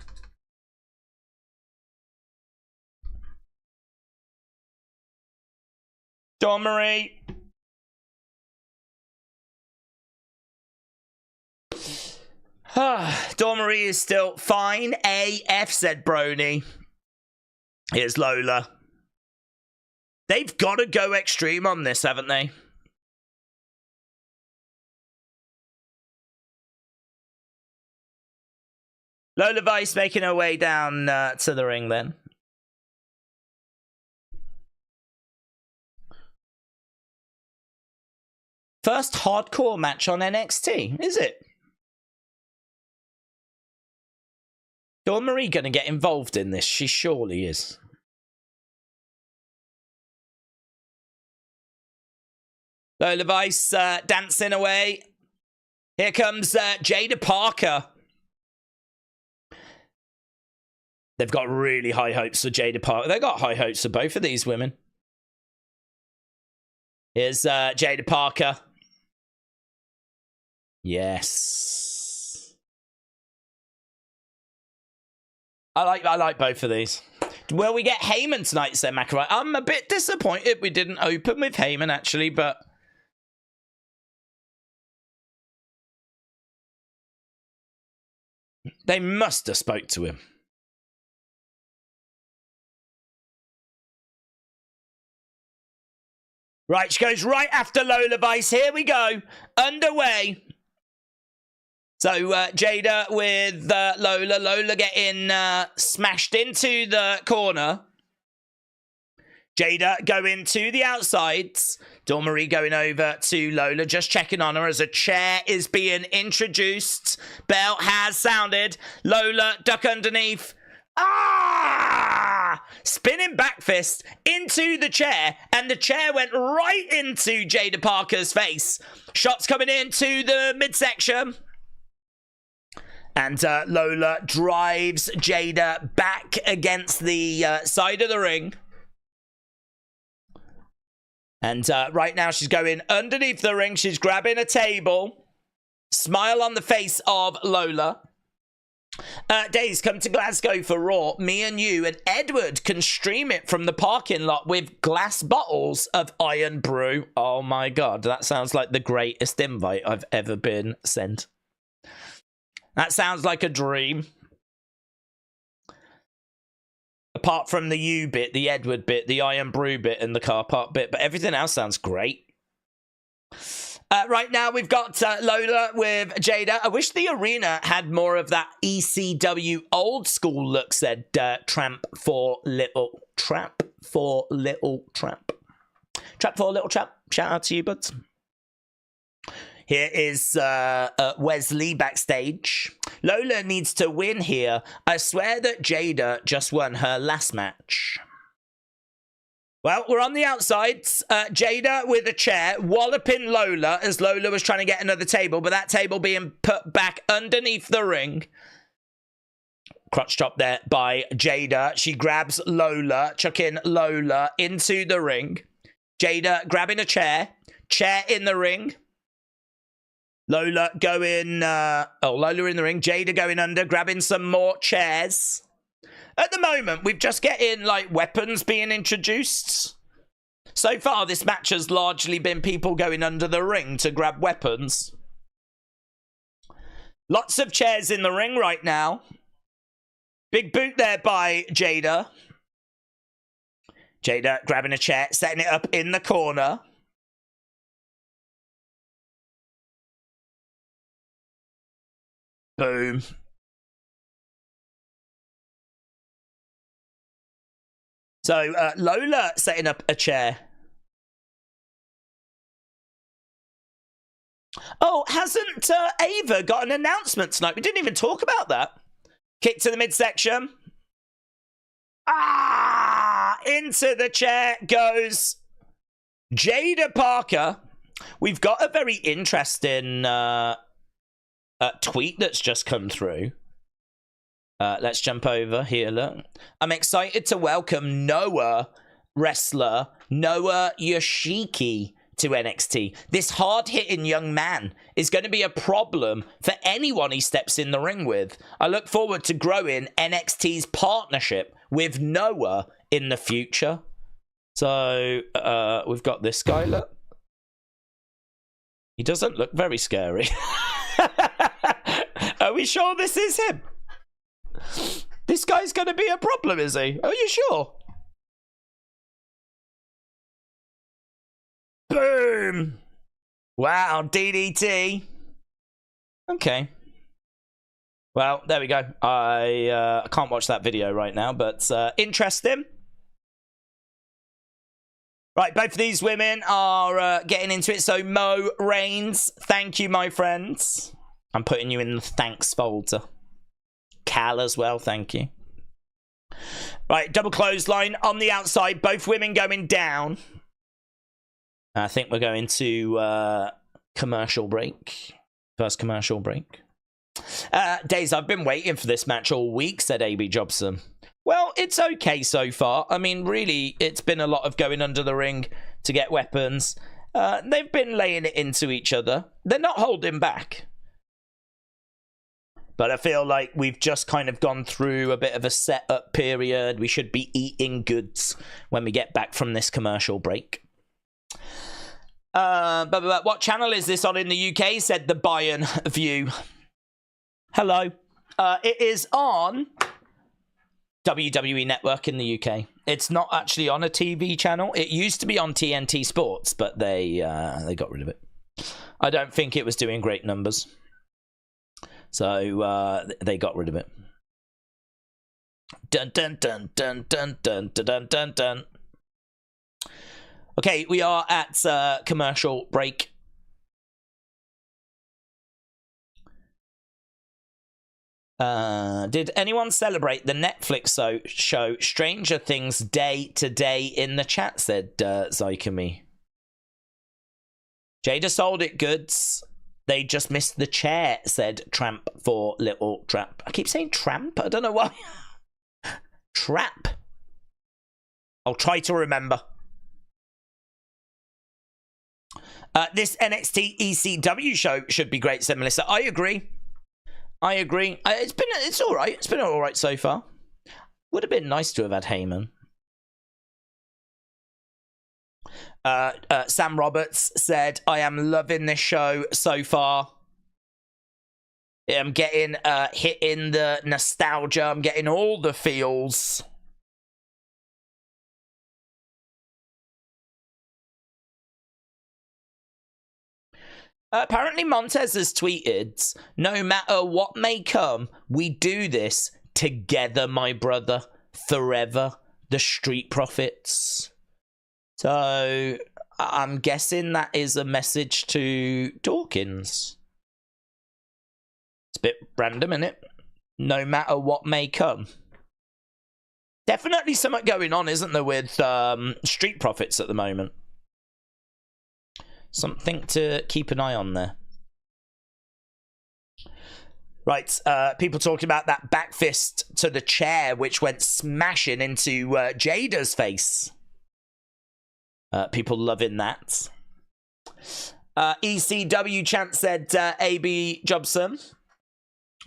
Dawn Marie. Dawn Marie is still fine. AF, said Brony. Here's Lola. They've got to go extreme on this, haven't they? Lola Vice making her way down to the ring then. First hardcore match on NXT, is it? Dawn Marie going to get involved in this? She surely is. Lola Vice dancing away. Here comes Jada Parker. They've got really high hopes for Jada Parker. They've got high hopes for both of these women. Here's Jada Parker. Yes. I like both of these. Will we get Heyman tonight, said McElroy? I'm a bit disappointed we didn't open with Heyman, actually, but... they must have spoke to him. Right, she goes right after Lola Vice. Here we go. Underway. So, Jada with Lola. Lola getting smashed into the corner. Jada going to the outsides. Dawn Marie going over to Lola, just checking on her as a chair is being introduced. Bell has sounded. Lola, duck underneath. Ah! Spinning back fist into the chair, and the chair went right into Jada Parker's face. Shots coming into the midsection. And Lola drives Jada back against the side of the ring. And right now she's going underneath the ring. She's grabbing a table. Smile on the face of Lola. Daze, come to Glasgow for Raw. Me and you and Edward can stream it from the parking lot with glass bottles of Iron Brew. Oh my god, that sounds like the greatest invite I've ever been sent. That sounds like a dream. Apart from the U bit, the Edward bit, the Iron Brew bit, and the car park bit. But everything else sounds great. Right now, we've got Lola with Jada. I wish the arena had more of that ECW old school look, said Tramp for Little Trap. For Little Trap. Trap for Little Trap. Shout out to you, buds. Here is Wes Lee backstage. Lola needs to win here. I swear that Jada just won her last match. Well, we're on the outside. Jada with a chair, walloping Lola as Lola was trying to get another table, but that table being put back underneath the ring. Crotch chop there by Jada. She grabs Lola, chucking Lola into the ring. Jada grabbing a chair. Chair in the ring. Lola going, Lola in the ring. Jada going under, grabbing some more chairs. At the moment, we've just getting, like, weapons being introduced. So far, this match has largely been people going under the ring to grab weapons. Lots of chairs in the ring right now. Big boot there by Jada. Jada grabbing a chair, setting it up in the corner. Boom. So, Lola setting up a chair. Oh, hasn't Ava got an announcement tonight? We didn't even talk about that. Kick to the midsection. Ah! Into the chair goes Jada Parker. We've got a very interesting tweet that's just come through. Let's jump over here, look. I'm excited to welcome Noah wrestler Noah Yoshiki to NXT. This hard-hitting young man is going to be a problem for anyone he steps in the ring with. I look forward to growing NXT's partnership with Noah in the future. So, we've got this guy, look. He doesn't look very scary. Are we sure this is him? This guy's going to be a problem, is he? Are you sure? Boom! Wow, DDT. Okay. Well, there we go. I can't watch that video right now, but interesting. Right, both of these women are getting into it. So, Mo Reigns, thank you, my friends. I'm putting you in the thanks folder. Cal as well, thank you. Right, double clothesline on the outside. Both women going down. I think we're going to commercial break. First commercial break. Daze, I've been waiting for this match all week, said AB Jobson. Well, it's okay so far. I mean, really, it's been a lot of going under the ring to get weapons. They've been laying it into each other. They're not holding back. But I feel like we've just kind of gone through a bit of a setup period. We should be eating goods when we get back from this commercial break. But what channel is this on in the UK? Said the Bayern View. Hello. It is on WWE Network in the UK. It's not actually on a TV channel. It used to be on TNT Sports, but they got rid of it. I don't think it was doing great numbers. So they got rid of it. Dun dun dun dun dun dun dun dun dun. Okay, we are at commercial break. Did anyone celebrate the Netflix show Stranger Things Day today in the chat, said Zycamy. Jada sold it goods. They just missed the chair, said Tramp for Little Tramp. I keep saying Tramp. I don't know why. Trap. I'll try to remember. This NXT ECW show should be great, said Melissa. I agree. It's all right. It's been all right so far. Would have been nice to have had Heyman. Sam Roberts said, I am loving this show so far. I'm getting hitting the nostalgia. I'm getting all the feels. Apparently Montez has tweeted, no matter what may come, we do this together, my brother, forever. The Street Profits. So I'm guessing that is a message to Dawkins. It's a bit random, isn't it? No matter what may come. Definitely something going on, isn't there, with Street Profits at the moment? Something to keep an eye on there. Right, people talking about that back fist to the chair, which went smashing into Jada's face. People loving that. ECW Champ said, AB Jobson,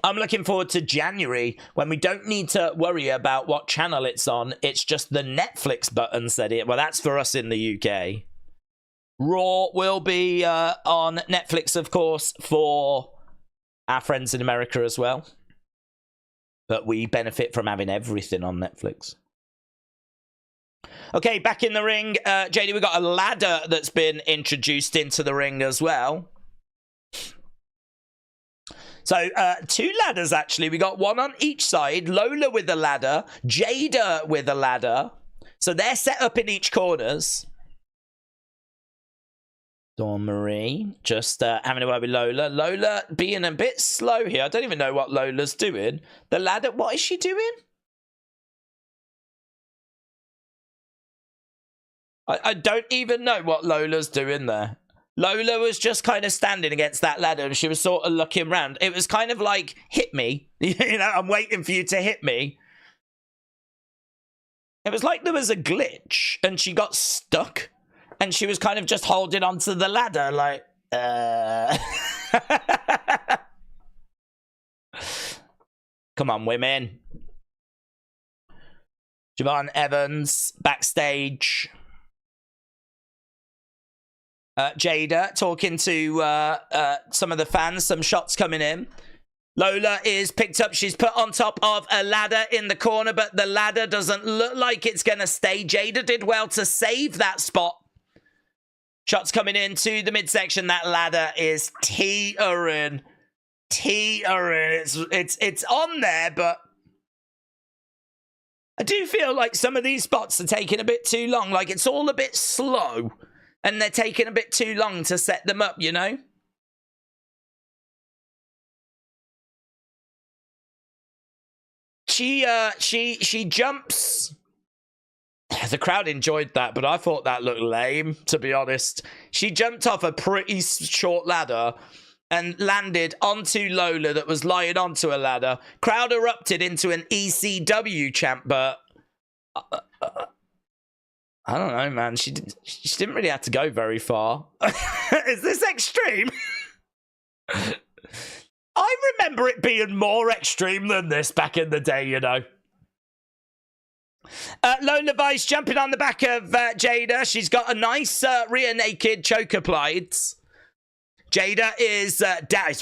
I'm looking forward to January when we don't need to worry about what channel it's on. It's just the Netflix button, said it. Well, that's for us in the UK. Raw will be on Netflix, of course, for our friends in America as well. But we benefit from having everything on Netflix. Okay, back in the ring. JD, we've got a ladder that's been introduced into the ring as well. So, two ladders, actually. We got one on each side. Lola with a ladder. Jada with a ladder. So they're set up in each corners. Dawn Marie just having a word with Lola. Lola being a bit slow here. I don't even know what Lola's doing. The ladder, what is she doing? I don't even know what Lola's doing there. Lola was just kind of standing against that ladder and she was sort of looking around. It was kind of like, hit me. You know, I'm waiting for you to hit me. It was like there was a glitch and she got stuck. And she was kind of just holding onto the ladder, like, Come on, women. Javon Evans, backstage. Jada talking to some of the fans, some shots coming in. Lola is picked up. She's put on top of a ladder in the corner, but the ladder doesn't look like it's going to stay. Jada did well to save that spot. Shots coming into the midsection. That ladder is teetering. It's on there, but I do feel like some of these spots are taking a bit too long. Like, it's all a bit slow, and they're taking a bit too long to set them up, you know? She jumps. The crowd enjoyed that, but I thought that looked lame, to be honest. She jumped off a pretty short ladder and landed onto Lola that was lying onto a ladder. Crowd erupted into an ECW chant, but I don't know, man. She didn't really have to go very far. Is this extreme? I remember it being more extreme than this back in the day, you know. Lola Vice jumping on the back of Jada. She's got a nice rear naked choke applied. Jada is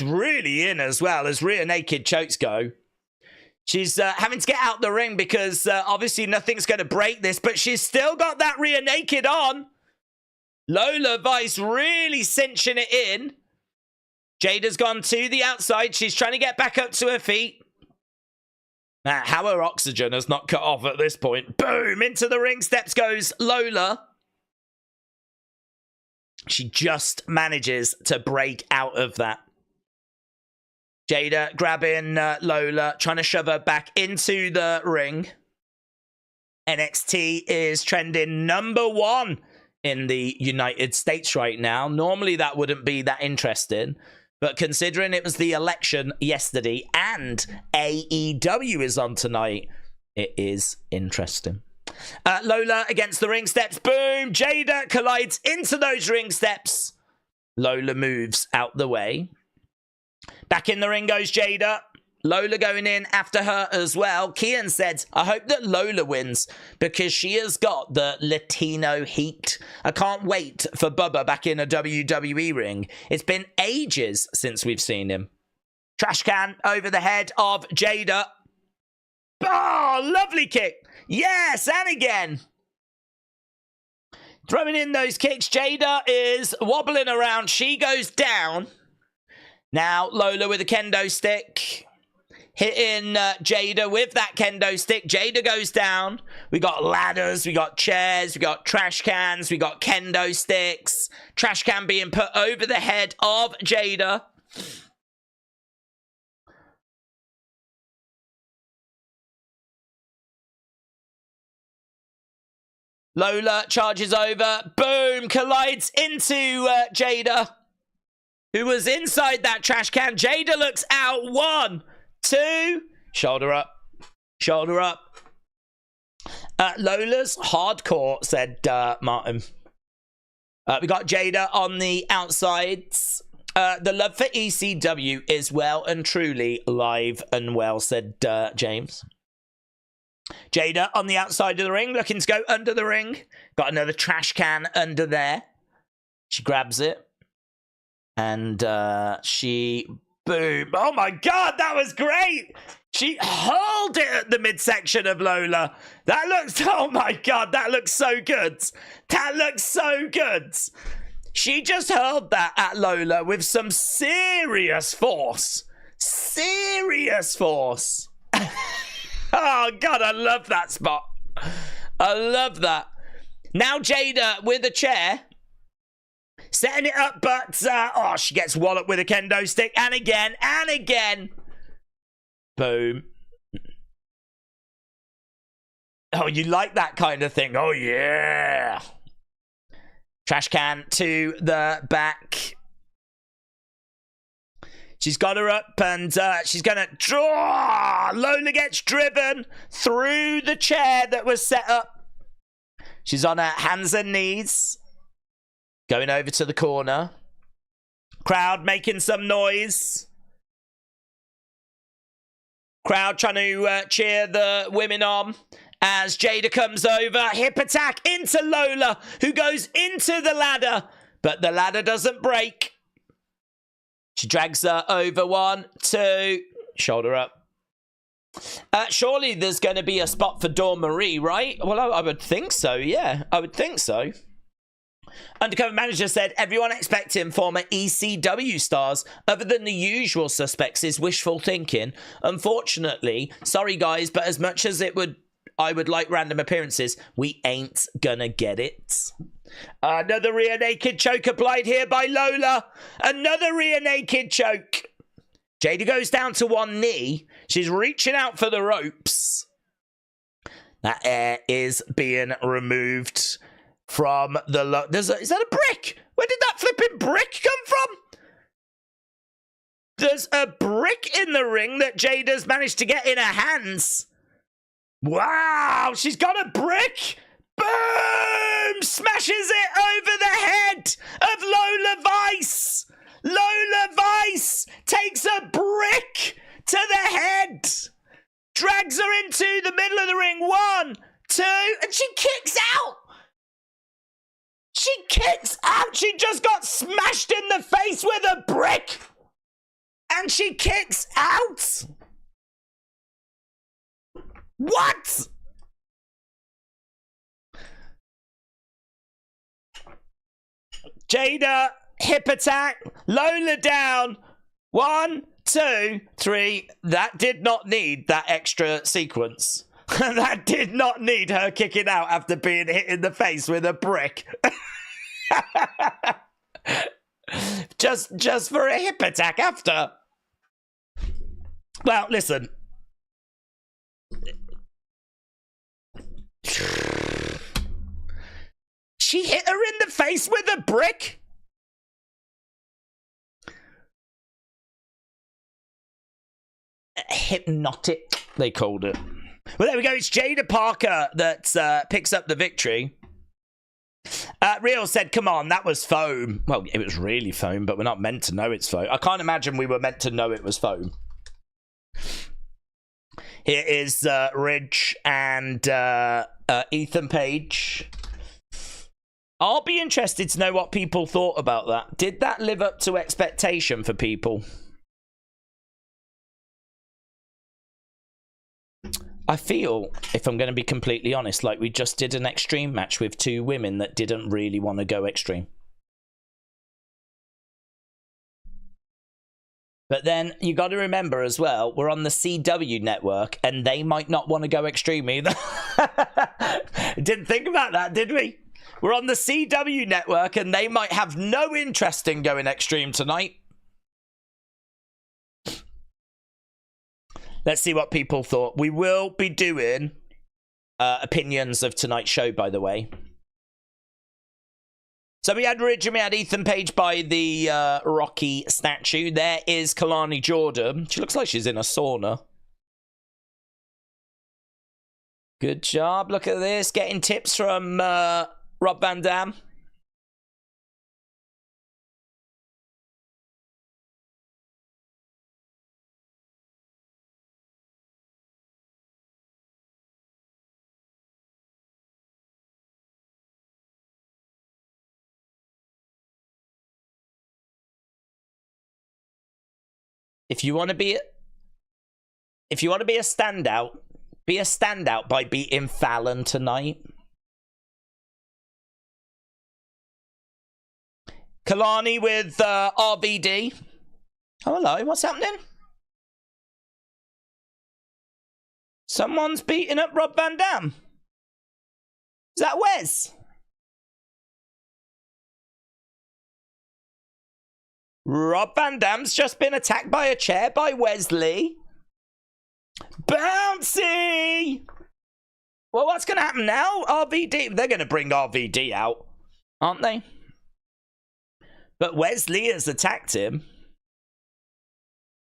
really in as well as rear naked chokes go. She's having to get out the ring because obviously nothing's going to break this, but she's still got that rear naked on. Lola Vice really cinching it in. Jada's gone to the outside. She's trying to get back up to her feet. How her oxygen has not cut off at this point. Boom! Into the ring steps goes Lola. She just manages to break out of that. Jada grabbing Lola, trying to shove her back into the ring. NXT is trending #1 in the United States right now. Normally that wouldn't be that interesting. But considering it was the election yesterday and AEW is on tonight, it is interesting. Lola against the ring steps. Boom! Jada collides into those ring steps. Lola moves out the way. Back in the ring goes Jada. Lola going in after her as well. Kian said, I hope that Lola wins because she has got the Latino heat. I can't wait for Bubba back in a WWE ring. It's been ages since we've seen him. Trash can over the head of Jada. Oh, lovely kick. Yes, and again. Throwing in those kicks. Jada is wobbling around. She goes down. Now Lola with a kendo stick. Hitting Jada with that kendo stick. Jada goes down. We got ladders. We got chairs. We got trash cans. We got kendo sticks. Trash can being put over the head of Jada. Lola charges over. Boom. Collides into Jada, who was inside that trash can. Jada looks out. 1, 2. Shoulder up. Shoulder up. Lola's hardcore, said Martin. We got Jada on the outsides. The love for ECW is well and truly live and well, said James. Jada on the outside of the ring, looking to go under the ring. Got another trash can under there. She grabs it. And she... Boom. Oh my God, that was great. She hurled it at the midsection of Lola. That looks... Oh my God, that looks so good. That looks so good. She just hurled that at Lola with some serious force. Serious force. Oh, God, I love that spot. I love that. Now Jada with a chair. Setting it up, but... oh, she gets walloped with a kendo stick. And again, and again. Boom. Oh, you like that kind of thing. Oh, yeah. Trash can to the back. She's got her up and she's going to draw. Lola gets driven through the chair that was set up. She's on her hands and knees. Going over to the corner. Crowd making some noise. Crowd trying to cheer the women on. As Jada comes over. Hip attack into Lola, who goes into the ladder. But the ladder doesn't break. She drags her over. 1, 2. Shoulder up. Surely there's going to be a spot for Dawn Marie, right? Well, I would think so, yeah. I would think so. Undercover manager said, everyone expecting former ECW stars other than the usual suspects is wishful thinking. Unfortunately, sorry guys, but as much as I would like random appearances, we ain't gonna get it. Another rear naked choke applied here by Lola. Another rear naked choke. Jada goes down to one knee. She's reaching out for the ropes. That air is being removed from the... is that a brick? Where did that flipping brick come from? There's a brick in the ring that Jada's managed to get in her hands. Wow, she's got a brick. Boom! Smashes it over the head of Lola Vice. Lola Vice takes a brick to the head. Drags her into the middle of the ring. 1, 2, and she kicks out. She kicks out. She just got smashed in the face with a brick. And she kicks out. What? Jada, hip attack. Lola down. 1, 2, 3. That did not need that extra sequence. That did not need her kicking out after being hit in the face with a brick. just for a hip attack after. Well, listen. She hit her in the face with a brick? hypnotic, they called it. Well, there we go. It's Jada Parker that picks up the victory. Real said, come on, that was foam. Well, it was really foam, but we're not meant to know it's foam. I can't imagine we were meant to know it was foam. Here is Ridge and Ethan Page. I'll be interested to know what people thought about that. Did that live up to expectation for people? I feel, if I'm going to be completely honest, like we just did an extreme match with two women that didn't really want to go extreme. But then you got to remember as well, we're on the CW network and they might not want to go extreme either. Didn't think about that, did we? We're on the CW network and they might have no interest in going extreme tonight. Let's see what people thought. We will be doing opinions of tonight's show, by the way. So we had Ridge and we had Ethan Page by the Rocky statue. There is Kalani Jordan. She looks like she's in a sauna. Good job. Look at this. Getting tips from Rob Van Dam. If you want to be a standout, be a standout by beating Fallon tonight. Kalani with RVD. Oh, hello. What's happening? Someone's beating up Rob Van Dam. Is that Wes? Rob Van Dam's just been attacked by a chair by Wes Lee. Bouncy! Well, what's going to happen now? RVD, they're going to bring RVD out, aren't they? But Wes Lee has attacked him.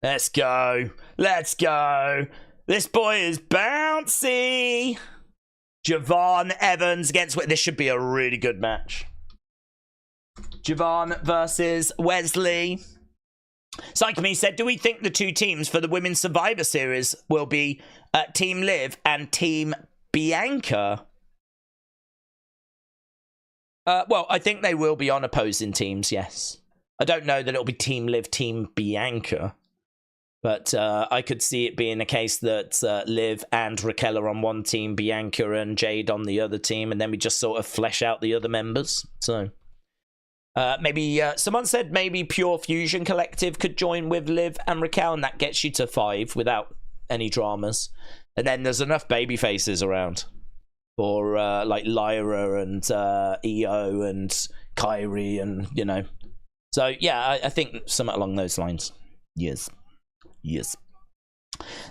Let's go. Let's go. This boy is bouncy. Javon Evans against... This should be a really good match. Javon versus Wes Lee. Psychome said, do we think the two teams for the Women's Survivor Series will be Team Liv and Team Bianca? Well, I think they will be on opposing teams, yes. I don't know that it'll be Team Liv, Team Bianca. But I could see it being a case that Liv and Raquel are on one team, Bianca and Jade on the other team, and then we just sort of flesh out the other members. So... maybe someone said maybe Pure Fusion Collective could join with Liv and Raquel, and that gets you to 5 without any dramas. And then there's enough baby faces around for like Lyra and EO and Kyrie, and you know. So yeah, I think something along those lines. Yes, yes.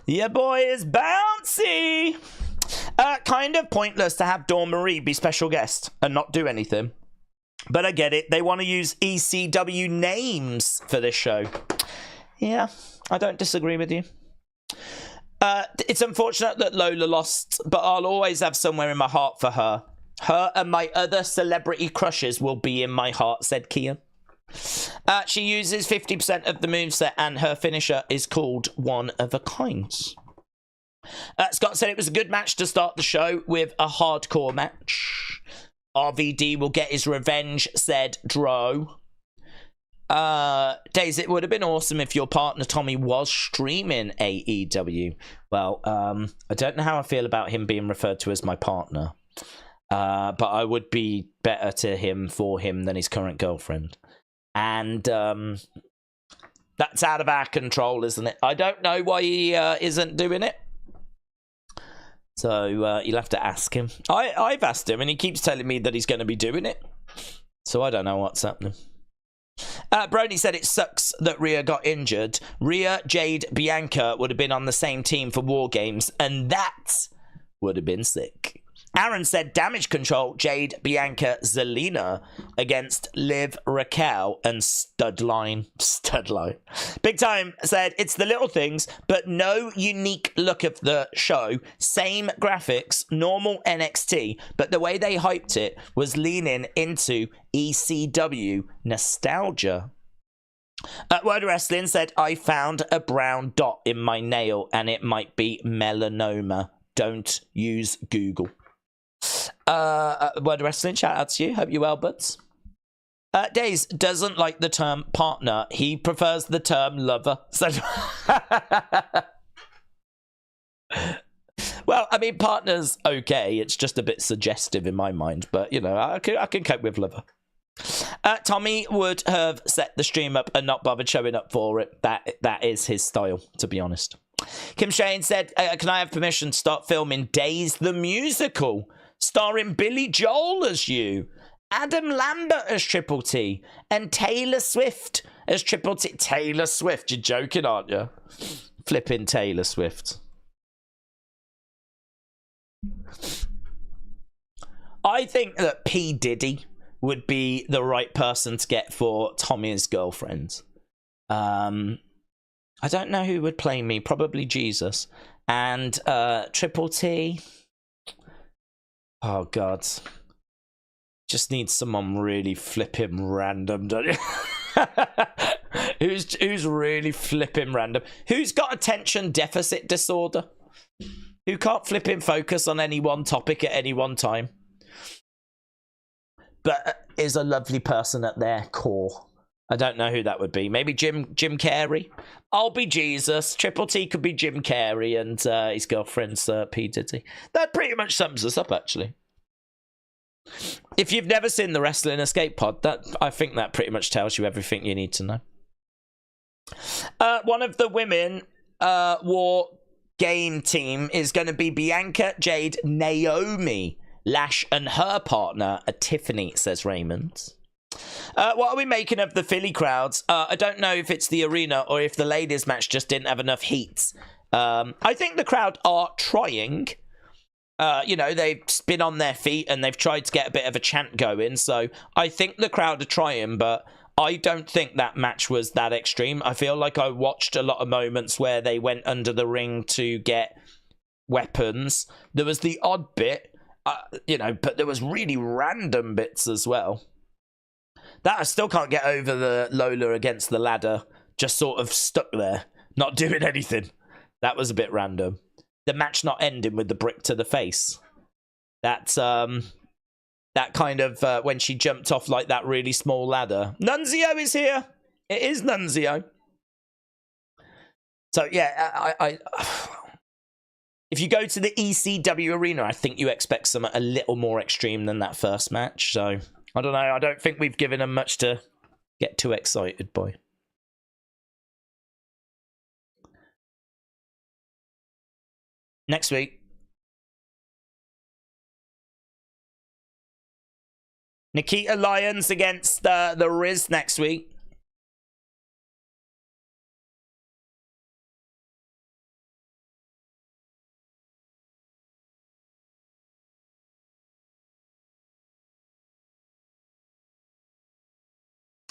Yeah, boy is bouncy. Kind of pointless to have Dawn Marie be special guest and not do anything. But I get it. They want to use ECW names for this show. Yeah, I don't disagree with you. It's unfortunate that Lola lost, but I'll always have somewhere in my heart for her. Her and my other celebrity crushes will be in my heart, said Kian. She uses 50% of the moveset, and her finisher is called One of a Kind. Scott said it was a good match to start the show with a hardcore match. RVD will get his revenge, said Dro. Daze, it would have been awesome if your partner Tommy was streaming AEW. Well, I don't know how I feel about him being referred to as my partner. But I would be better to him for him than his current girlfriend. And that's out of our control, isn't it? I don't know why he isn't doing it. So you'll have to ask him. I've asked him, and he keeps telling me that he's going to be doing it. So I don't know what's happening. Brony said it sucks that Rhea got injured. Rhea, Jade, Bianca would have been on the same team for War Games, and that would have been sick. Aaron said Damage Control, Jade, Bianca, Zelina against Liv, Raquel, and Studline. Big Time said it's the little things, but no unique look of the show. Same graphics, normal NXT, but the way they hyped it was leaning into ECW nostalgia. Word Wrestling said, I found a brown dot in my nail and it might be melanoma. Don't use Google. Word Wrestling, shout out to you. Hope you're well, buds. Daze doesn't like the term partner. He prefers the term lover. So well, I mean, partner's okay. It's just a bit suggestive in my mind. But, you know, I can cope with lover. Tommy would have set the stream up and not bothered showing up for it. That is his style, to be honest. Kim Shane said, can I have permission to start filming Daze the Musical, starring Billy Joel as you, Adam Lambert as Triple T, and Taylor Swift as Triple T. Taylor Swift, you're joking, aren't you? Flipping Taylor Swift. I think that P. Diddy would be the right person to get for Tommy's girlfriend. I don't know who would play me. Probably Jesus. And Triple T. Oh, God. Just need someone really flipping random, don't you? who's really flipping random? Who's got attention deficit disorder? Who can't flipping focus on any one topic at any one time? But is a lovely person at their core. I don't know who that would be. Maybe Jim Carrey. I'll be Jesus. Triple T could be Jim Carrey, and his girlfriend's P. Diddy. That pretty much sums us up, actually. If you've never seen the Wrestling Escape Pod, I think that pretty much tells you everything you need to know. One of the women war game team is going to be Bianca, Jade, Naomi, Lash, and her partner, Tiffany, says Raymond. What are we making of the Philly crowds? I don't know if it's the arena or if the ladies match just didn't have enough heat. I think the crowd are trying. You know, they've been on their feet and they've tried to get a bit of a chant going. So I think the crowd are trying, but I don't think that match was that extreme. I feel like I watched a lot of moments where they went under the ring to get weapons. There was the odd bit, you know, but there was really random bits as well. That I still can't get over the Lola against the ladder, just sort of stuck there, not doing anything. That was a bit random. The match not ending with the brick to the face. That's that kind of when she jumped off like that really small ladder. Nunzio is here. It is Nunzio. So yeah, I if you go to the ECW arena, I think you expect something a little more extreme than that first match. So I don't know. I don't think we've given them much to get too excited by. Next week, Nikita Lyons against the Riz next week.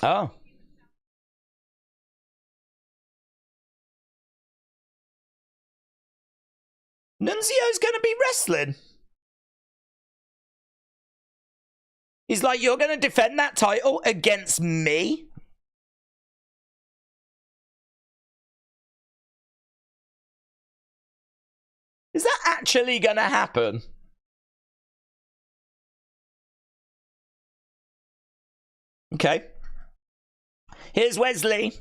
Oh. Nunzio's going to be wrestling. He's like, you're going to defend that title against me? Is that actually going to happen? Okay. Here's Wes Lee.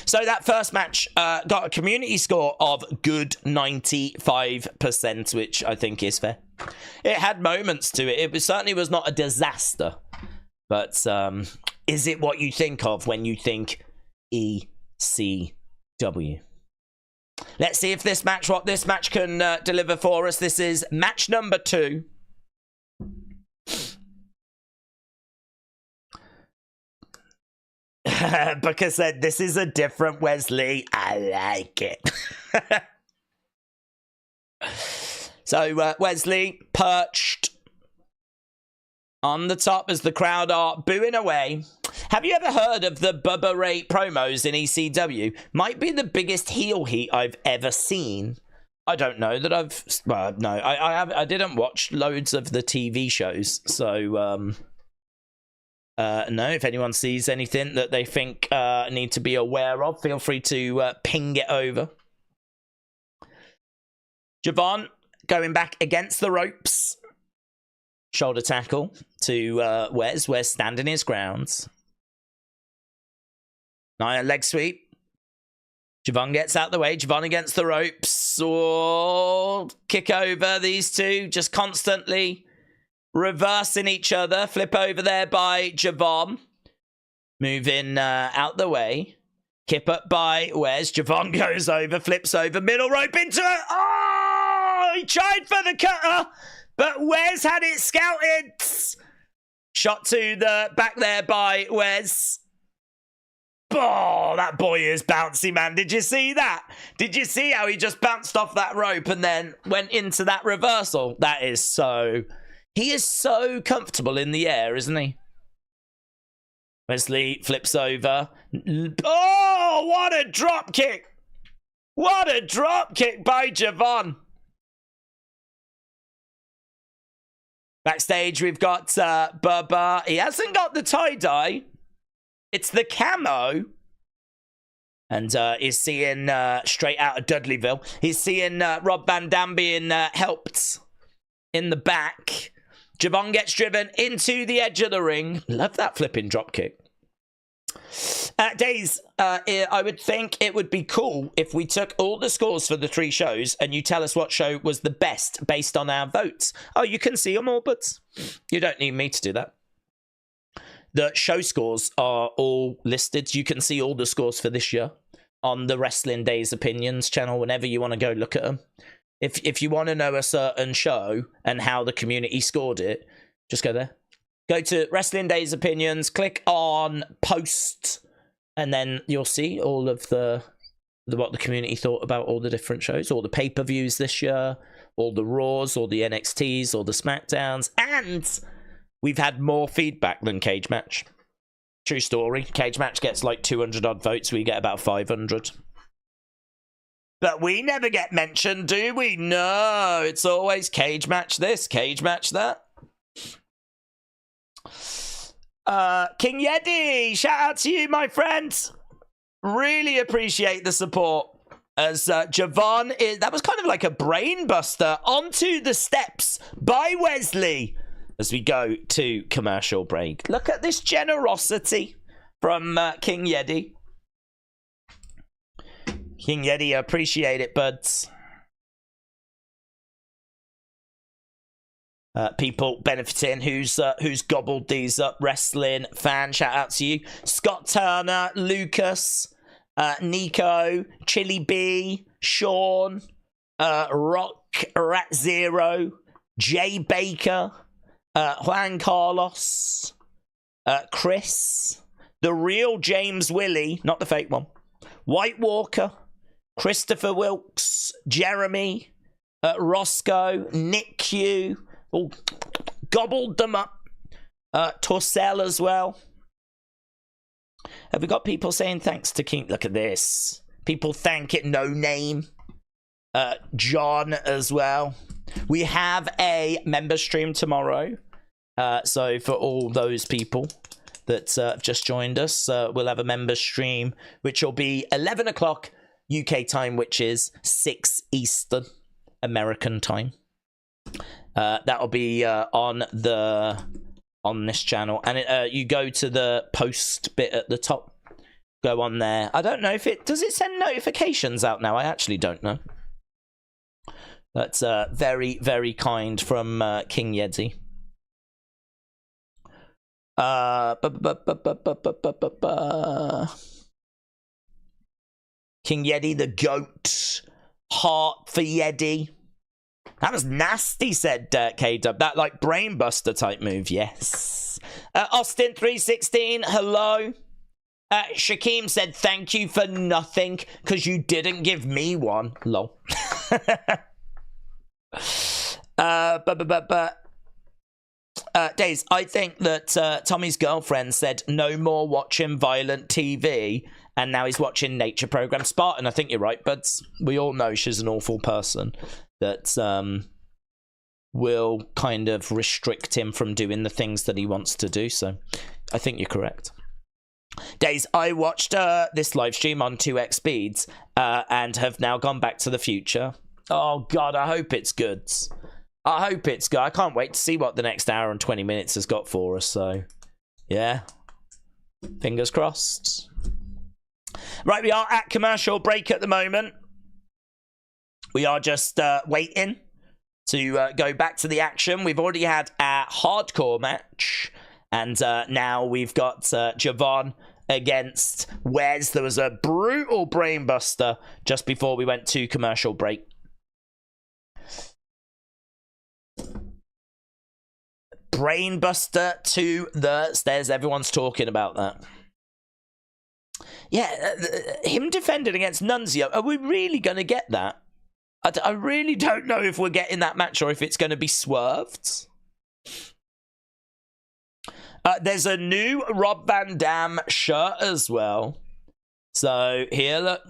So that first match got a community score of good 95%, which I think is fair. It had moments to it. It certainly was not a disaster. But is it what you think of when you think ECW? Let's see if this match, what this match can deliver for us. This is match number 2. Booker said, this is a different Wes Lee. I like it. So Wes Lee perched on the top as the crowd are booing away. Have you ever heard of the Bubba Ray promos in ECW? Might be the biggest heel heat I've ever seen. I don't know that I've... Well, no, I didn't watch loads of the TV shows. So, no, if anyone sees anything that they think need to be aware of, feel free to ping it over. Javon going back against the ropes. Shoulder tackle to Wes. Wes standing his grounds. Nia leg sweep. Javon gets out the way. Javon against the ropes. Oh, kick over these two. Just constantly reversing each other. Flip over there by Javon. Moving out the way. Kip up by Wes. Javon goes over. Flips over. Middle rope into it. Oh, he tried for the cutter. But Wes had it scouted. Shot to the back there by Wes. Oh, that boy is bouncy, man. Did you see that? Did you see how he just bounced off that rope and then went into that reversal? That is so... He is so comfortable in the air, isn't he? Wes Lee flips over. Oh, what a drop kick. What a drop kick by Javon. Backstage, we've got Bubba. He hasn't got the tie-dye. It's the camo. And he's seeing straight out of Dudleyville. He's seeing Rob Van Dam being helped in the back. Javon gets driven into the edge of the ring. Love that flipping dropkick. Daze, I would think it would be cool if we took all the scores for the 3 shows and you tell us what show was the best based on our votes. Oh, you can see them all, but you don't need me to do that. The show scores are all listed. You can see all the scores for this year on the Wrestling Daze Opinions channel whenever you want to go look at them. If you want to know a certain show and how the community scored it, just go there. Go to Wrestling Daze Opinions, click on Post, and then you'll see all of what the community thought about all the different shows, all the pay-per-views this year, all the Raws, all the NXTs, all the SmackDowns, and we've had more feedback than Cage Match. True story. Cage Match gets like 200 odd votes. We get about 500. But we never get mentioned, do we? No, it's always Cage Match this, Cage Match that. King Yeti, shout out to you, my friend. Really appreciate the support. As Javon is, that was kind of like a brain buster onto the steps by Wes Lee as we go to commercial break. Look at this generosity from King Yeti. King Yeti, appreciate it, buds. People benefiting who's gobbled these up. Wrestling fan, shout out to you. Scott Turner, Lucas, Nico, Chili B, Sean, Rock Rat Zero, Jay Baker, Juan Carlos, Chris, the real James Willie, not the fake one, White Walker, Christopher Wilkes, Jeremy, Roscoe, Nick Q, all gobbled them up. Torcell as well. Have we got people saying thanks to King? Look at this. People thank it. No name. John as well. We have a member stream tomorrow. So for all those people that have just joined us, we'll have a member stream, which will be 11 o'clock UK time, which is 6 Eastern American time. That'll be on this channel, and you go to the post bit at the top. Go on there. I don't know if does it send notifications out now. I actually don't know. That's very, very kind from King Yeti. King Yeti, the goat. Heart for Yeti. That was nasty, said K-Dub. That, like, brainbuster type move, yes. Austin316, hello. Shakeem said, thank you for nothing, because you didn't give me one. Lol. Daze, I think that Tommy's girlfriend said no more watching violent TV, and now he's watching nature program Spartan. I think you're right, buds. We all know she's an awful person that will kind of restrict him from doing the things that he wants to do. So I think you're correct. Daze, I watched this live stream on 2x speeds and have now gone back to the future. Oh, God, I hope it's good. I hope it's good. I can't wait to see what the next hour and 20 minutes has got for us. So, yeah. Fingers crossed. Right, we are at commercial break at the moment. We are just waiting to go back to the action. We've already had a hardcore match. And now we've got Javon against Wes. There was a brutal brainbuster just before we went to commercial break. Brainbuster to the stairs. Everyone's talking about that. Yeah, him defending against Nunzio. Are we really going to get that? I really don't know if we're getting that match or if it's going to be swerved. There's a new Rob Van Dam shirt as well. So here, look.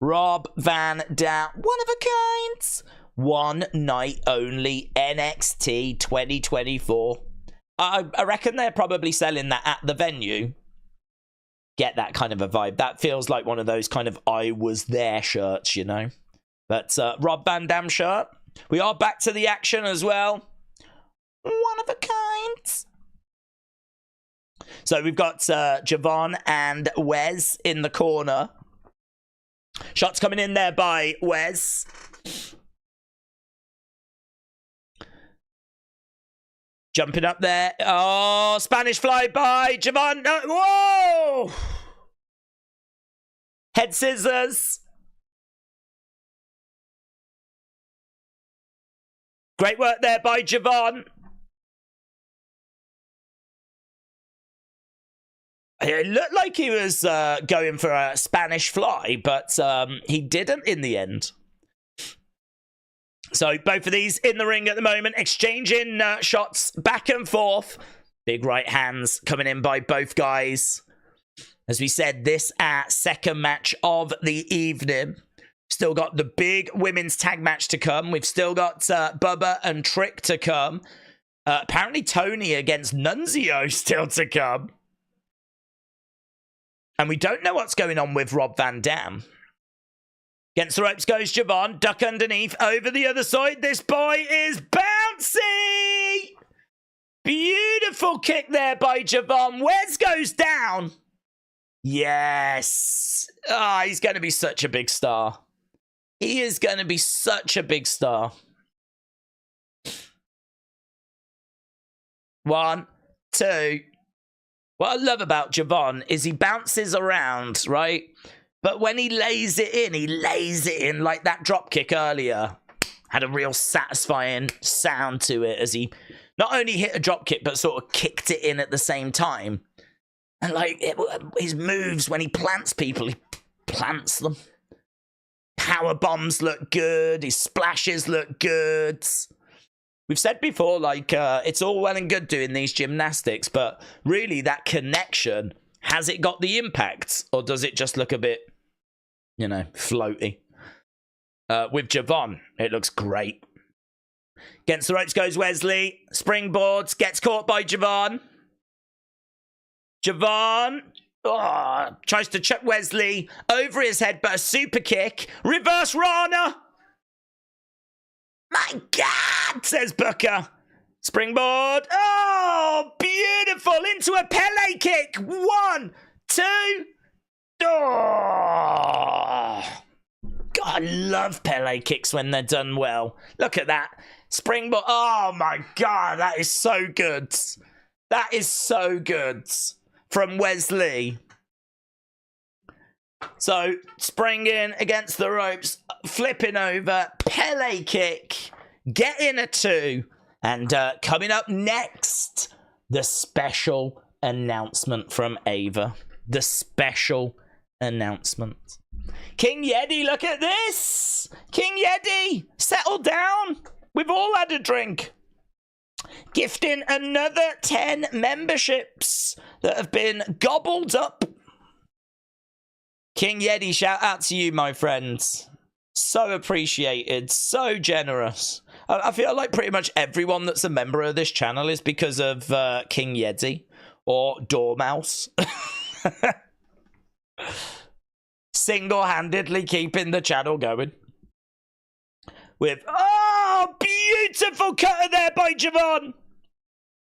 Rob Van Dam. One of a kind. One night only. NXT 2024. I reckon they're probably selling that at the venue. Get that kind of a vibe. That feels like one of those kind of I was there shirts, you know. But Rob Van Dam shirt. We are back to the action as well. One of a kind. So we've got Javon and Wes in the corner. Shots coming in there by Wes. Jumping up there. Oh, Spanish fly by Javon. No, whoa! Head scissors. Great work there by Javon. It looked like he was going for a Spanish fly, but he didn't in the end. So both of these in the ring at the moment, exchanging shots back and forth. Big right hands coming in by both guys. As we said, this second match of the evening. Still got the big women's tag match to come. We've still got Bubba and Trick to come. Apparently Tony against Nunzio still to come. And we don't know what's going on with Rob Van Dam. Against the ropes goes Javon. Duck underneath. Over the other side. This boy is bouncy. Beautiful kick there by Javon. Wes goes down. Yes. Ah, he's going to be such a big star. He is going to be such a big star. 1, 2. What I love about Javon is he bounces around, right? But when he lays it in like that drop kick earlier. Had a real satisfying sound to it as he not only hit a drop kick, but sort of kicked it in at the same time. And like his moves when he plants people, he plants them. Power bombs look good. His splashes look good. We've said before, like, it's all well and good doing these gymnastics, but really that connection, has it got the impact? Or does it just look a bit, you know, floaty? With Javon, it looks great. Against the ropes goes Wes Lee. Springboards, gets caught by Javon. Javon tries to chuck Wes Lee over his head, but a super kick. Reverse Rana. My God, says Booker. Springboard. Oh, beautiful. Into a Pele kick. 1, 2. Oh. God, I love Pele kicks when they're done well. Look at that. Springboard. Oh, my God. That is so good. That is so good. From Wes Lee. So, springing against the ropes, flipping over, Pele kick, getting a 2, and coming up next, the special announcement from Ava. The special announcement. King Yeti, look at this! King Yeti, settle down! We've all had a drink. Gifting another 10 memberships that have been gobbled up. King Yeti, shout out to you, my friends. So appreciated, so generous. I feel like pretty much everyone that's a member of this channel is because of King Yeti or Dormouse. Single-handedly keeping the channel going. With, oh, beautiful cutter there by Javon.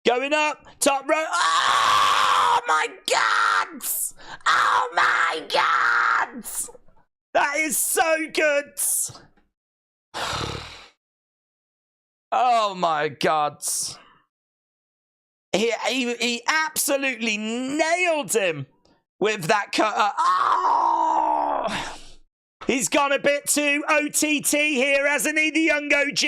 Going up, top row. Oh, my God. Oh, my God. That is so good. Oh, my God. He absolutely nailed him with that cutter. Oh! He's gone a bit too OTT here, hasn't he, the young OG?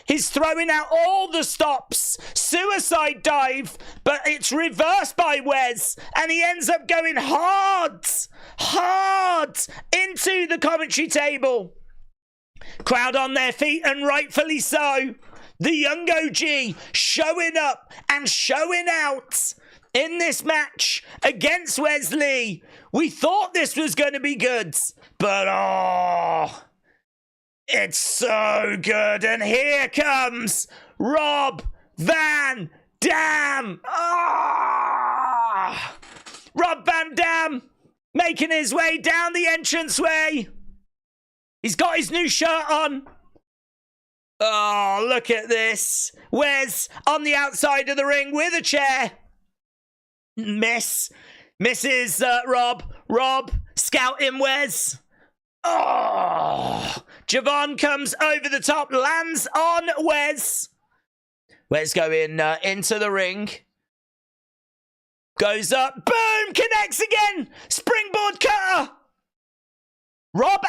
He's throwing out all the stops. Suicide dive, but it's reversed by Wes, and he ends up going hard into the commentary table. Crowd on their feet, and rightfully so. The young OG showing up and showing out in this match against Wes Lee. We thought this was going to be good, but oh, it's so good. And here comes Rob Van Dam. Oh, Rob Van Dam making his way down the entranceway. He's got his new shirt on. Oh, look at this. Wes on the outside of the ring with a chair. Misses Rob. Rob scouting Wes. Oh, Javon comes over the top, lands on Wes. Wes going into the ring. Goes up, boom, connects again. Springboard cutter. Rob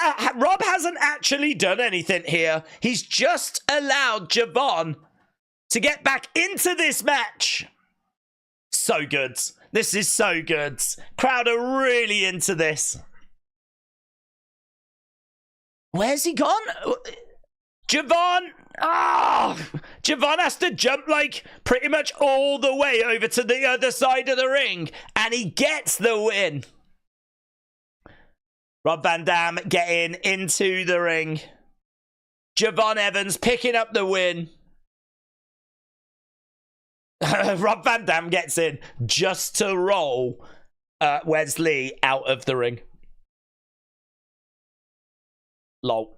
hasn't actually done anything here. He's just allowed Javon to get back into this match. So good. This is so good. Crowd are really into this. Where's he gone? Javon. Javon has to jump like pretty much all the way over to the other side of the ring. And he gets the win. Rob Van Dam getting into the ring. Javon Evans picking up the win. Rob Van Dam gets in just to roll Wes Lee out of the ring. Lol.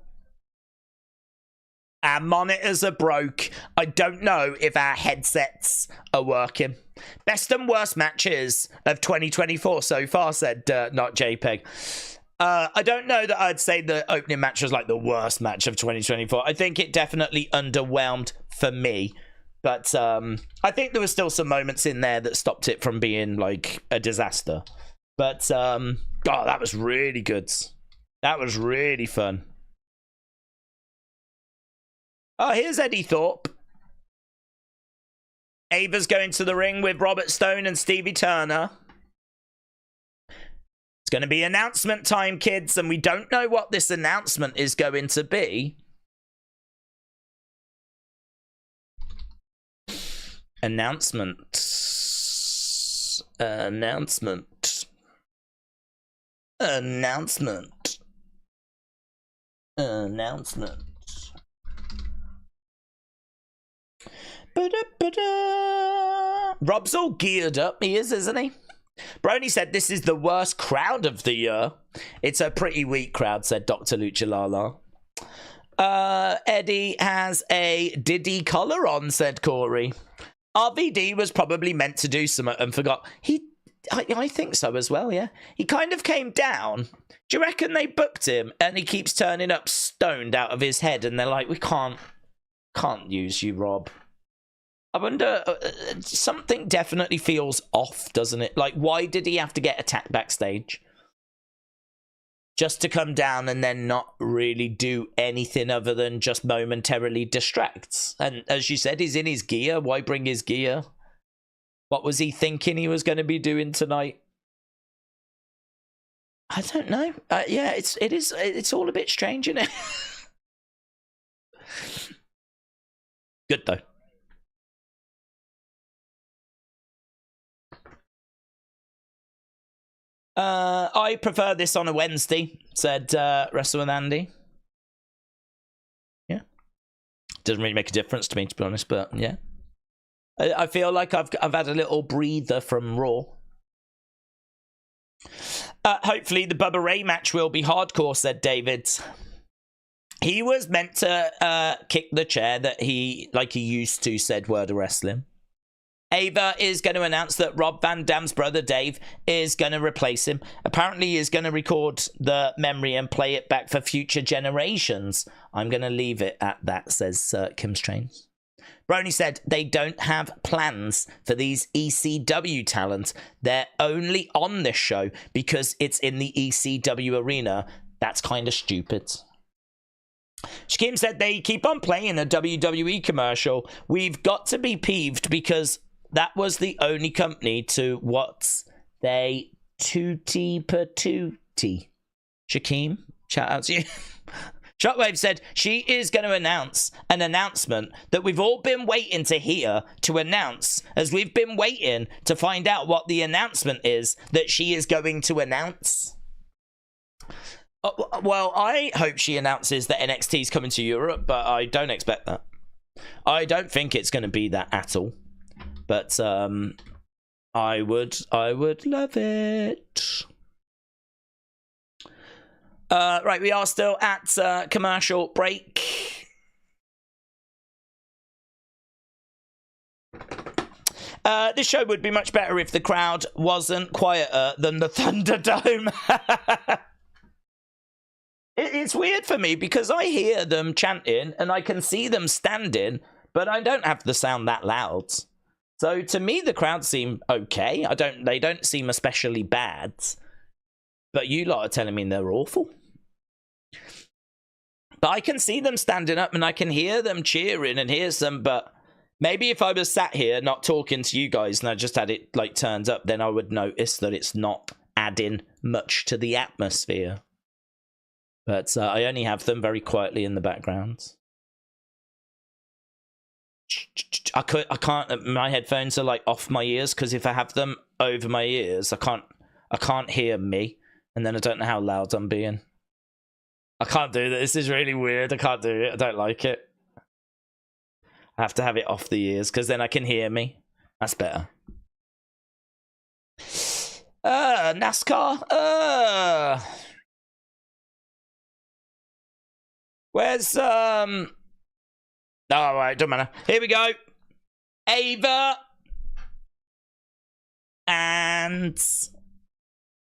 Our monitors are broke. I don't know if our headsets are working. Best and worst matches of 2024 so far, said Not JPEG. I don't know that I'd say the opening match was like the worst match of 2024. I think it definitely underwhelmed for me. But I think there were still some moments in there that stopped it from being like a disaster. But, oh, that was really good. That was really fun. Oh, here's Eddie Thorpe. Ava's going to the ring with Robert Stone and Stevie Turner. It's going to be announcement time, kids, and we don't know what this announcement is going to be. Announcement. Rob's all geared up. He is, isn't he? Brony said this is the worst crowd of the year. It's a pretty weak crowd, said Dr. Luchalala. Eddie has a Diddy collar on, said Corey. RVD was probably meant to do something and forgot. I think so as well, yeah. He kind of came down. Do you reckon they booked him and he keeps turning up stoned out of his head and they're like, we can't use you, Rob. I wonder, something definitely feels off, doesn't it? Like, why did he have to get attacked backstage? Just to come down and then not really do anything other than just momentarily distract. And as you said, he's in his gear. Why bring his gear? What was he thinking he was going to be doing tonight? I don't know. Yeah, it's all a bit strange, isn't it? Good, though. I prefer this on a Wednesday, said Wrestle with Andy. Yeah. Doesn't really make a difference to me, to be honest, but yeah. I feel like I've had a little breather from Raw. Hopefully the Bubba Ray match will be hardcore, said David. He was meant to kick the chair that he used to, said Word of Wrestling. Ava is going to announce that Rob Van Dam's brother Dave is going to replace him. Apparently he is going to record the memory and play it back for future generations. I'm going to leave it at that, says Kim Strange. Brony said they don't have plans for these ECW talent. They're only on this show because it's in the ECW arena. That's kind of stupid. Shakim said they keep on playing a WWE commercial. We've got to be peeved because that was the only company to what's they tootie patootie. Shakim, shout out to you. Shockwave said she is going to announce an announcement that we've all been waiting to hear to announce, as we've been waiting to find out what the announcement is that she is going to announce. Well, I hope she announces that NXT is coming to Europe, but I don't expect that. I don't think it's going to be that at all. But I would love it. Right, we are still at commercial break. This show would be much better if the crowd wasn't quieter than the Thunderdome. It's weird for me because I hear them chanting and I can see them standing, but I don't have the sound that loud. So to me, the crowd seem okay. They don't seem especially bad. But you lot are telling me they're awful. But I can see them standing up and I can hear them cheering and hear some, but maybe if I was sat here not talking to you guys and I just had it like turned up, then I would notice that it's not adding much to the atmosphere. But I only have them very quietly in the background. I can't. My headphones are like off my ears because if I have them over my ears, I can't hear me, and then I don't know how loud I'm being. I can't do this. This is really weird. I can't do it. I don't like it. I have to have it off the ears because then I can hear me. That's better. NASCAR. Where's all right, don't matter. Here we go. Ava and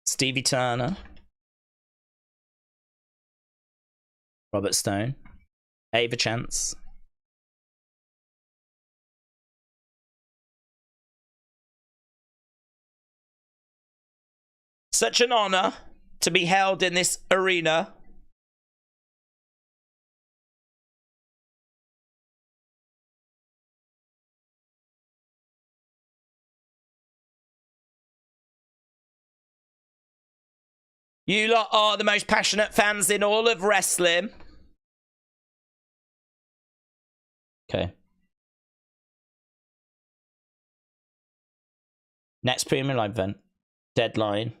Stevie Turner, Robert Stone, Ava Chance. Such an honor to be held in this arena. You lot are the most passionate fans in all of wrestling. Okay. Next premium live event. Deadline.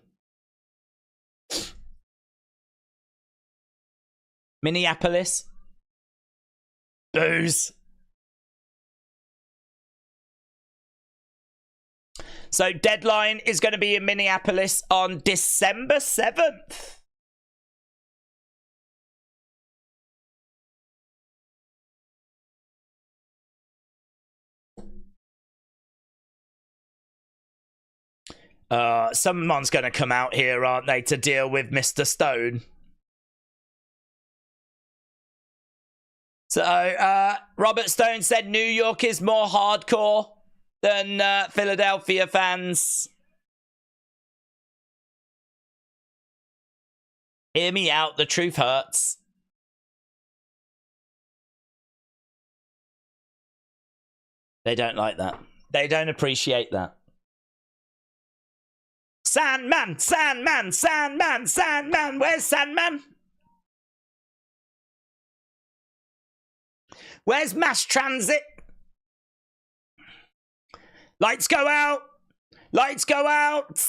Minneapolis. Booze. So Deadline is going to be in Minneapolis on December 7th. Someone's going to come out here, aren't they, to deal with Mr. Stone? So, Robert Stone said New York is more hardcore than Philadelphia fans. Hear me out, the truth hurts. They don't like that. They don't appreciate that. Sandman, Sandman, Sandman, Sandman. Where's Sandman? Where's Mass Transit? Lights go out. Lights go out.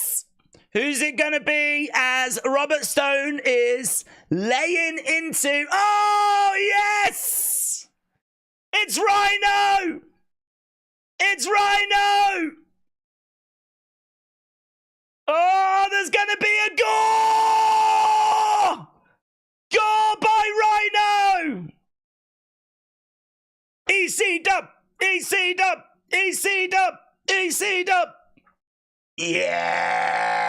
Who's it going to be as Robert Stone is laying into... Oh, yes! It's Rhino! It's Rhino! Oh, there's going to be a gore! Gore by Rhino! EC dub! EC dub! EC dub! EC dub! Yeah!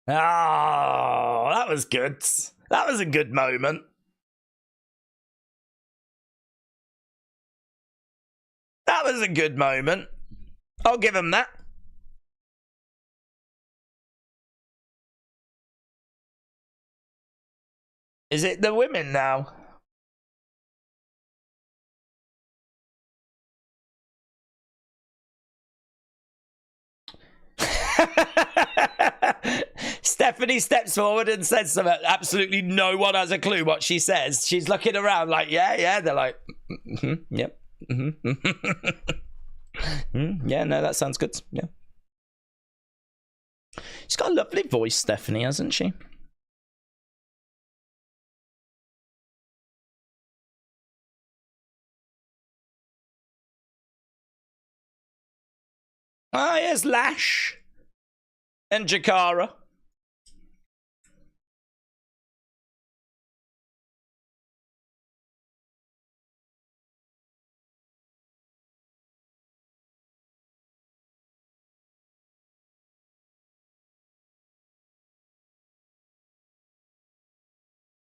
Oh, that was good. That was a good moment. That was a good moment. I'll give him that. Is it the women now? Stephanie steps forward and says something. Absolutely no one has a clue what she says. She's looking around like, yeah. They're like, yep. Yeah, no, that sounds good. Yeah. She's got a lovely voice, Stephanie, hasn't she? Ah, yes, Lash and Jakara.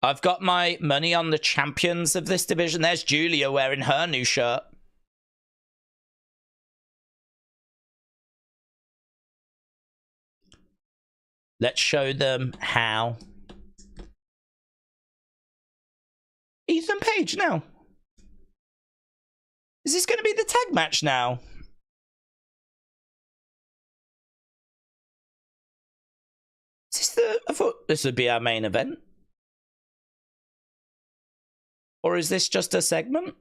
I've got my money on the champions of this division. There's Julia wearing her new shirt. Let's show them how. Ethan Page now. Is this going to be the tag match now? Is this the... I thought this would be our main event. Or is this just a segment?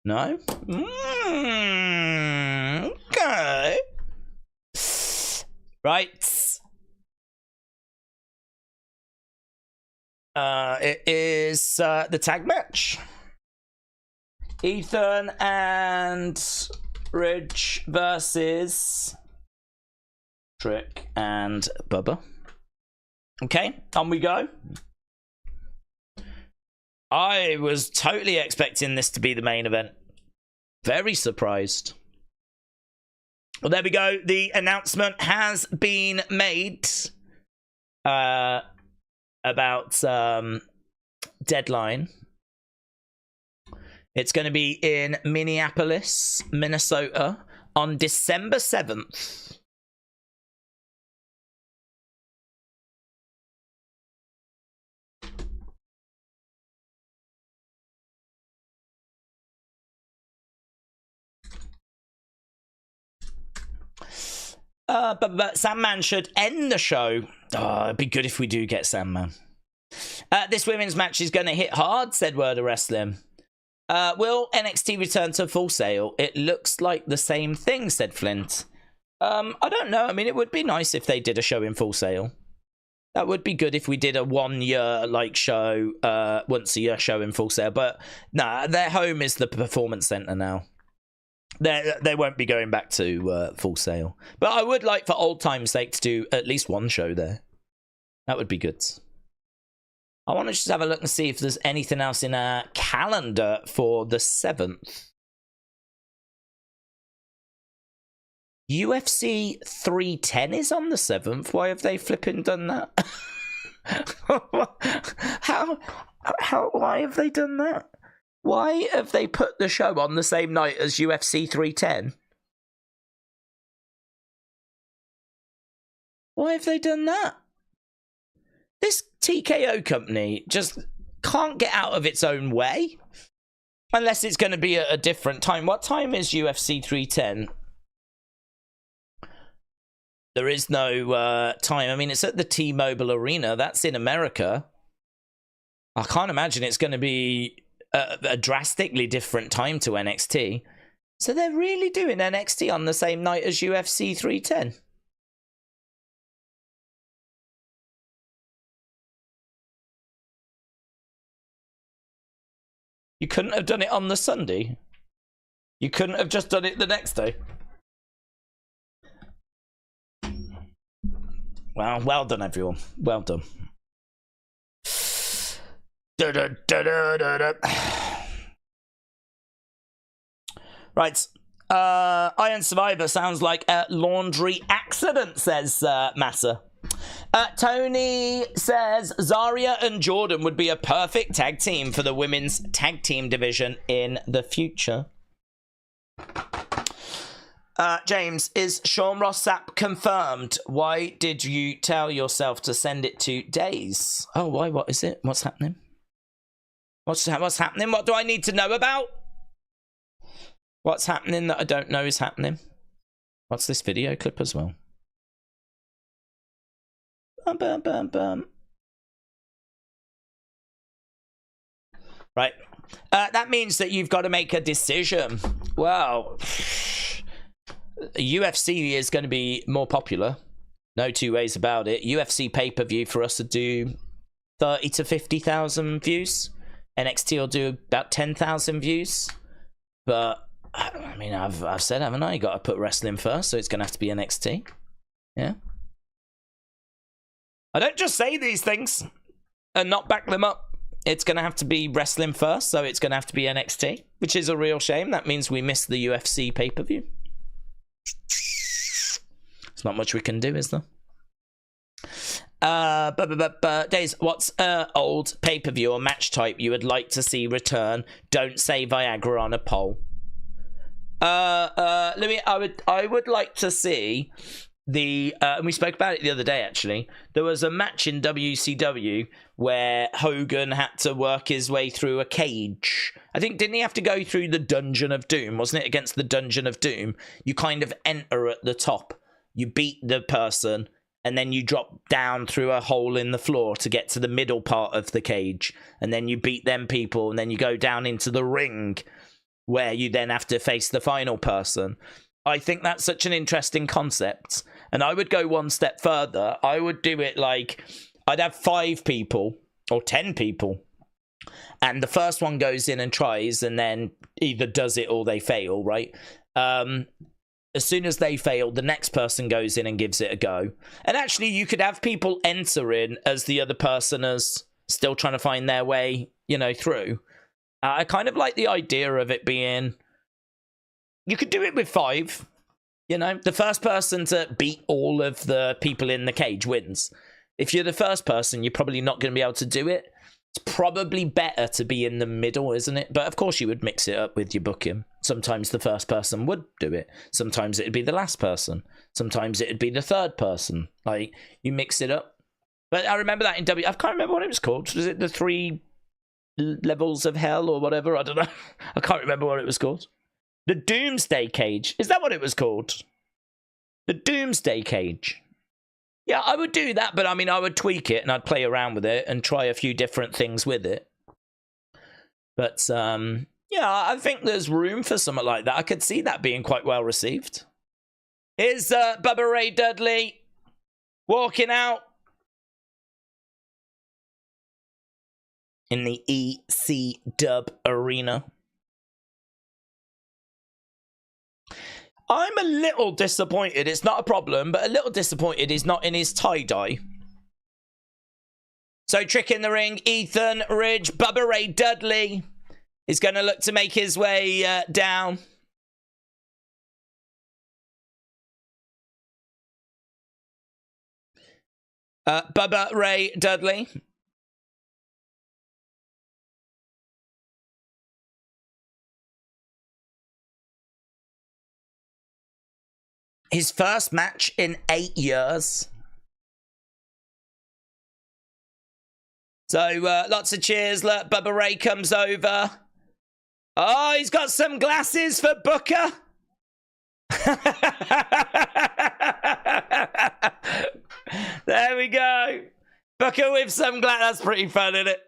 No? Okay. Right. It is the tag match. Ethan and Ridge versus Trick and Bubba. Okay, on we go. I was totally expecting this to be the main event. Very surprised. Well, there we go. The announcement has been made about Deadline. It's going to be in Minneapolis, Minnesota on December 7th. But Sandman should end the show. Oh, it'd be good if we do get Sandman. This women's match is going to hit hard, said Word of Wrestling. Will NXT return to Full Sail? It looks like the same thing, said Flint. I don't know. I mean, it would be nice if they did a show in Full Sail. That would be good if we did a 1 year like show, once a year show in Full Sail. But nah, their home is the Performance Center now. They won't be going back to Full Sail. But I would like, for old time's sake, to do at least one show there. That would be good. I want to just have a look and see if there's anything else in our calendar for the 7th. UFC 310 is on the 7th. Why have they flipping done that? Why have they done that? Why have they put the show on the same night as UFC 310? Why have they done that? This TKO company just can't get out of its own way. Unless it's going to be at a different time. What time is UFC 310? There is no time. I mean, it's at the T-Mobile Arena. That's in America. I can't imagine it's going to be a drastically different time to NXT. So they're really doing NXT on the same night as UFC 310. You couldn't have done it on the Sunday? You couldn't have just done it the next day? Well done, everyone. Well done. Right. Iron Survivor sounds like a laundry accident, says Massa. Tony says Zarya and Jordan would be a perfect tag team for the women's tag team division in the future. James, is Sean Ross Sapp confirmed? Why did you tell yourself to send it to Daze? Oh, why? What is it? What's happening? What's happening? What do I need to know about? What's happening that I don't know is happening? What's this video clip as well? Bum, bum, bum, bum. Right. That means that you've got to make a decision. Well, UFC is going to be more popular. No two ways about it. UFC pay-per-view for us to do 30 to 50,000 views. NXT will do about 10,000 views. But, I mean, I've said, haven't I? You got to put wrestling first, so it's going to have to be NXT. Yeah. I don't just say these things and not back them up. It's going to have to be wrestling first, so it's going to have to be NXT, which is a real shame. That means we missed the UFC pay-per-view. There's not much we can do, is there? Daze, what's old pay-per-view or match type you would like to see return? Don't say Viagra on a poll. Louis, I would like to see the and we spoke about it the other day, actually. There was a match in WCW where Hogan had to work his way through a cage. I think, didn't he have to go through the Dungeon of Doom? Wasn't it against the Dungeon of Doom? You kind of enter at the top. You beat the person, and then you drop down through a hole in the floor to get to the middle part of the cage. And then you beat them people, and then you go down into the ring, where you then have to face the final person. I think that's such an interesting concept. And I would go one step further. I would do it like, I'd have 5 people or 10 people. And the first one goes in and tries and then either does it or they fail, right? As soon as they fail, the next person goes in and gives it a go. And actually, you could have people enter in as the other person is still trying to find their way, you know, through. I kind of like the idea of it being, you could do it with 5. You know, the first person to beat all of the people in the cage wins. If you're the first person, you're probably not going to be able to do it. It's probably better to be in the middle, isn't it? But of course you would mix it up with your booking. Sometimes the first person would do it. Sometimes it'd be the last person. Sometimes it'd be the third person. Like, you mix it up. But I remember that in I can't remember what it was called. Was it the 3 levels of hell or whatever? I don't know. I can't remember what it was called. The Doomsday Cage. Is that what it was called? The Doomsday Cage. Yeah, I would do that, but I mean, I would tweak it and I'd play around with it and try a few different things with it. But, yeah, I think there's room for something like that. I could see that being quite well received. Here's Bubba Ray Dudley walking out in the ECW arena. I'm a little disappointed. It's not a problem, but a little disappointed he's not in his tie-dye. So, Trick in the ring, Ethan Ridge, Bubba Ray Dudley is going to look to make his way down. Bubba Ray Dudley. His first match in 8 years. So, lots of cheers. Look, Bubba Ray comes over. Oh, he's got some glasses for Booker. There we go. Booker with some glasses. That's pretty fun, isn't it?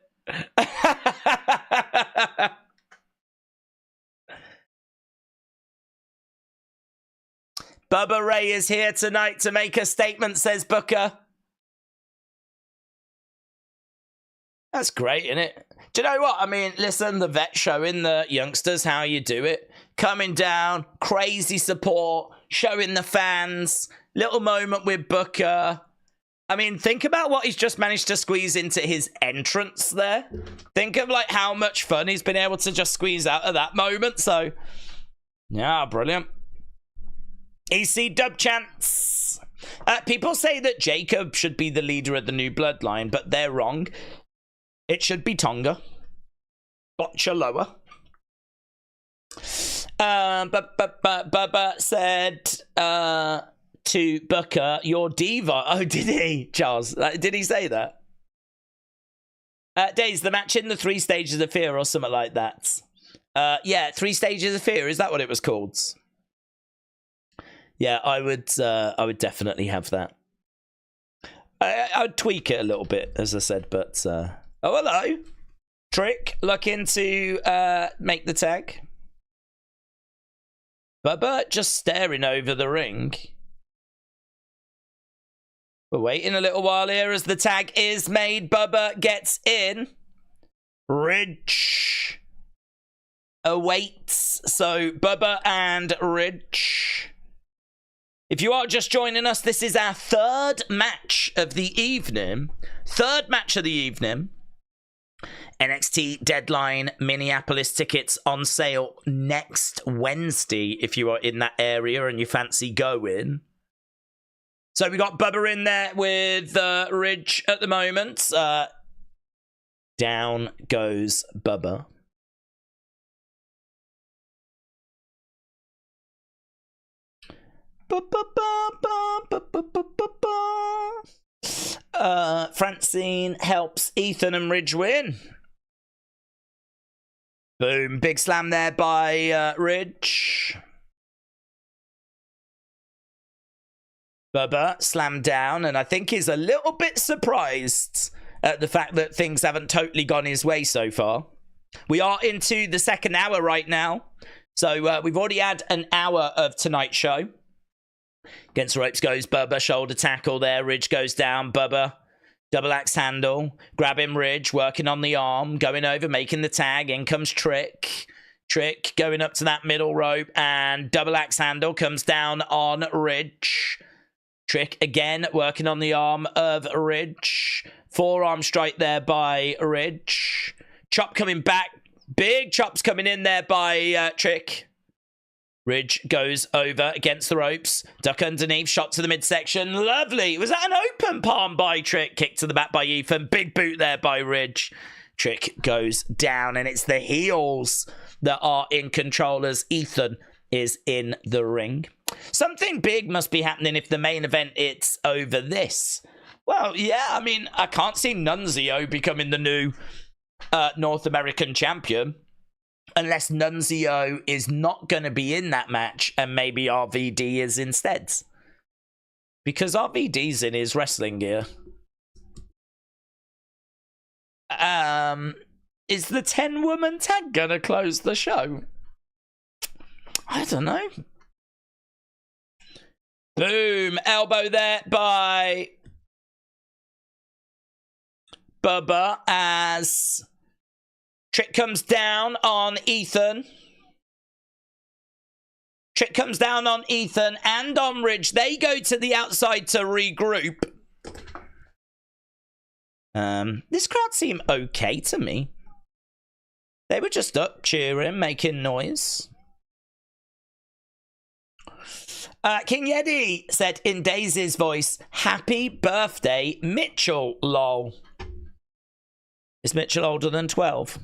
Bubba Ray is here tonight to make a statement, says Booker. That's great, isn't it? Do you know what? I mean, listen, the vet showing the youngsters how you do it. Coming down, crazy support, showing the fans, little moment with Booker. I mean, think about what he's just managed to squeeze into his entrance there. Think of, like, how much fun he's been able to just squeeze out of that moment. So, yeah, brilliant. EC dub chants. People say that Jacob should be the leader of the new bloodline, but they're wrong. It should be Tonga. Botchaloa. Bubba said to Booker, "You're diva." Oh, did he, Charles? Did he say that? Daze, the match in the 3 stages of fear or something like that. Yeah, 3 stages of fear. Is that what it was called? Yeah, I would definitely have that. I'd tweak it a little bit, as I said, but oh, hello. Trick, looking to make the tag. Bubba just staring over the ring. We're waiting a little while here as the tag is made. Bubba gets in. Ridge awaits. So Bubba and Ridge. If you are just joining us, this is our 3rd match of the evening. 3rd match of the evening. NXT Deadline Minneapolis tickets on sale next Wednesday if you are in that area and you fancy going. So we got Bubba in there with Ridge at the moment. Down goes Bubba. Francine helps Ethan and Ridge win. Boom. Big slam there by Ridge. Bubba slammed down, and I think he's a little bit surprised at the fact that things haven't totally gone his way so far. We are into the 2nd hour right now. So we've already had an hour of tonight's show. Against the ropes goes Bubba. Shoulder tackle there. Ridge goes down. Bubba. Double axe handle. Grabbing Ridge. Working on the arm. Going over. Making the tag. In comes Trick. Trick going up to that middle rope. And double axe handle comes down on Ridge. Trick again. Working on the arm of Ridge. Forearm strike there by Ridge. Chop coming back. Big chops coming in there by Trick. Ridge goes over against the ropes. Duck underneath. Shot to the midsection. Lovely. Was that an open palm by Trick? Kick to the back by Ethan. Big boot there by Ridge. Trick goes down, and it's the heels that are in control as Ethan is in the ring. Something big must be happening if the main event it's over this. Well, yeah, I mean, I can't see Nunzio becoming the new North American champion. Unless Nunzio is not going to be in that match and maybe RVD is instead. Because RVD's in his wrestling gear. Is the 10-woman tag going to close the show? I don't know. Boom. Elbow there by Bubba as Trick comes down on Ethan. Trick comes down on Ethan and on Ridge. They go to the outside to regroup. This crowd seemed okay to me. They were just up cheering, making noise. King Yeti said in Daze's voice, "Happy birthday, Mitchell, lol." Is Mitchell older than 12?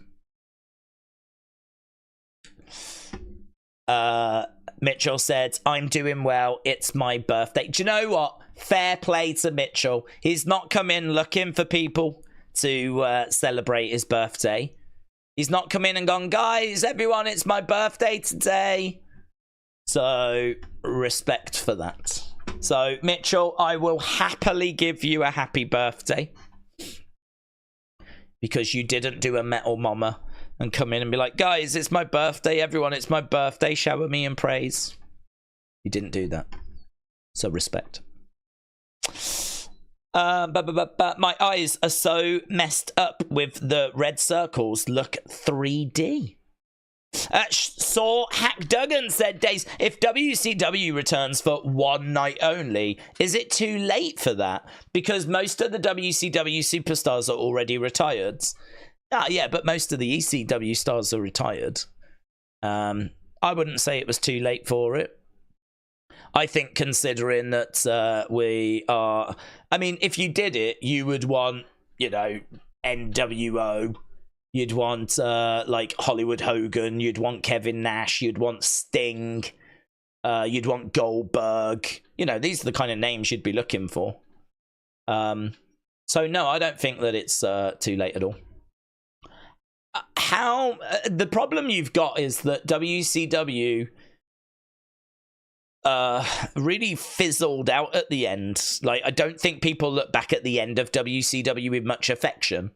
Mitchell said, "I'm doing well. It's my birthday." Do you know what? Fair play to Mitchell. He's not come in looking for people to celebrate his birthday. He's not come in and gone, "Guys, everyone, it's my birthday today." So, respect for that. So, Mitchell, I will happily give you a happy birthday. because you didn't do a metal mama and come in and be like, guys, it's my birthday, everyone, it's my birthday, shower me in praise. You didn't do that. So respect. My eyes are so messed up with the red circles. Look 3D. Saw Hack Duggan said, Daze, if WCW returns for one night only, is it too late for that? Because most of the WCW superstars are already retired. Yeah, but most of the ECW stars are retired. I wouldn't say it was too late for it. I think considering that we are... I mean, if you did it, you would want, you know, NWO. You'd want, like, Hollywood Hogan. You'd want Kevin Nash. You'd want Sting. You'd want Goldberg. You know, these are the kind of names you'd be looking for. So, no, I don't think that it's too late at all. The problem you've got is that WCW... really fizzled out at the end. Like, I don't think people look back at the end of WCW with much affection.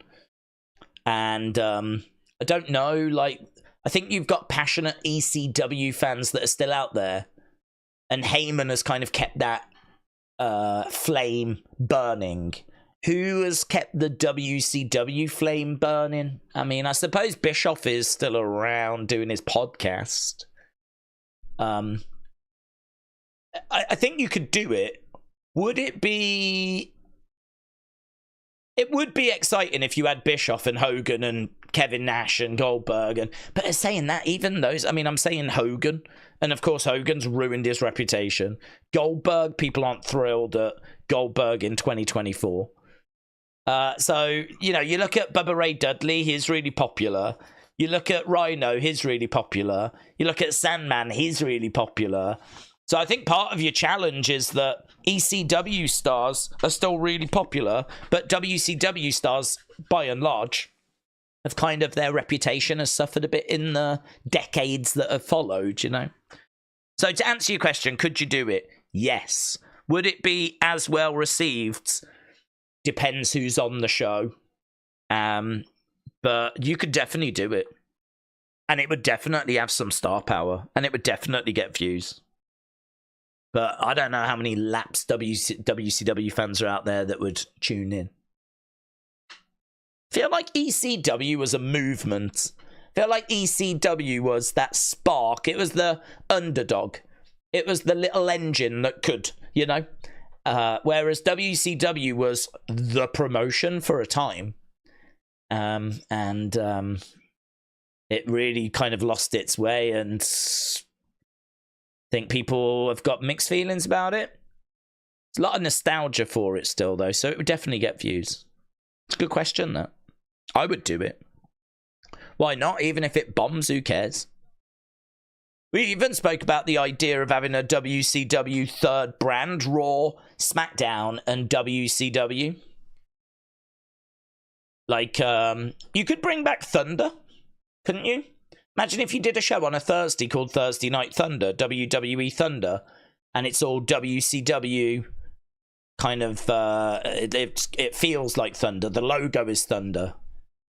And I don't know, like, I think you've got passionate ECW fans that are still out there. And Heyman has kind of kept that flame burning. Who has kept the WCW flame burning? I mean, I suppose Bischoff is still around doing his podcast. I think you could do it. Would it be... It would be exciting if you had Bischoff and Hogan and Kevin Nash and Goldberg. But saying that, even those... I mean, I'm saying Hogan. And, of course, Hogan's ruined his reputation. Goldberg, people aren't thrilled at Goldberg in 2024. So, you know, you look at Bubba Ray Dudley, he's really popular. You look at Rhino, he's really popular. You look at Sandman, he's really popular. So I think part of your challenge is that ECW stars are still really popular, but WCW stars, by and large, have kind of, their reputation has suffered a bit in the decades that have followed, you know? So to answer your question, could you do it? Yes. Would it be as well received? Depends who's on the show. But you could definitely do it. And it would definitely have some star power. And it would definitely get views. But I don't know how many lapsed WCW fans are out there that would tune in. I feel like ECW was a movement. I feel like ECW was that spark. It was the underdog. It was the little engine that could, you know. Whereas WCW was the promotion for a time. And it really kind of lost its way, and... I think people have got mixed feelings about it. There's a lot of nostalgia for it still, though, so it would definitely get views. It's a good question, that. I would do it. Why not? Even if it bombs, who cares? We even spoke about the idea of having a WCW third brand, Raw, SmackDown, and WCW. Like, you could bring back Thunder, couldn't you? Imagine if you did a show on a Thursday called Thursday Night Thunder, WWE Thunder, and it's all WCW kind of, it feels like Thunder. The logo is Thunder.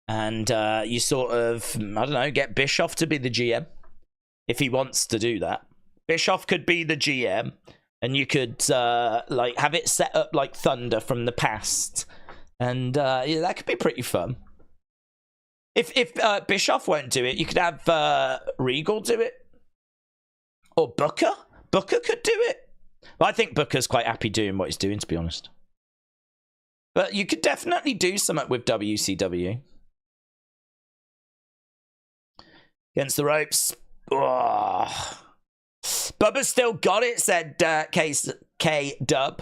And you sort of, I don't know, get Bischoff to be the GM, if he wants to do that. Bischoff could be the GM, and you could, like, have it set up like Thunder from the past. And, yeah, that could be pretty fun. If Bischoff won't do it, you could have Regal do it. Or Booker. Booker could do it. Well, I think Booker's quite happy doing what he's doing, to be honest. But you could definitely do something with WCW. Against the ropes. Oh. Bubba's still got it, said K-Dub.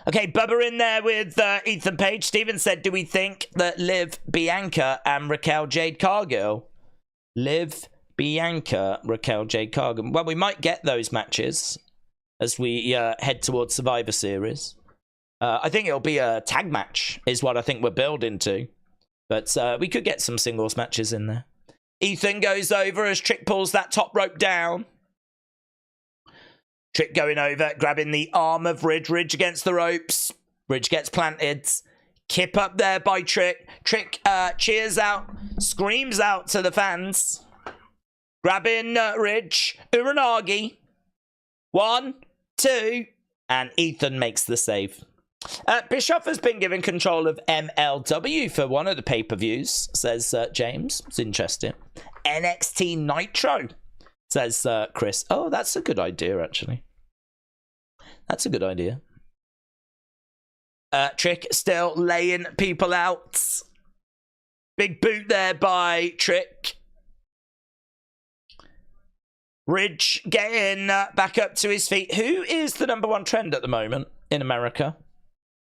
Okay, Bubba in there with Ethan Page. Steven said, do we think that Liv, Bianca, and Raquel Jade Cargill? Liv, Bianca, Raquel Jade Cargill. Well, we might get those matches as we head towards Survivor Series. I think it'll be a tag match is what I think we're building to. But we could get some singles matches in there. Ethan goes over as Trick pulls that top rope down. Trick going over, grabbing the arm of Ridge. Ridge against the ropes. Ridge gets planted. Kip up there by Trick. Trick cheers out, screams out to the fans. Grabbing Ridge. Uranagi. 1, 2, and Ethan makes the save. Bischoff has been given control of MLW for one of the pay-per-views, says James. It's interesting. NXT Nitro, says Chris. Oh, that's a good idea, actually. That's a good idea. Trick still laying people out. Big boot there by Trick. Ridge getting back up to his feet. Who is the #1 trend at the moment in America?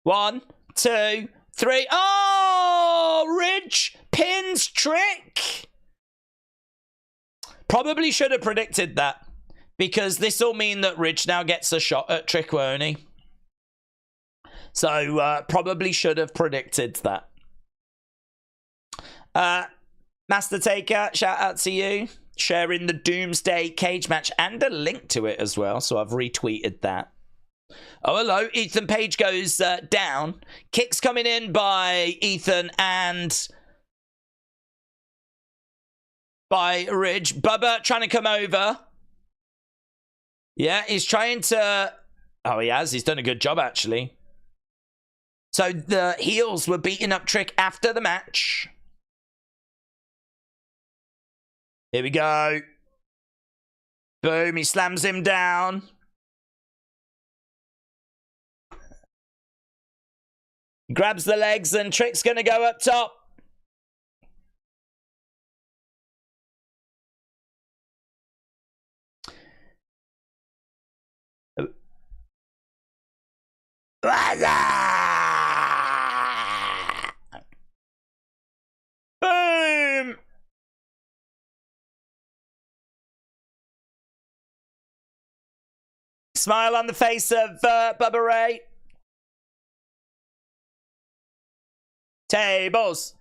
1, 2, 3. Oh, Ridge pins Trick. Probably should have predicted that, because this will mean that Ridge now gets a shot at Trick, won't he? So probably should have predicted that. Master Taker, shout out to you. Sharing the Doomsday cage match and a link to it as well. So I've retweeted that. Oh, hello. Ethan Page goes down. Kicks coming in by Ethan and by Ridge. Bubba trying to come over. Yeah, he's trying to... Oh, he has. He's done a good job, actually. So the heels were beating up Trick after the match. Here we go. Boom, he slams him down. He grabs the legs and Trick's going to go up top. Boom! Smile on the face of Bubba Ray. Tables.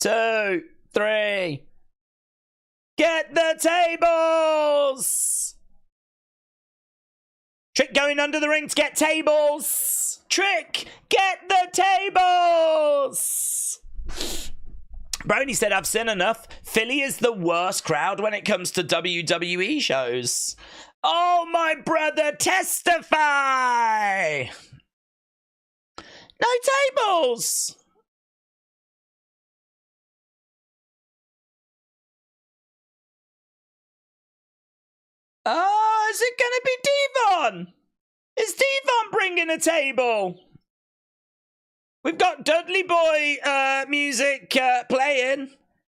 Two, three. Get the tables. Trick going under the ring to get tables. Trick, get the tables. Brony said, I've seen enough. Philly is the worst crowd when it comes to WWE shows. Oh, my brother, testify. No tables. Oh, is it going to be Devon? Is Devon bringing a table? We've got Dudley Boy music playing.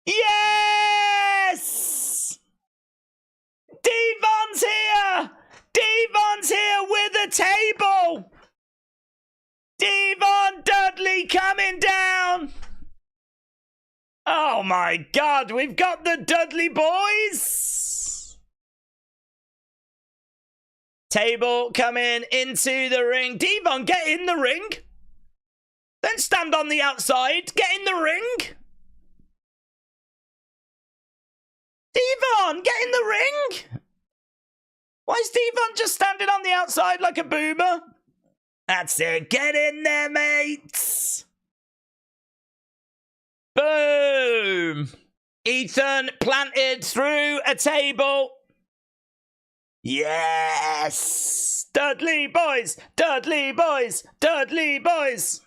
Yes! Devon's here! Devon's here with a table! Devon Dudley coming down! Oh my God, we've got the Dudley Boys! Table coming into the ring. Devon, get in the ring! Don't stand on the outside. Get in the ring. Devon, get in the ring. Why is Devon just standing on the outside like a boomer? That's it. Get in there, mates. Boom. Ethan planted through a table. Yes. Dudley boys. Dudley boys. Dudley boys.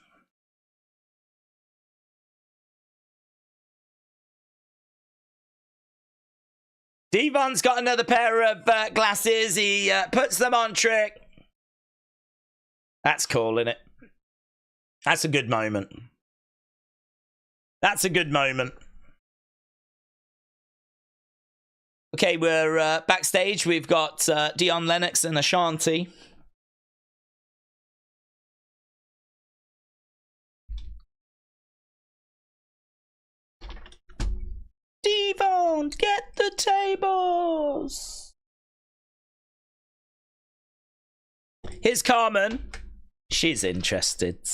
Devon's got another pair of glasses. He puts them on Trick. That's cool, isn't it? That's a good moment. That's a good moment. Okay, we're backstage. We've got Dion Lennox and Ashanti. Devon, get the tables. Here's Carmen. She's interested.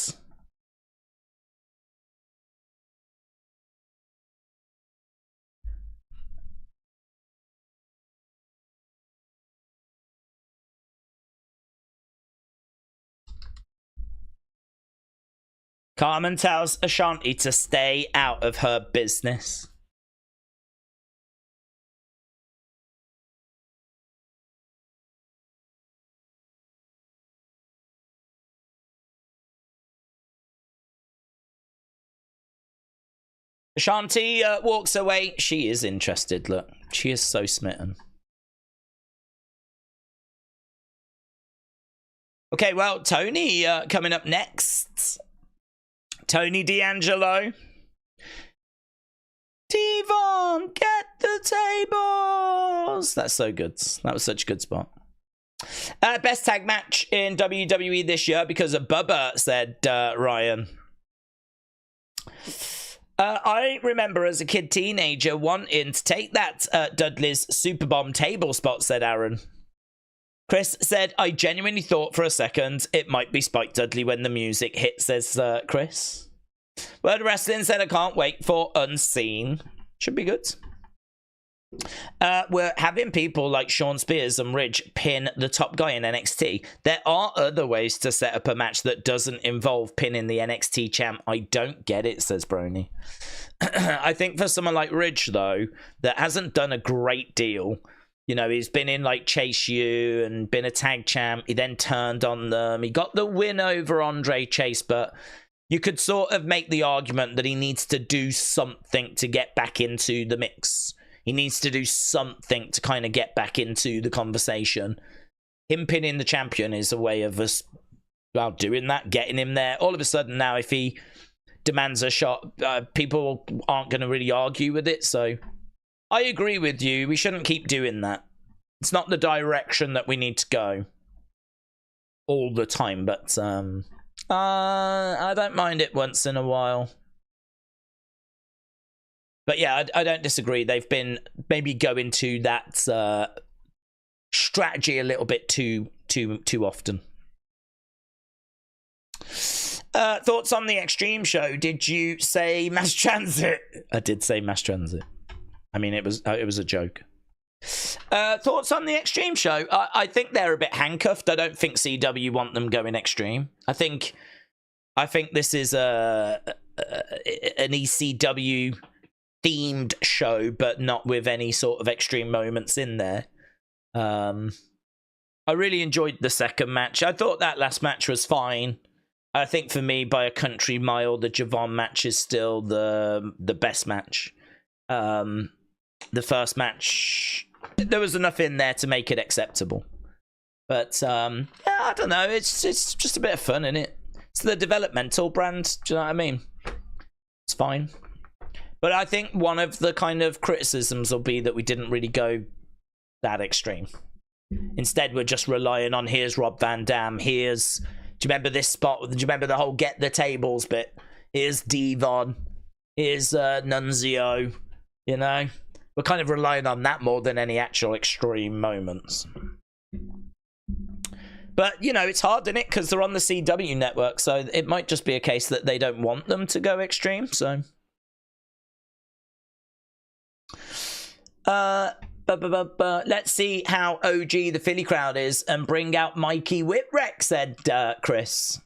Carmen tells Ashanti to stay out of her business. Ashanti walks away. She is interested, look. She is so smitten. Okay, well, Tony coming up next. Tony D'Angelo. Devon, get the tables. That's so good. That was such a good spot. Best tag match in WWE this year because of Bubba, said Ryan. I remember as a kid teenager wanting to take that Dudley's Super Bomb table spot, said Aaron. Chris said, I genuinely thought for a second it might be Spike Dudley when the music hit, says Chris. Word Wrestling said, I can't wait for Unseen. Should be good. We're having people like Sean Spears and Ridge pin the top guy in NXT. There are other ways to set up a match that doesn't involve pinning the NXT champ. I don't get it, says Brony. I think for someone like Ridge, though, that hasn't done a great deal. You know, he's been in like Chase U and been a tag champ. He then turned on them. He got the win over Andre Chase, but you could sort of make the argument that he needs to do something to get back into the mix. He needs to do something to kind of get back into the conversation. Him pinning the champion is a way of us, well, doing that, getting him there. All of a sudden now, if he demands a shot, people aren't going to really argue with it, so I agree with you. We shouldn't keep doing that. It's not the direction that we need to go all the time, but I don't mind it once in a while. But yeah, I don't disagree. They've been maybe going to that strategy a little bit too often. Thoughts on the Extreme show? Did you say Mass Transit? I did say Mass Transit. I mean, it was a joke. Thoughts on the Extreme show? I think they're a bit handcuffed. I don't think CW want them going Extreme. I think this is an ECW themed show, but not with any sort of extreme moments in there. I really enjoyed the second match. I thought that last match was fine. I think for me, by a country mile, the Javon match is still the best match. The first match, there was enough in there to make it acceptable. But yeah, I don't know. It's just a bit of fun, isn't it? It's the developmental brand. Do you know what I mean? It's fine. But I think one of the kind of criticisms will be that we didn't really go that extreme. Instead, we're just relying on here's Rob Van Dam, here's, do you remember this spot? Do you remember the whole get the tables bit? Here's Devon, here's Nunzio, you know? We're kind of relying on that more than any actual extreme moments. But, you know, it's hard, isn't it? Because they're on the CW network, so it might just be a case that they don't want them to go extreme, so... let's see how OG the Philly crowd is and bring out Mikey Whipwreck, said Chris.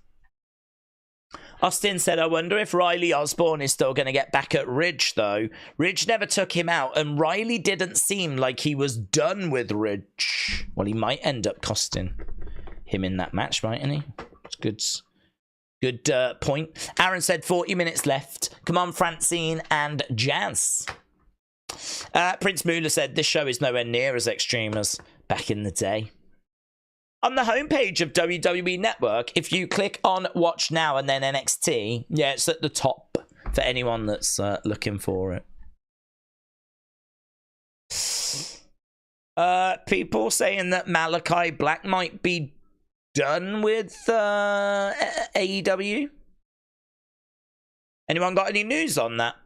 Austin said, I wonder if Riley Osborne is still going to get back at Ridge, though. Ridge never took him out, and Riley didn't seem like he was done with Ridge. Well, he might end up costing him in that match, mightn't he? It's good point. Aaron said 40 minutes left. Come on, Francine and Jazz. Prince Moolah said, this show is nowhere near as extreme as back in the day. On the homepage of WWE Network, if you click on Watch Now and then NXT, yeah, it's at the top for anyone that's looking for it. People saying that Malachi Black might be done with AEW. Anyone got any news on that?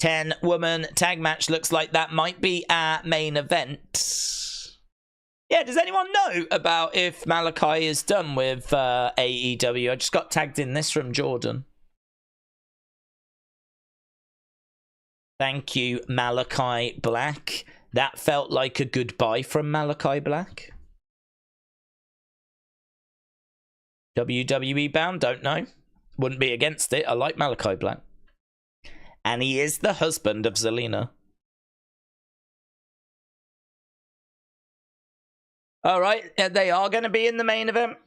10-woman tag match looks like that might be our main event. Yeah, does anyone know about if Malachi is done with AEW? I just got tagged in this from Jordan. Thank you, Malachi Black. That felt like a goodbye from Malachi Black. WWE bound, don't know. Wouldn't be against it. I like Malachi Black. And he is the husband of Zelina. All right, they are going to be in the main event.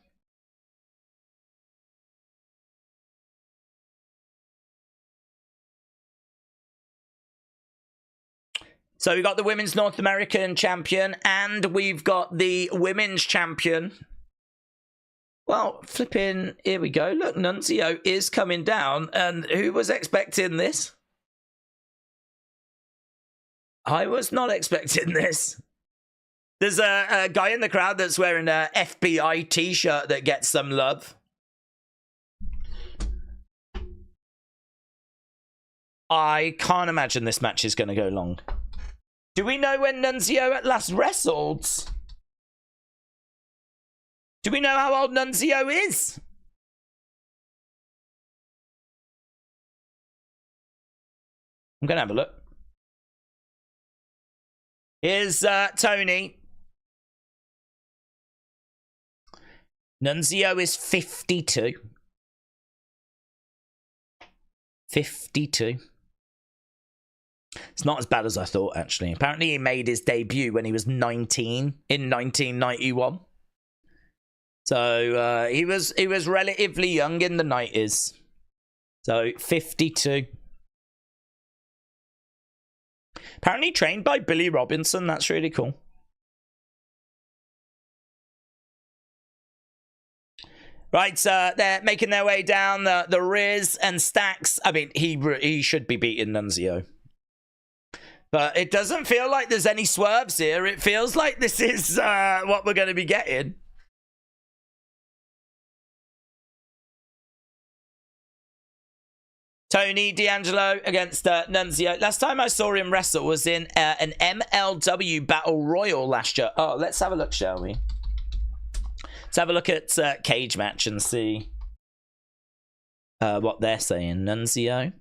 So we've got the Women's North American Champion and we've got the Women's Champion. Well, flipping, here we go. Look, Nunzio is coming down. And who was expecting this? I was not expecting this. There's a guy in the crowd that's wearing a FBI t-shirt that gets some love. I can't imagine this match is going to go long. Do we know when Nunzio at last wrestled? Do we know how old Nunzio is? I'm going to have a look. Here's Tony. Nunzio is 52. 52. It's not as bad as I thought, actually. Apparently, he made his debut when he was 19 in 1991. So he was relatively young in the 90s. So 52. Apparently trained by Billy Robinson. That's really cool. Right, they're making their way down the Riz and Stacks. I mean, he should be beating Nunzio. But it doesn't feel like there's any swerves here. It feels like this is what we're going to be getting. Tony D'Angelo against Nunzio. Last time I saw him wrestle was in an MLW Battle Royal last year. Oh, let's have a look, shall we? Let's have a look at Cage Match and see what they're saying. Nunzio.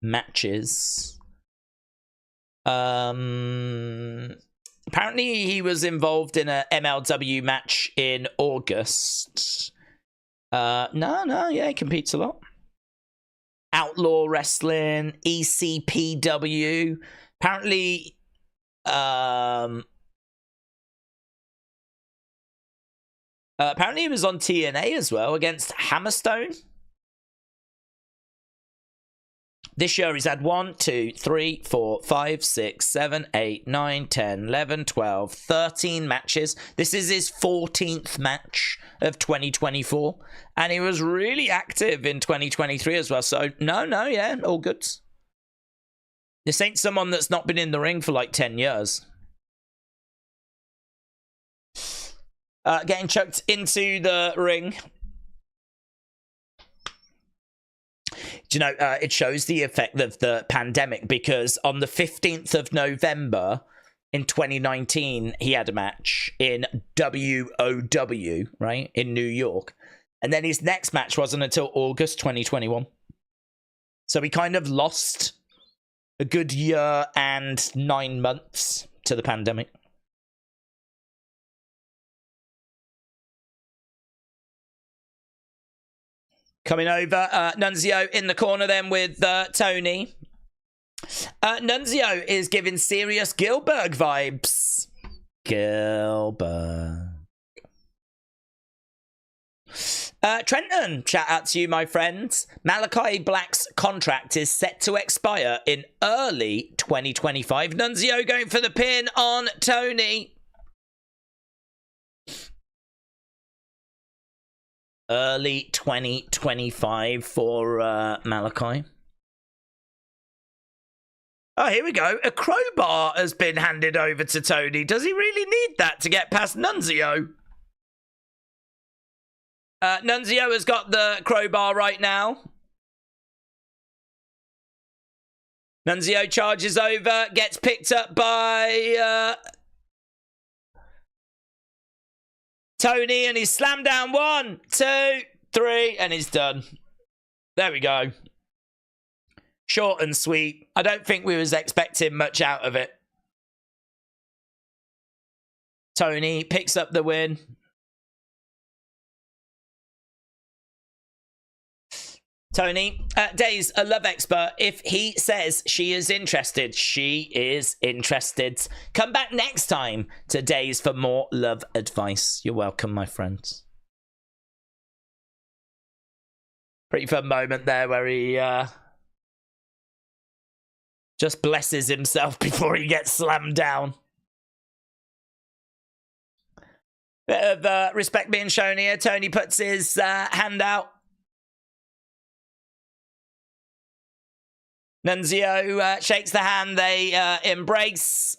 Matches. Apparently he was involved in a MLW match in August. No, yeah, he competes a lot. Outlaw Wrestling, ECPW. Apparently, apparently he was on TNA as well against Hammerstone. This year he's had 1, 2, 3, 4, 5, 6, 7, 8, 9, 10, 11, 12, 13 matches. This is his 14th match of 2024. And he was really active in 2023 as well. So, no, yeah, all good. This ain't someone that's not been in the ring for like 10 years. Getting chucked into the ring. Do you know, it shows the effect of the pandemic because on the 15th of November in 2019, he had a match in WOW, right, in New York. And then his next match wasn't until August 2021. So he kind of lost a good year and 9 months to the pandemic. Coming over, Nunzio in the corner then with Tony. Nunzio is giving serious Gilbert vibes. Gilbert. Trenton, shout out to you, my friends. Malachi Black's contract is set to expire in early 2025. Nunzio going for the pin on Tony. Early 2025 for Malachi. Oh, here we go. A crowbar has been handed over to Tony. Does he really need that to get past Nunzio? Nunzio has got the crowbar right now. Nunzio charges over, gets picked up by Tony, and he's slammed down 1, 2, 3, and he's done. There we go. Short and sweet. I don't think we was expecting much out of it. Tony picks up the win. Tony, Daze, a love expert. If he says she is interested, she is interested. Come back next time to Daze for more love advice. You're welcome, my friends. Pretty fun moment there where he just blesses himself before he gets slammed down. Bit of respect being shown here. Tony puts his hand out. Nunzio shakes the hand. They embrace.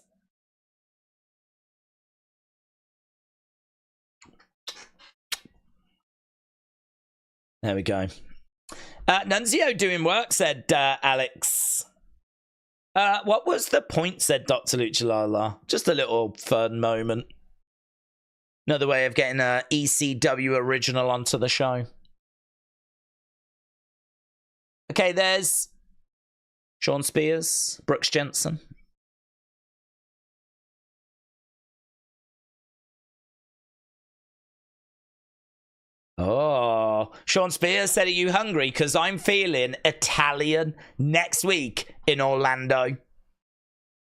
There we go. Nunzio doing work, said Alex. What was the point, said Dr. Luchalala. Just a little fun moment. Another way of getting an ECW original onto the show. Okay, there's Sean Spears, Brooks Jensen. Oh, Sean Spears said, are you hungry? Because I'm feeling Italian next week in Orlando.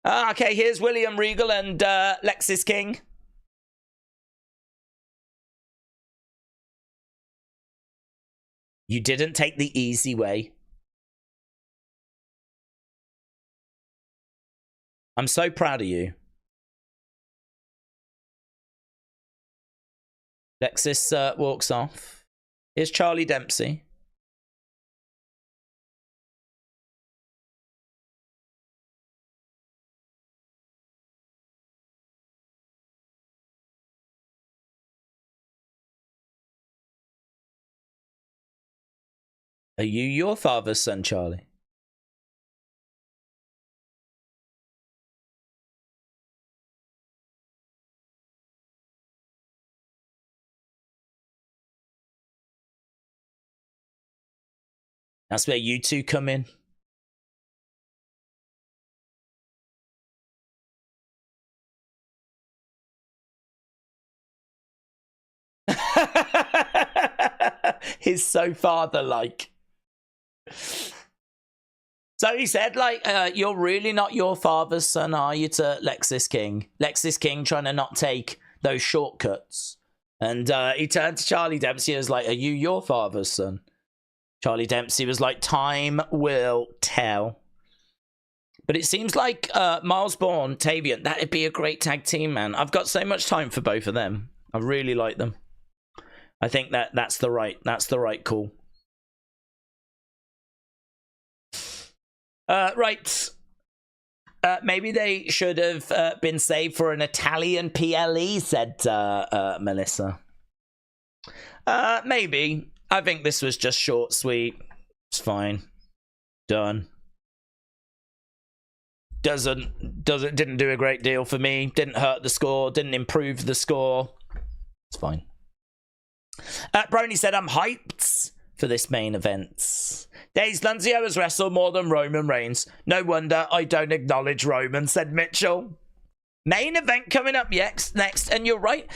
Okay, here's William Regal and Lexis King. You didn't take the easy way. I'm so proud of you. Lexis walks off. Here's Charlie Dempsey. Are you your father's son, Charlie? That's where you two come in. He's so father-like. So he said, like, you're really not your father's son, are you, to Lexis King? Lexis King trying to not take those shortcuts. And he turned to Charlie Dempsey and was like, are you your father's son? Charlie Dempsey was like, time will tell. But it seems like Miles Bourne, Tavian, that'd be a great tag team, man. I've got so much time for both of them. I really like them. I think that's the right call. Right. Maybe they should have been saved for an Italian PLE, said Melissa. Maybe. I think this was just short, sweet. It's fine. Done. Didn't do a great deal for me. Didn't hurt the score. Didn't improve the score. It's fine. Brony said, I'm hyped for this main event. Daze, Nunzio has wrestled more than Roman Reigns. No wonder I don't acknowledge Roman, said Mitchell. Main event coming up next, and you're right.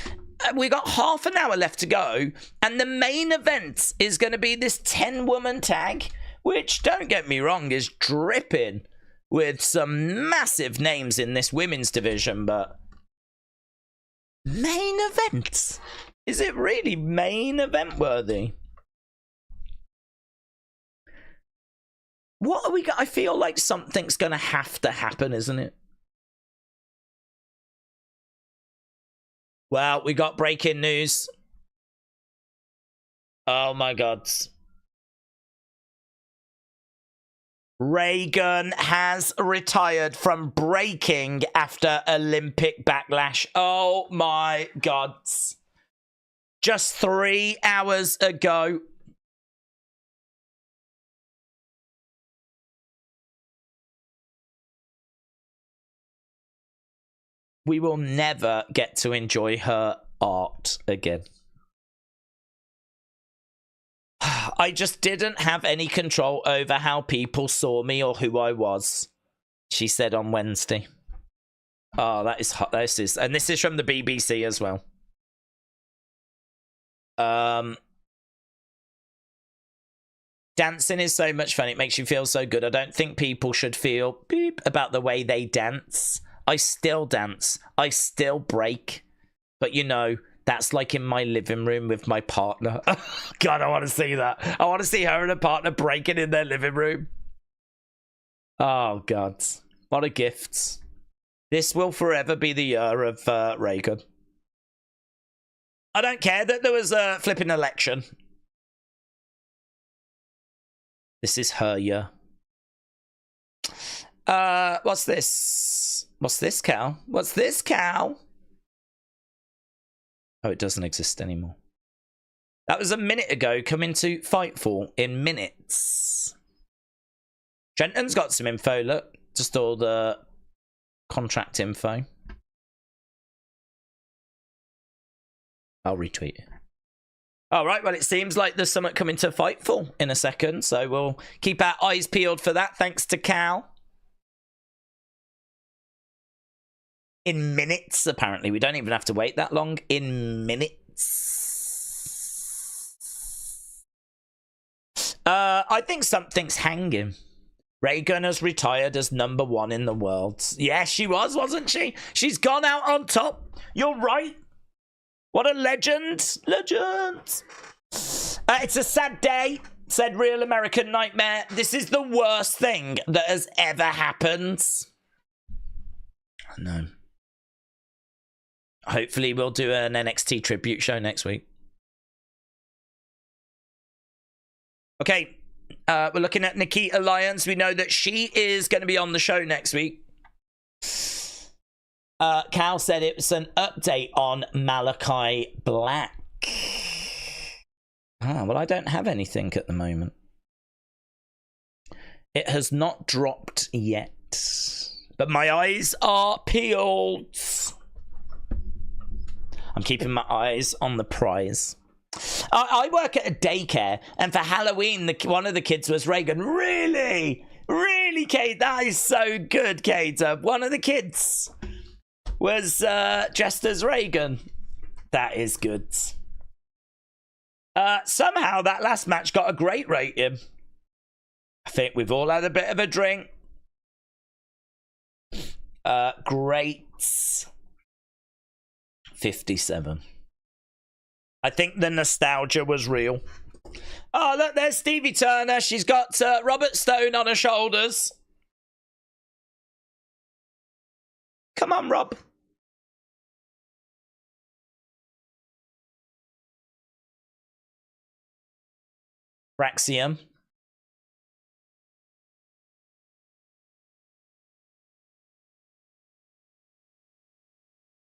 We got half an hour left to go, and the main event is going to be this 10-woman tag, which, don't get me wrong, is dripping with some massive names in this women's division, but main event? Is it really main event worthy? What are we got? I feel like something's going to have to happen, isn't it? Well, we got breaking news. Oh my God. Reagan has retired from breaking after Olympic backlash. Oh my God. Just 3 hours ago. We will never get to enjoy her art again. I just didn't have any control over how people saw me or who I was, she said on Wednesday. Oh, that is hot. This is, and this is from the BBC as well. Dancing is so much fun. It makes you feel so good. I don't think people should feel beep about the way they dance. I still dance. I still break. But, you know, that's like in my living room with my partner. God, I want to see that. I want to see her and her partner breaking in their living room. Oh, God. What a gift. This will forever be the year of Reagan. I don't care that there was a flipping election. This is her year. What's this? What's this, Cal? What's this, Cal? Oh, it doesn't exist anymore. That was a minute ago. Coming to Fightful in minutes. Trenton's got some info, look. Just all the contract info. I'll retweet it. All right, well, it seems like there's something coming to Fightful in a second, so we'll keep our eyes peeled for that, thanks to Cal. In minutes, apparently. We don't even have to wait that long. In minutes. I think something's hanging. Reagan has retired as #1 in the world. Yeah, she was, wasn't she? She's gone out on top. You're right. What a legend. Legend. It's a sad day, said Real American Nightmare. This is the worst thing that has ever happened. I know. Hopefully we'll do an NXT tribute show next week. Okay. We're looking at Nikita Lyons. We know that she is going to be on the show next week. Cal said it was an update on Malachi Black. Well, I don't have anything at the moment. It has not dropped yet. But my eyes are peeled. I'm keeping my eyes on the prize. I work at a daycare, and for Halloween, one of the kids was Reagan. Really? Really, Kate? That is so good, Kate. One of the kids was dressed as Reagan. That is good. Somehow, that last match got a great rating. I think we've all had a bit of a drink. Great. 57. I think the nostalgia was real. Oh, look, there's Stevie Turner. She's got Robert Stone on her shoulders. Come on, Rob. Raxium.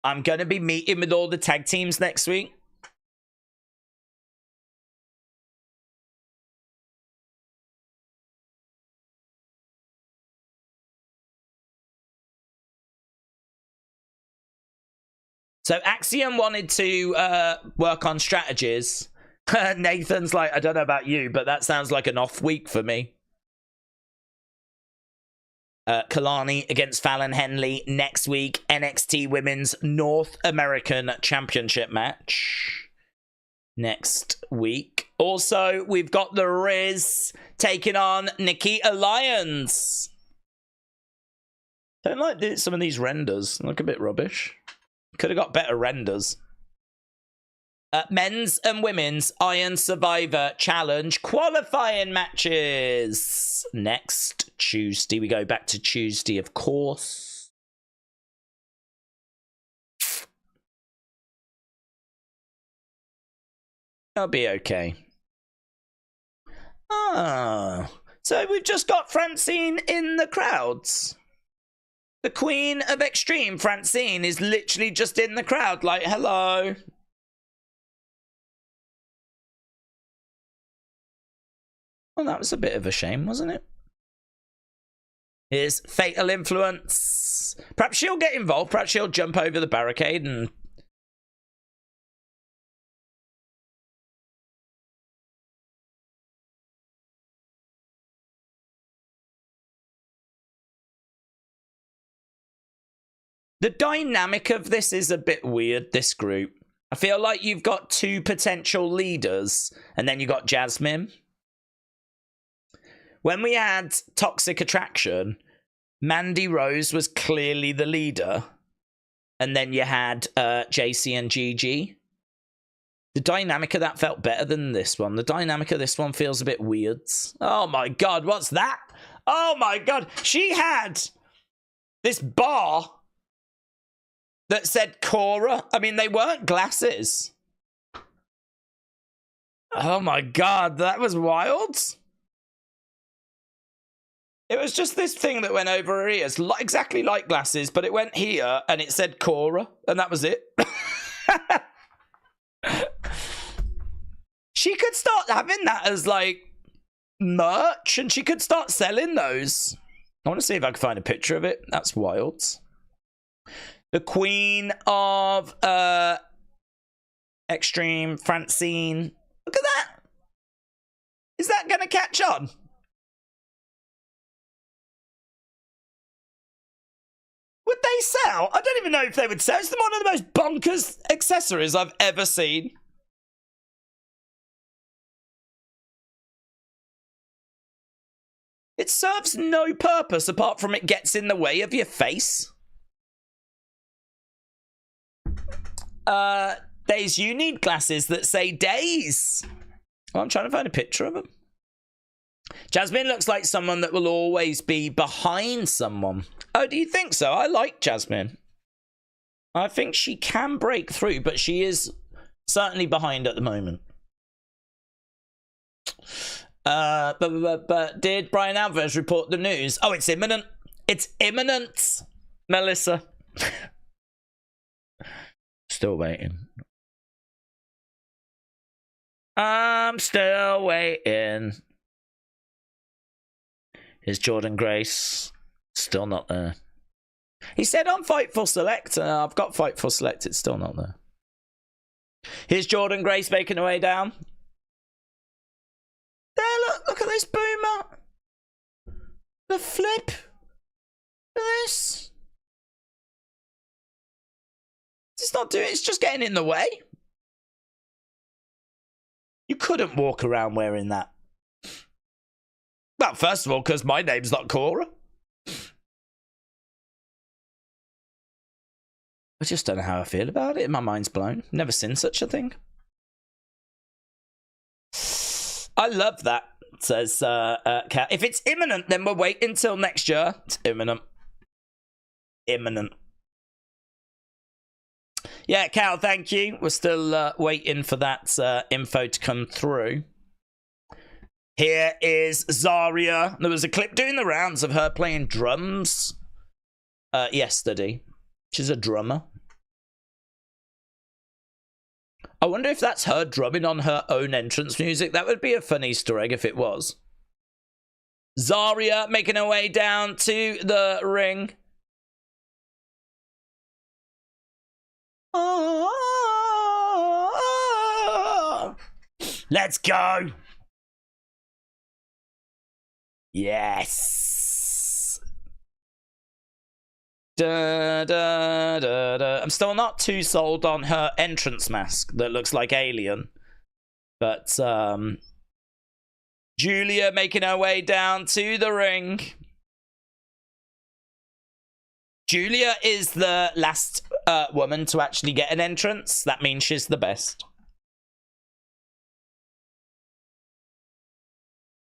I'm going to be meeting with all the tag teams next week. So Axiom wanted to work on strategies. Nathan's like, I don't know about you, but that sounds like an off week for me. Kalani against Fallon Henley next week. NXT Women's North American Championship match next week. Also, we've got the Riz taking on Nikita Lyons. Don't like some of these renders. Look a bit rubbish. Could have got better renders. Men's and women's Iron Survivor Challenge qualifying matches. Next Tuesday. We go back to Tuesday, of course. I'll be okay. So we've just got Francine in the crowds. The Queen of Extreme, Francine, is literally just in the crowd, like, hello. Well, that was a bit of a shame, wasn't it? Here's Fatal Influence. Perhaps she'll get involved. Perhaps she'll jump over the barricade and... The dynamic of this is a bit weird, this group. I feel like you've got two potential leaders, and then you've got Jasmine. When we had Toxic Attraction, Mandy Rose was clearly the leader. And then you had JC and Gigi. The dynamic of that felt better than this one. The dynamic of this one feels a bit weird. Oh my god, what's that? Oh my god, she had this bar that said Cora. I mean, they weren't glasses. Oh my god, that was wild. It was just this thing that went over her ears, exactly like glasses, but it went here and it said Cora, and that was it. She could start having that as like merch, and she could start selling those. I want to see if I can find a picture of it. That's wild. The Queen of Extreme, Francine. Look at that. Is that going to catch on? Would they sell? I don't even know if they would sell. It's one of the most bonkers accessories I've ever seen. It serves no purpose apart from it gets in the way of your face. Daze, you need glasses that say Daze. Oh, I'm trying to find a picture of them. Jasmine looks like someone that will always be behind someone. Oh, do you think so? I like Jasmine. I think she can break through, but she is certainly behind at the moment. But did Brian Alvarez report the news? Oh, it's imminent. It's imminent, Melissa. Still waiting. I'm still waiting. Is Jordan Grace still not there? He said on Fightful Select. I've got Fightful Select. It's still not there. Here's Jordan Grace making her way down. There, look at this boomer. The flip. Look at this. It's not doing. It's just getting in the way. You couldn't walk around wearing that. Well, first of all, because my name's not Cora. I just don't know how I feel about it. My mind's blown. Never seen such a thing. I love that, says Kat. If it's imminent, then we'll wait until next year. It's imminent. Imminent. Yeah, Cal, thank you. We're still waiting for that info to come through. Here is Zarya. There was a clip doing the rounds of her playing drums yesterday. She's a drummer. I wonder if that's her drumming on her own entrance music. That would be a fun Easter egg if it was. Zarya making her way down to the ring. Let's go. Yes. Da, da, da, da. I'm still not too sold on her entrance mask that looks like Alien. But Julia making her way down to the ring. Julia is the last woman to actually get an entrance. That means she's the best.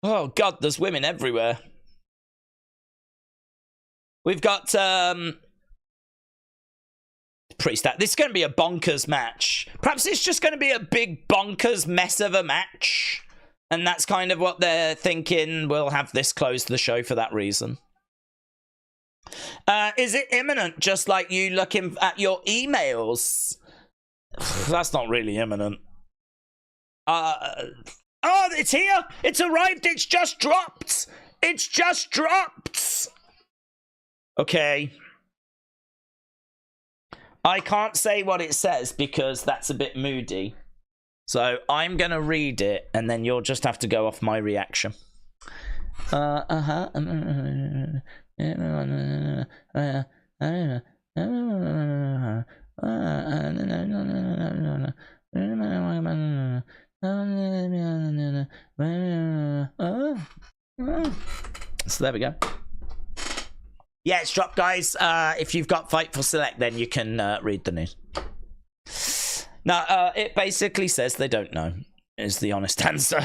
Oh, God, there's women everywhere. We've got pretty stat. This is going to be a bonkers match. Perhaps it's just going to be a big bonkers mess of a match. And that's kind of what they're thinking. We'll have this close the show for that reason. Is it imminent? Just like you looking at your emails? That's not really imminent. Oh, it's here! It's arrived! It's just dropped! It's just dropped! Okay. I can't say what it says because that's a bit moody. So I'm going to read it and then you'll just have to go off my reaction. there we go. Yeah, it's dropped, guys. If you've got Fightful Select, then you can read the news. Now, it basically says they don't know, is the honest answer.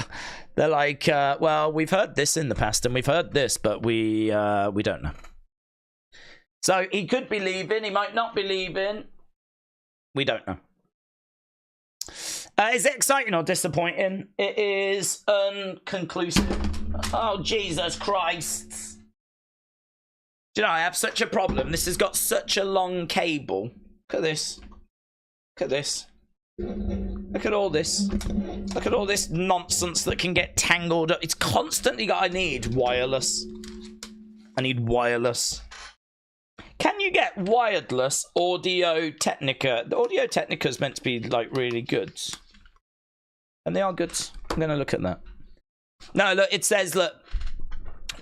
They're like, well, we've heard this in the past, and we've heard this, but we don't know. So he could be leaving. He might not be leaving. We don't know. Is it exciting or disappointing? It is unconclusive. Oh, Jesus Christ. Do you know, I have such a problem. This has got such a long cable. Look at this. Look at this. Look at all this. Look at all this nonsense that can get tangled up. It's constantly got... I need wireless. I need wireless. Can you get wireless Audio Technica? The Audio Technica is meant to be, like, really good. And they are good. I'm going to look at that. No, look, it says, look,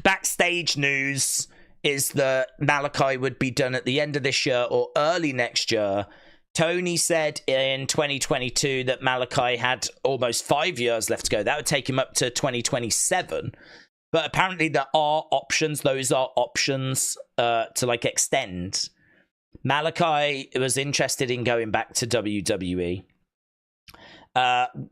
backstage news is that Malachi would be done at the end of this year or early next year. Tony said in 2022 that Malachi had almost 5 years left to go. That would take him up to 2027. But apparently there are options. Those are options to, like, extend. Malachi was interested in going back to WWE.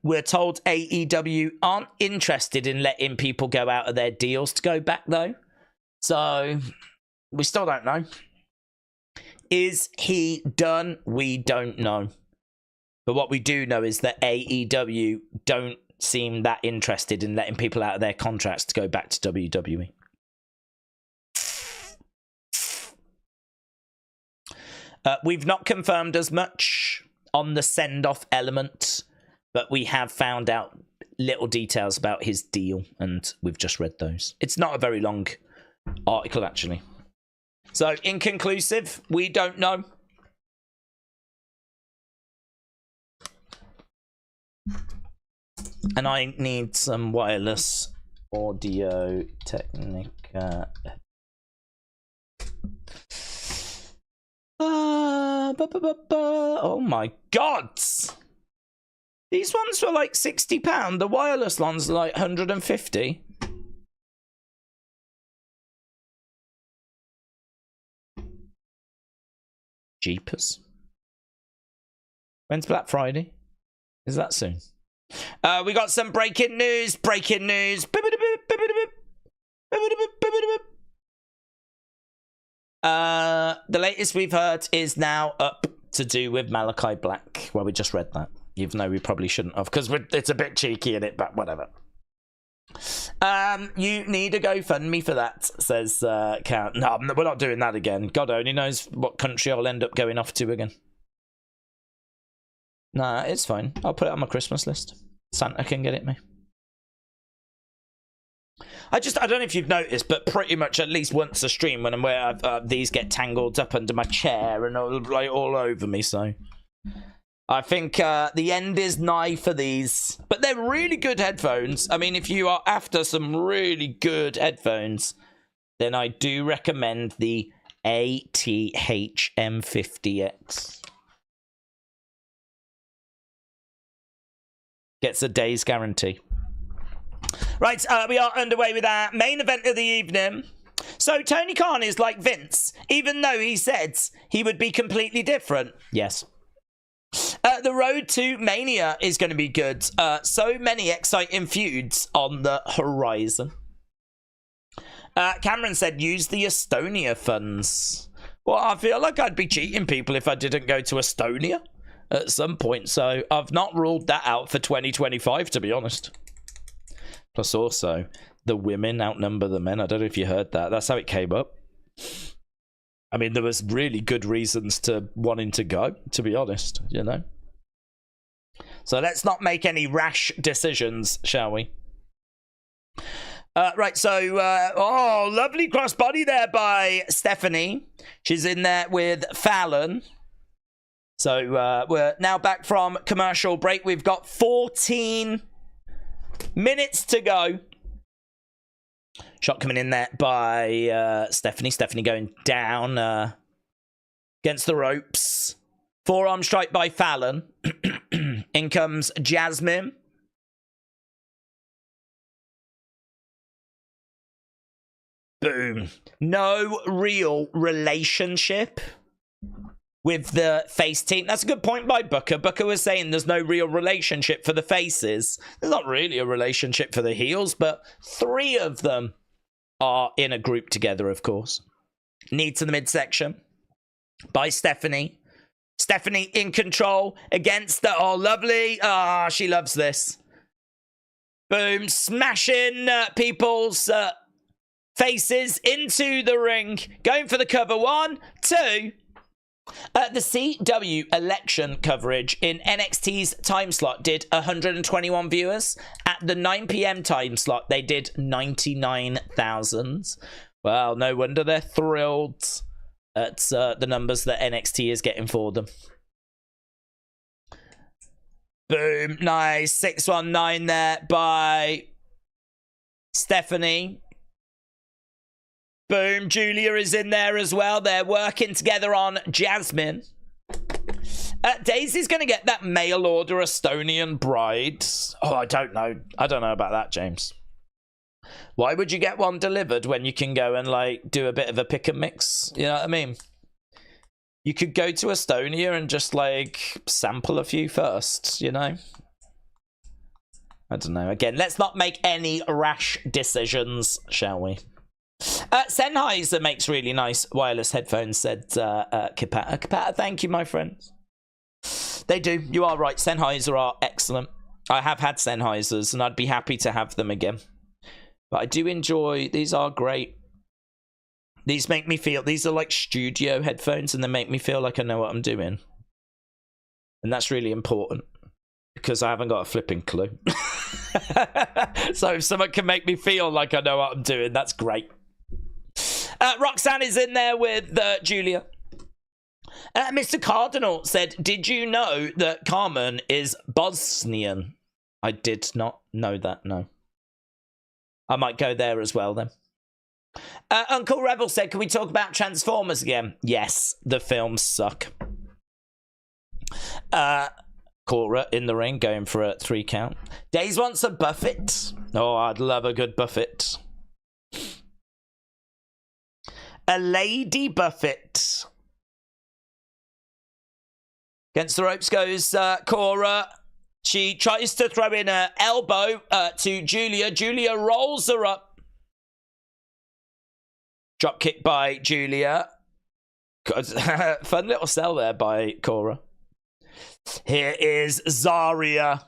We're told AEW aren't interested in letting people go out of their deals to go back, though. So, we still don't know. Is he done? We don't know. But what we do know is that AEW don't seem that interested in letting people out of their contracts to go back to WWE. We've not confirmed as much on the send-off element, but we have found out little details about his deal, and we've just read those. It's not a very long article, actually. So, inconclusive, we don't know. And I need some wireless Audio Technica. Oh my god! These ones were like £60. The wireless ones are like 150. Jeepers. When's Black Friday? Is that soon? We got some breaking news. Breaking news. The latest we've heard is now up to do with Malachi Black. Well, we just read that. Even though we probably shouldn't have, because it's a bit cheeky in it, but whatever. You need a GoFundMe for that, says Count. No, we're not doing that again. God only knows what country I'll end up going off to again. Nah, it's fine. I'll put it on my Christmas list. Santa can get it me. I don't know if you've noticed, but pretty much at least once a stream when I'm where these get tangled up under my chair and all over me, so... I think the end is nigh for these. But they're really good headphones. I mean, if you are after some really good headphones, then I do recommend the ATH M50X. Gets a day's guarantee. Right, we are underway with our main event of the evening. So Tony Khan is like Vince, even though he said he would be completely different. Yes. The road to Mania is going to be good. So many exciting feuds on the horizon. Cameron said, use the Estonia funds. Well, I feel like I'd be cheating people if I didn't go to Estonia at some point. So I've not ruled that out for 2025, to be honest. Plus also, the women outnumber the men. I don't know if you heard that. That's how it came up. I mean, there was really good reasons to wanting to go, to be honest, you know. So let's not make any rash decisions, shall we? Right, so, oh, lovely crossbody there by Stephanie. She's in there with Fallon. So we're now back from commercial break. We've got 14 minutes to go. Shot coming in there by Stephanie. Stephanie going down against the ropes. Forearm strike by Fallon. In comes Jasmine. Boom. No real relationship with the face team. That's a good point by Booker. Booker was saying there's no real relationship for the faces. There's not really a relationship for the heels, but 3 of them are in a group together, of course. Knee to the midsection by Stephanie. Stephanie in control against the... Oh, lovely. Ah, she loves this. Boom. Smashing people's faces into the ring. Going for the cover. 1, 2... the CW election coverage in NXT's time slot did 121 viewers. At the 9 p.m. time slot, they did 99,000. Well, no wonder they're thrilled at the numbers that NXT is getting for them. Boom. Nice. 619 there by Stephanie. Boom, Julia is in there as well. They're working together on Jasmine. Daisy's going to get that mail order Estonian bride. Oh, I don't know. I don't know about that, James. Why would you get one delivered when you can go and, like, do a bit of a pick and mix? You know what I mean? You could go to Estonia and just, like, sample a few first, you know? I don't know. Again, let's not make any rash decisions, shall we? Sennheiser makes really nice wireless headphones, said Kipata. Kipata, thank you, my friend. They do. You are right. Sennheiser are excellent. I have had Sennheisers, and I'd be happy to have them again. But I do enjoy... These are great. These make me feel... These are like studio headphones, and they make me feel like I know what I'm doing. And that's really important. Because I haven't got a flipping clue. So if someone can make me feel like I know what I'm doing, that's great. Roxanne is in there with Julia. Mr. Cardinal said, did you know that Carmen is Bosnian? I did not know that, no. I might go there as well, then. Uncle Rebel said, can we talk about Transformers again? Yes, the films suck. Cora in the ring, going for a 3 count. Daze wants a Buffett. Oh, I'd love a good Buffett. A Lady Buffett. Against the ropes goes Cora. She tries to throw in an elbow to Julia. Julia rolls her up. Drop kick by Julia. Fun little sell there by Cora. Here is Zarya.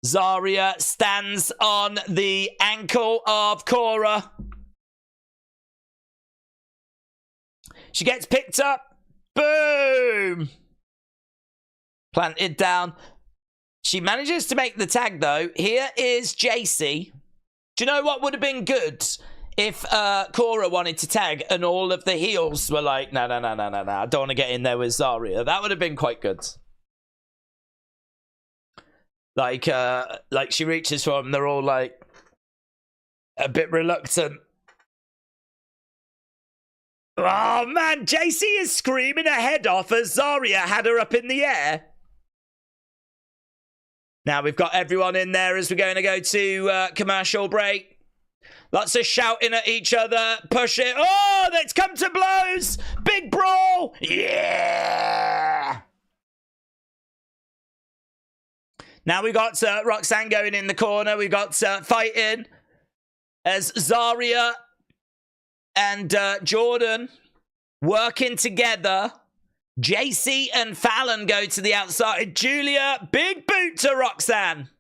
Zarya stands on the ankle of Cora. She gets picked up. Boom! Planted down. She manages to make the tag, though. Here is JC. Do you know what would have been good? If Cora wanted to tag and all of the heels were like, no, I don't want to get in there with Zarya. That would have been quite good. Like she reaches for them, they're all like a bit reluctant. Oh man, JC is screaming her head off as Zarya had her up in the air. Now we've got everyone in there as we're going to go to commercial break. Lots of shouting at each other. Push it. Oh, it's come to blows. Big brawl. Yeah. Now we got Roxanne going in the corner. We got fighting as Zarya and Jordan working together. JC and Fallon go to the outside. Julia, big boot to Roxanne.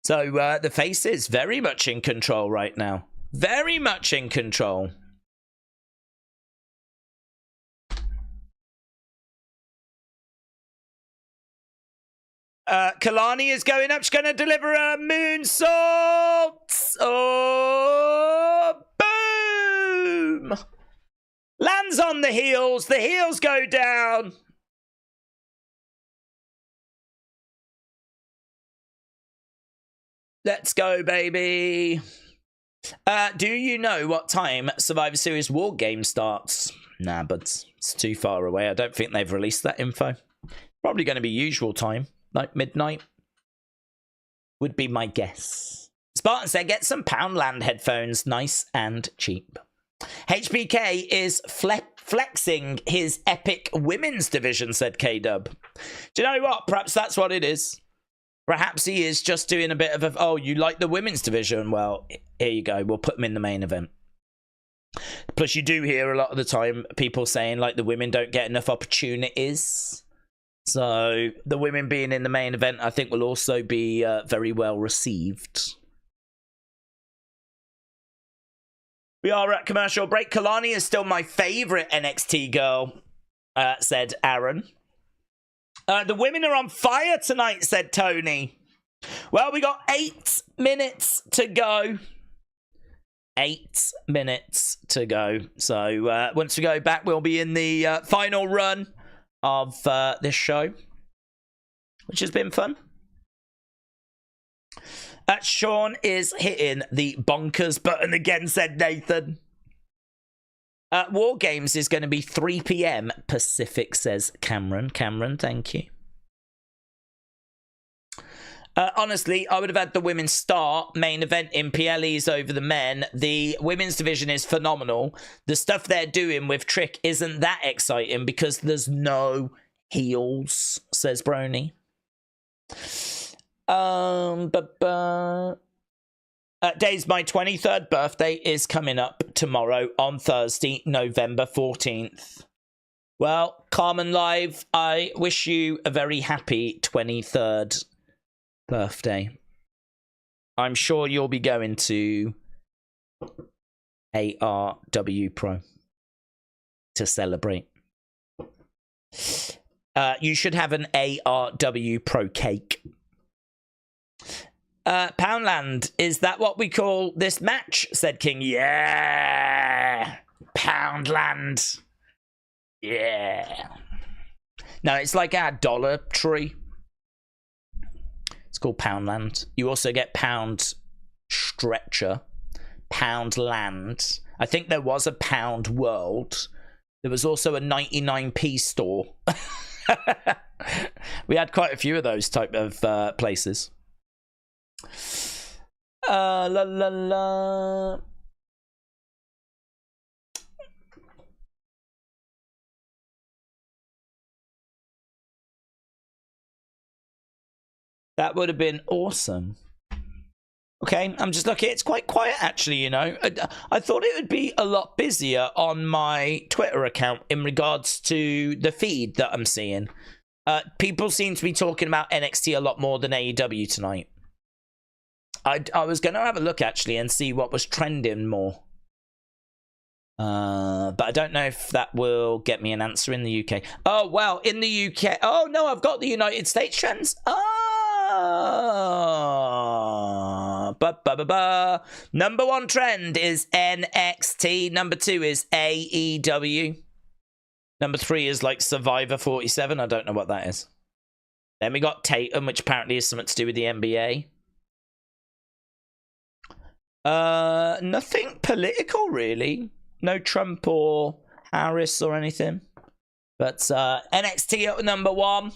So the face is very much in control right now. Very much in control. Kalani is going up. She's going to deliver a moonsault. Oh, boom. Lands on the heels. The heels go down. Let's go, baby. Do you know what time Survivor Series War Game starts? Nah, but it's too far away. I don't think they've released that info. Probably going to be usual time, like midnight. Would be my guess. It's Spartan said, get some Poundland headphones, nice and cheap. HBK is flexing his epic women's division, said K-Dub. Do you know what? Perhaps that's what it is. Perhaps he is just doing a bit of a, oh, you like the women's division? Well, here you go. We'll put them in the main event. Plus, you do hear a lot of the time people saying, like, the women don't get enough opportunities. So, the women being in the main event, I think, will also be very well received. We are at commercial break. Kalani is still my favorite NXT girl, said Aaron. The women are on fire tonight, said Tony. Well, we got 8 minutes to go. 8 minutes to go. So once we go back, we'll be in the final run of this show, which has been fun. Sean is hitting the bonkers button again, said Nathan. War Games is going to be 3 p.m. Pacific, says Cameron. Cameron, thank you. Honestly, I would have had the women start main event in PLEs over the men. The women's division is phenomenal. The stuff they're doing with Trick isn't that exciting because there's no heels, says Brony. Daze, my 23rd birthday is coming up tomorrow on Thursday, November 14th. Well, Carmen Live, I wish you a very happy 23rd birthday. I'm sure you'll be going to ARW Pro to celebrate. You should have an ARW Pro cake. Poundland, is that what we call this match? Said King. Yeah. Poundland. Yeah. No, it's like our Dollar Tree. It's called Poundland. You also get Pound Stretcher, Poundland. I think there was a Pound World. There was also a 99p store. We had quite a few of those type of places. La la la. That would have been awesome. Okay, I'm just looking. It's quite quiet, actually, you know. I thought it would be a lot busier on my Twitter account in regards to the feed that I'm seeing. People seem to be talking about NXT a lot more than AEW tonight. I was going to have a look, actually, and see what was trending more. But I don't know if that will get me an answer in the UK. Oh, well, in the UK... Oh, no, I've got the United States trends. Number 1 trend is NXT. Number 2 is AEW. Number 3 is like Survivor 47. I don't know what that is. Then we got Tatum, which apparently is something to do with the NBA. Nothing political, really. No Trump or Harris or anything. But NXT at number 1.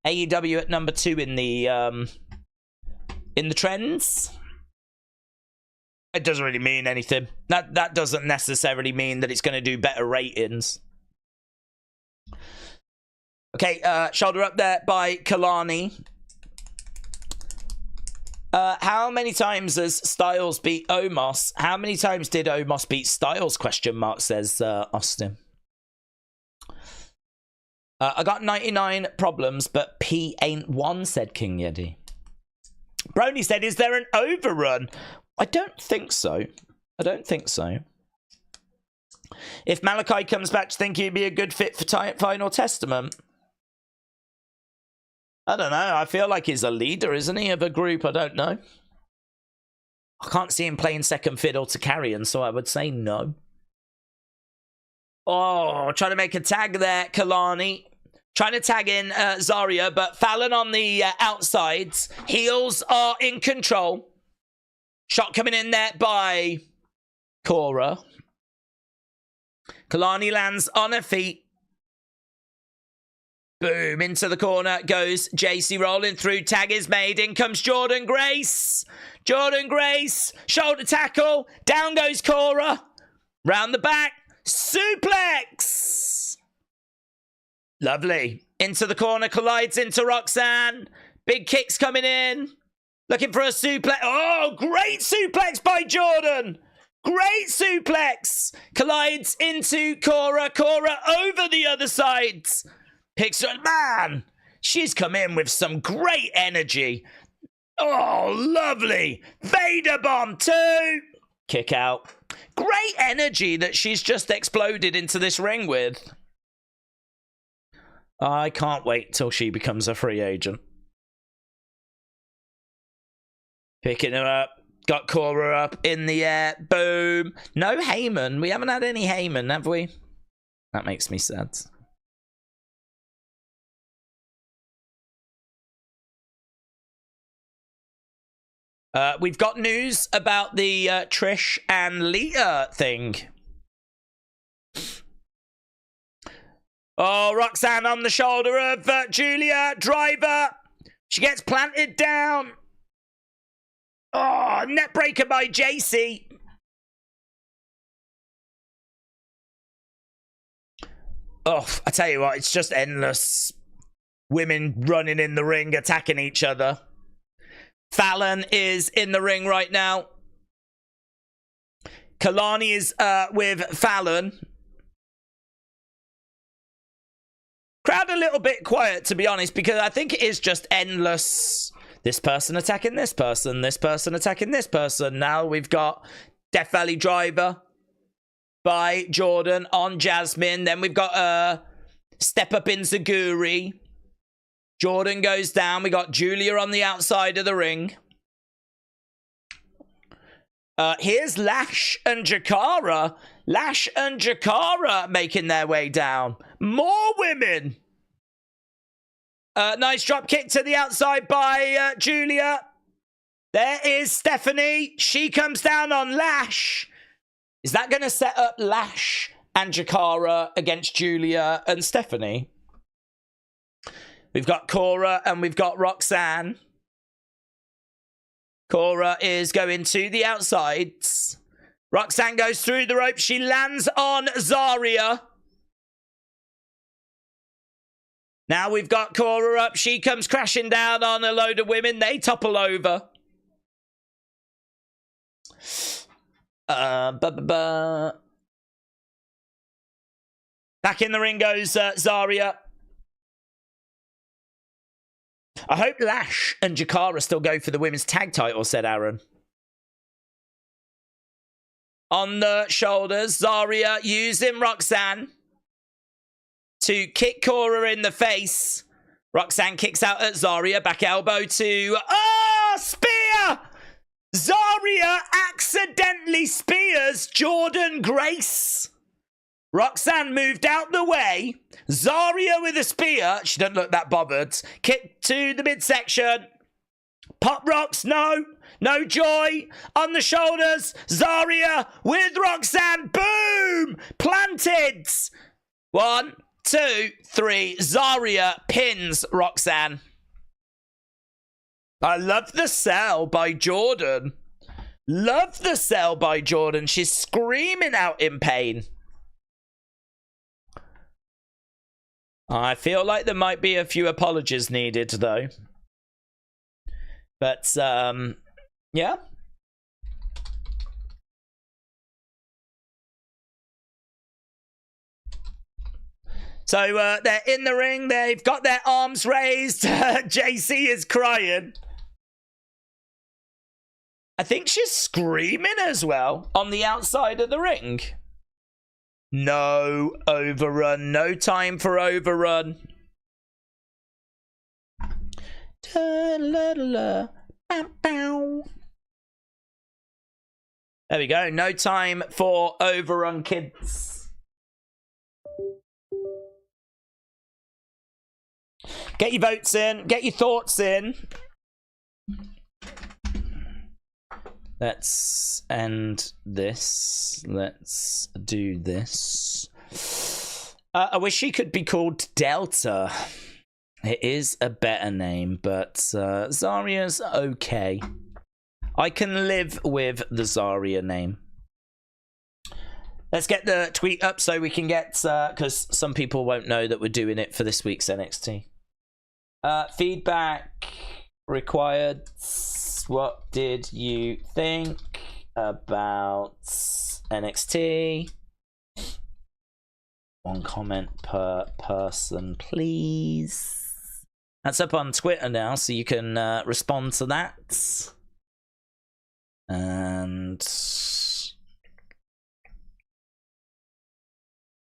AEW at number 2 in the trends. It doesn't really mean anything. That doesn't necessarily mean that it's going to do better ratings. Okay, shoulder up there by Kalani. How many times has Styles beat Omos? How many times did Omos beat Styles? Question mark, says Austin. I got 99 problems, but P ain't one, said King Yeti. Brony said, is there an overrun? I don't think so. I don't think so. If Malachi comes back, do you think he'd be a good fit for Final Testament? I don't know. I feel like he's a leader, isn't he, of a group? I don't know. I can't see him playing second fiddle to Carrion, so I would say no. Oh, trying to make a tag there, Kalani. Trying to tag in Zarya, but Fallon on the outsides. Heels are in control. Shot coming in there by Cora. Kalani lands on her feet. Boom, into the corner goes JC, rolling through, tag is made, in comes Jordynne Grace. Jordynne Grace, shoulder tackle, down goes Cora. Round the back, suplex. Lovely. Into the corner, collides into Roxanne. Big kicks coming in. Looking for a suplex. Oh, great suplex by Jordynne. Great suplex. Collides into Cora. Cora over the other side. Picks her. Man, she's come in with some great energy. Oh, lovely. Vader bomb 2. Kick out. Great energy that she's just exploded into this ring with. I can't wait till she becomes a free agent. Picking her up. Got Cora up in the air. Boom. No Heyman. We haven't had any Heyman, have we? That makes me sad. We've got news about the Trish and Lita thing. Oh, Roxanne on the shoulder of Julia. Driver. She gets planted down. Oh, net breaker by JC. Oh, I tell you what, it's just endless. Women running in the ring, attacking each other. Fallon is in the ring right now. Kalani is with Fallon. Crowd a little bit quiet, to be honest, because I think it is just endless. This person attacking this person attacking this person. Now we've got Death Valley Driver by Jordynne on Jasmine. Then we've got Step Up in Zaguri. Jordynne goes down. We got Julia on the outside of the ring. Here's Lash and Jakara. Lash and Jakara making their way down. More women. Nice drop kick to the outside by Julia. There is Stephanie. She comes down on Lash. Is that going to set up Lash and Jakara against Julia and Stephanie? We've got Cora and we've got Roxanne. Cora is going to the outsides. Roxanne goes through the rope. She lands on Zarya. Now we've got Cora up. She comes crashing down on a load of women. They topple over. Back in the ring goes Zarya. I hope Lash and Jakara still go for the women's tag title, said Aaron. On the shoulders, Zarya using Roxanne to kick Cora in the face. Roxanne kicks out at Zarya. Back elbow to... Oh, spear! Zarya accidentally spears Jordynne Grace. Roxanne moved out the way. Zarya with a spear. She doesn't look that bothered. Kick to the midsection. Pop rocks, no. No joy. On the shoulders. Zarya with Roxanne. Boom! Planted. 1, 2, 3. Zarya pins Roxanne. I love the sell by Jordynne. Love the sell by Jordynne. She's screaming out in pain. I feel like there might be a few apologies needed, though. But, yeah. So, they're in the ring. They've got their arms raised. JC is crying. I think she's screaming as well on the outside of the ring. No overrun. No time for overrun. There we go. No time for overrun, kids. Get your votes in. Get your thoughts in. Let's end this. Let's do this. I wish she could be called Delta. It is a better name, but Zaria's okay. I can live with the Zaria name. Let's get the tweet up so we can get, because some people won't know that we're doing it for this week's NXT. Feedback required. What did you think about NXT? One comment per person, please. That's up on Twitter now, so you can respond to that. And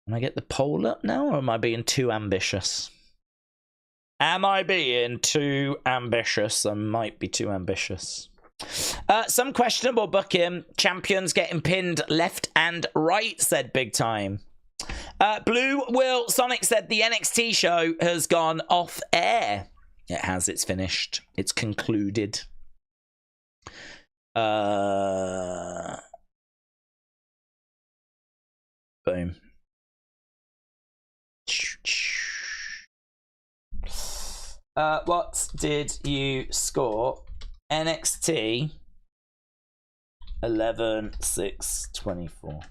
can I get the poll up now, or am I being too ambitious? Am I being too ambitious? I might be too ambitious. Some questionable booking. Champions getting pinned left and right, said Big Time. Blue Will Sonic said the NXT show has gone off air. It has. It's finished. It's concluded. Boom. What did you score? NXT 11-6-24.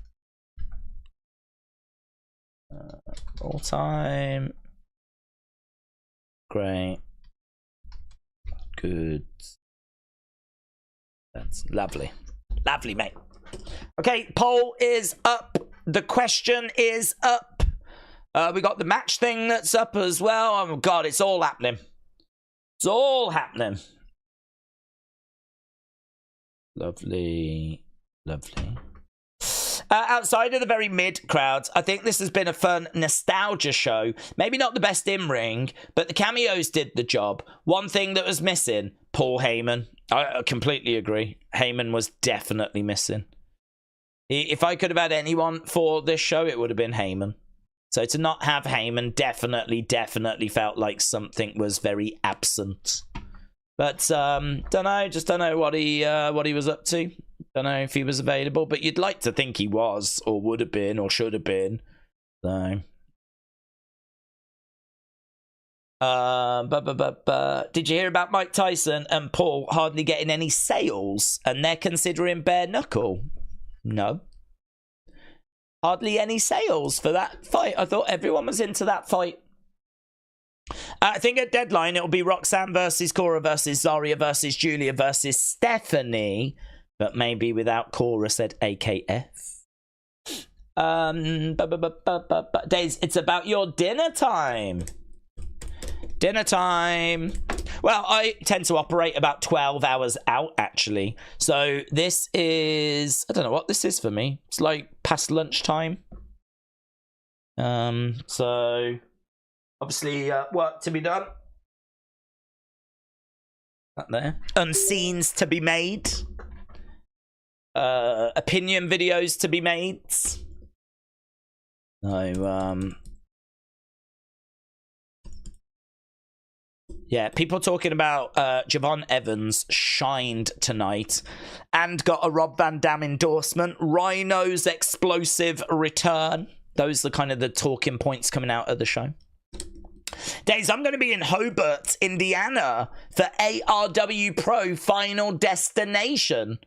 All time. Great. Good. That's lovely. Lovely, mate. Okay, poll is up. The question is up. We got the match thing that's up as well. Oh, God, it's all happening. It's all happening. Lovely. Lovely. Outside of the very mid crowds, I think this has been a fun nostalgia show. Maybe not the best in-ring, but the cameos did the job. One thing that was missing, Paul Heyman. I completely agree. Heyman was definitely missing. If I could have had anyone for this show, it would have been Heyman. So to not have Heyman definitely felt like something was very absent. But don't know, just don't know what he was up to. Don't know if he was available, but you'd like to think he was, or would have been, or should have been. So, did you hear about Mike Tyson and Paul hardly getting any sales, and they're considering bare knuckle? No. Hardly any sales for that fight. I thought everyone was into that fight. I think at Deadline it'll be Roxanne versus Cora versus Zarya versus Julia versus Stephanie, but maybe without Cora, said AKF. Daze, it's about your dinner time. Dinner time. Well, I tend to operate about 12 hours out, actually. So this is, I don't know what this is for me. It's like past lunchtime. So obviously work to be done. Up there. Unscenes to be made. Opinion videos to be made. So, yeah, people talking about Javon Evans shined tonight and got a Rob Van Dam endorsement. Rhino's explosive return. Those are kind of the talking points coming out of the show. Days, I'm going to be in Hobart, Indiana for ARW Pro Final Destination.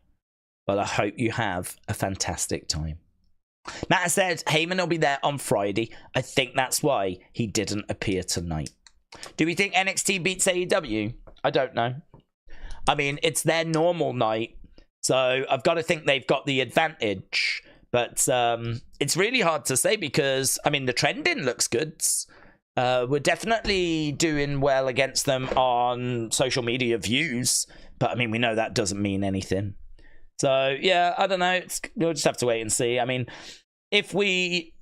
Well, I hope you have a fantastic time. Matt said Heyman will be there on Friday. I think that's why he didn't appear tonight. Do we think NXT beats AEW? I don't know. I mean, it's their normal night, so I've got to think they've got the advantage. But it's really hard to say because, I mean, the trending looks good. We're definitely doing well against them on social media views. But, I mean, we know that doesn't mean anything. So, yeah, I don't know. We'll just have to wait and see. I mean, if we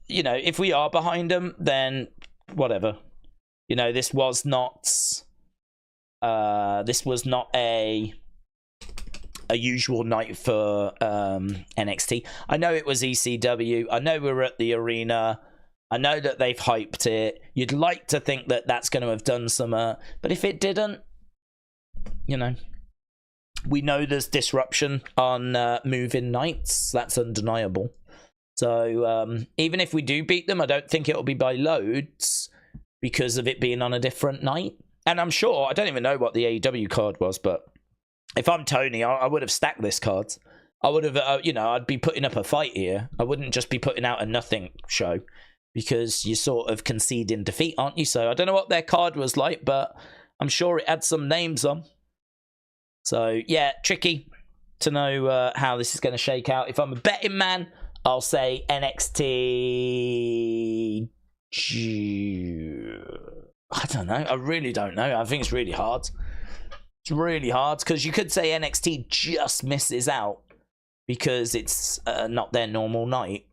are behind them, then whatever. You know, this was not a usual night for NXT. I know it was ECW. I know we were at the arena. I know that they've hyped it. You'd like to think that that's going to have done some, but if it didn't, you know, we know there's disruption on moving nights. That's undeniable. So even if we do beat them, I don't think it'll be by loads because of it being on a different night. And I'm sure, I don't even know what the AEW card was, but if I'm Tony, I would have stacked this card. I would have, you know, I'd be putting up a fight here. I wouldn't just be putting out a nothing show because you're sort of conceding defeat, aren't you? So I don't know what their card was like, but I'm sure it had some names on. So yeah, tricky to know how this is going to shake out. If I'm a betting man, I'll say NXT. I don't know. I really don't know. I think it's really hard. It's really hard because you could say NXT just misses out because it's not their normal night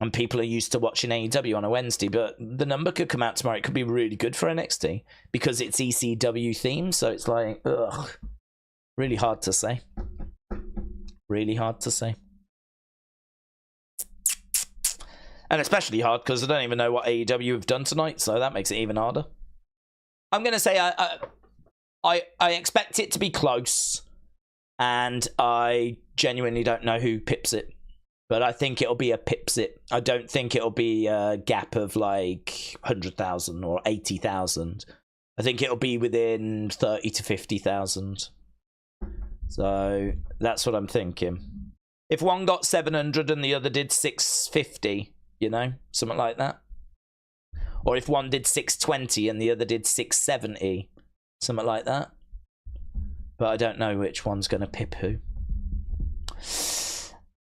and people are used to watching AEW on a Wednesday, but the number could come out tomorrow. It could be really good for NXT because it's ECW themed, so it's like, ugh, really hard to say. Really hard to say. And especially hard because I don't even know what AEW have done tonight, so that makes it even harder. I'm going to say I expect it to be close, and I genuinely don't know who pips it. But I think it'll be a pips it. I don't think it'll be a gap of like 100,000 or 80,000. I think it'll be within 30 to 50,000. So that's what I'm thinking. If one got 700 and the other did 650, you know, something like that. Or if one did 620 and the other did 670, something like that. But I don't know which one's going to pip who.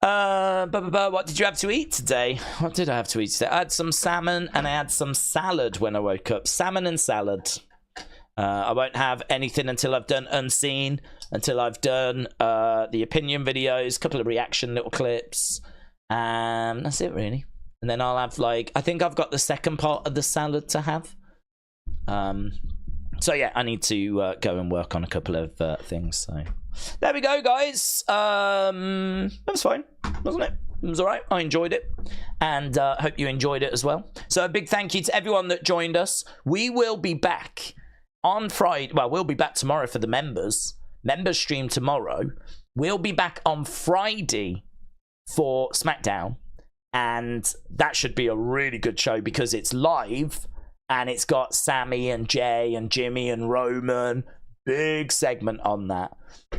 What did you have to eat today? What did I have to eat today? I had some salmon and I had some salad when I woke up. Salmon and salad. I won't have anything until I've done Unseen, until I've done the opinion videos, a couple of reaction little clips. That's it, really. And then I'll have, like, I think I've got the second part of the salad to have. So, yeah, I need to go and work on a couple of things. So, there we go, guys. That was fine, wasn't it? It was all right. I enjoyed it. And hope you enjoyed it as well. So, a big thank you to everyone that joined us. We will be back on Friday. Well, we'll be back tomorrow for the members stream tomorrow. We'll be back on Friday for SmackDown, and that should be a really good show because it's live and it's got Sammy and Jay and Jimmy and Roman. Big segment on that.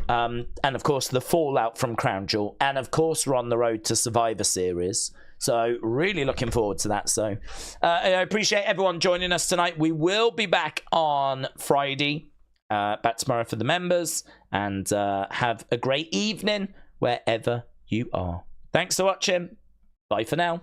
And of course the fallout from Crown Jewel, and of course we're on the road to Survivor Series. So really looking forward to that. So I appreciate everyone joining us tonight. We will be back on Friday, back tomorrow for the members, and have a great evening wherever you are. Thanks for watching. Bye for now.